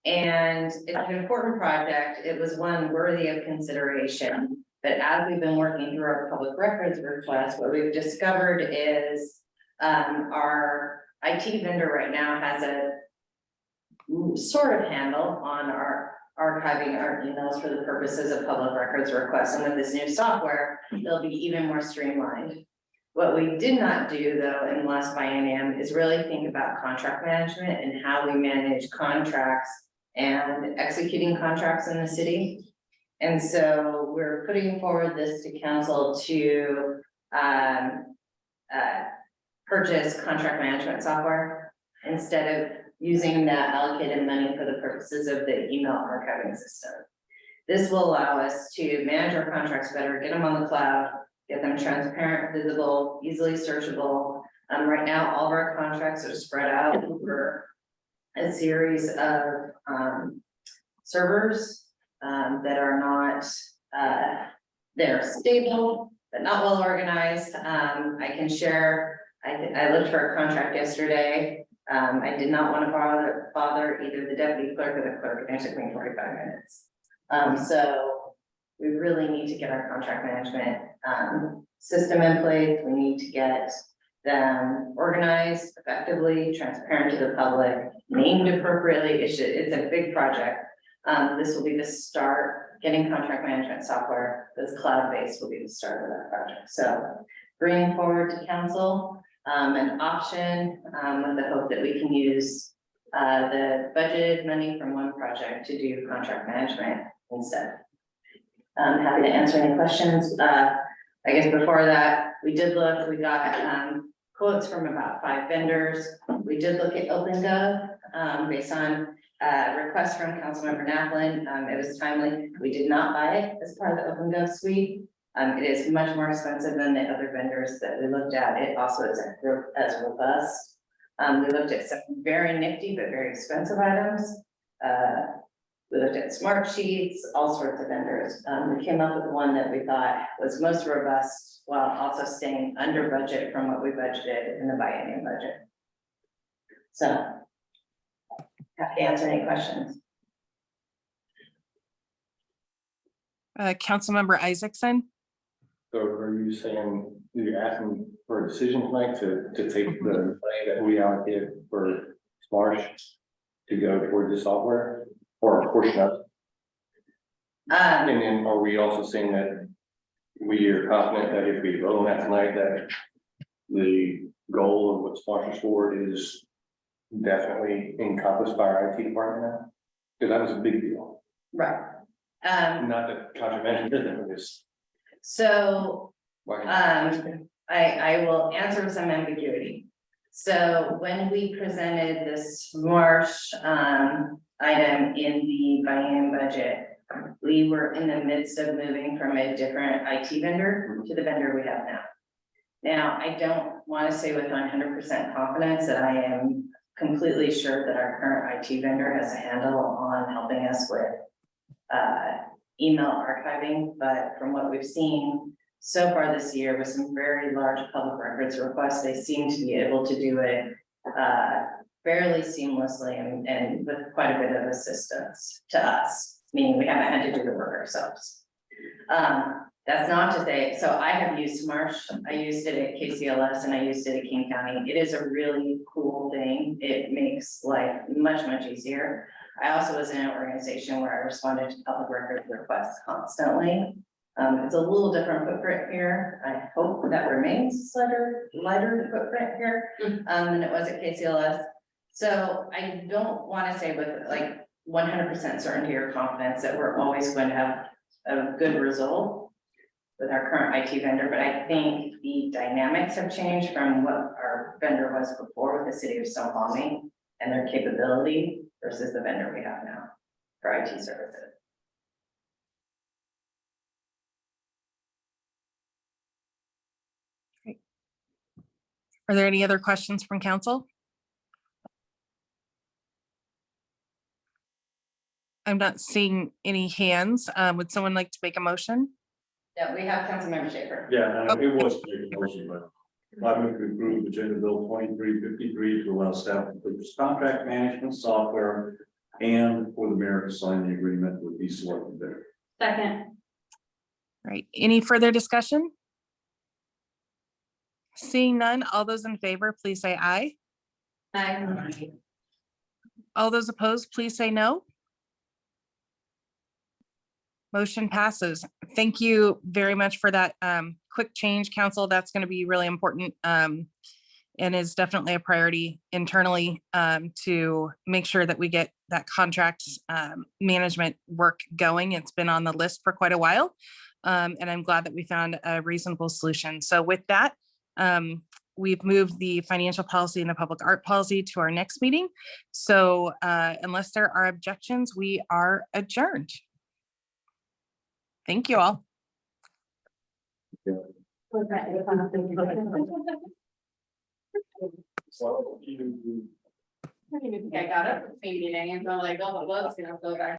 And it's an important project. It was one worthy of consideration. But as we've been working through our public records request, what we've discovered is our IT vendor right now has a sort of handle on our archiving our emails for the purposes of public records requests. And with this new software, it'll be even more streamlined. What we did not do though in last biennium is really think about contract management and how we manage contracts and executing contracts in the city. And so we're putting forward this to council to purchase contract management software instead of using that allocated money for the purposes of the email archiving system. This will allow us to manage our contracts better, get them on the cloud, get them transparent, visible, easily searchable. Right now, all of our contracts are spread out over a series of servers that are not, they're stable, but not well organized. I can share, I looked for a contract yesterday. I did not want to bother either the deputy clerk or the clerk, and it took me 45 minutes. So we really need to get our contract management system in place. We need to get them organized effectively, transparent to the public, named appropriately. It's a big project. This will be the start. Getting contract management software that's cloud-based will be the start of that project. So bringing forward to council an option with the hope that we can use the budgeted money from one project to do contract management instead. I'm happy to answer any questions. I guess before that, we did look, we got quotes from about 5 vendors. We did look at OpenGov based on request from Councilmember Naplin. It was timely. We did not buy it as part of the OpenGov suite. It is much more expensive than the other vendors that we looked at. It also isn't as robust. We looked at some very nifty but very expensive items. We looked at smart sheets, all sorts of vendors. We came up with one that we thought was most robust while also staying under budget from what we budgeted in the biennium budget. So, happy to answer any questions. Councilmember Isaacson. So are you saying, you're asking for a decision tonight to take the money that we allocated for Smarsh to go toward the software or a portion of it? And then are we also saying that we are confident that if we vote on that tonight, that the goal of what Smarsh is for is definitely encompassed by our IT department now? Because that was a big deal. Right. Not that contract management business, but just. So I will answer with some ambiguity. So when we presented this Smarsh item in the biennium budget, we were in the midst of moving from a different IT vendor to the vendor we have now. Now, I don't want to say with 100% confidence that I am completely sure that our current IT vendor has a handle on helping us with email archiving, but from what we've seen so far this year with some very large public records requests, they seem to be able to do it fairly seamlessly and with quite a bit of assistance to us, meaning we haven't had to do the work ourselves. That's not to say, so I have used Marsh, I used it at KCLS and I used it at King County. It is a really cool thing. It makes life much, much easier. I also was in an organization where I responded to public records requests constantly. It's a little different footprint here. I hope that remains lighter footprint here, than it was at KCLS. So I don't want to say with like 100% certainty or confidence that we're always going to have a good result with our current IT vendor, but I think the dynamics have changed from what our vendor was before with the city of Snoqualmie and their capability versus the vendor we have now for IT services. Are there any other questions from council? I'm not seeing any hands. Would someone like to make a motion? Yeah, we have Councilmember Schaefer. Yeah, it was to make a motion, but I move to approve Agenda Bill 2353 to allow staff to purchase contract management software and for the mayor to sign the agreement with the selected bidder. Second. Right, any further discussion? Seeing none, all those in favor, please say aye. Aye. All those opposed, please say no. Motion passes. Thank you very much for that quick change, council. That's going to be really important and is definitely a priority internally to make sure that we get that contract management work going. It's been on the list for quite a while, and I'm glad that we found a reasonable solution. So with that, we've moved the financial policy and the public art policy to our next meeting. So unless there are objections, we are adjourned. Thank you all. I got up, meeting and I'm like, oh, my God, it's gonna go back.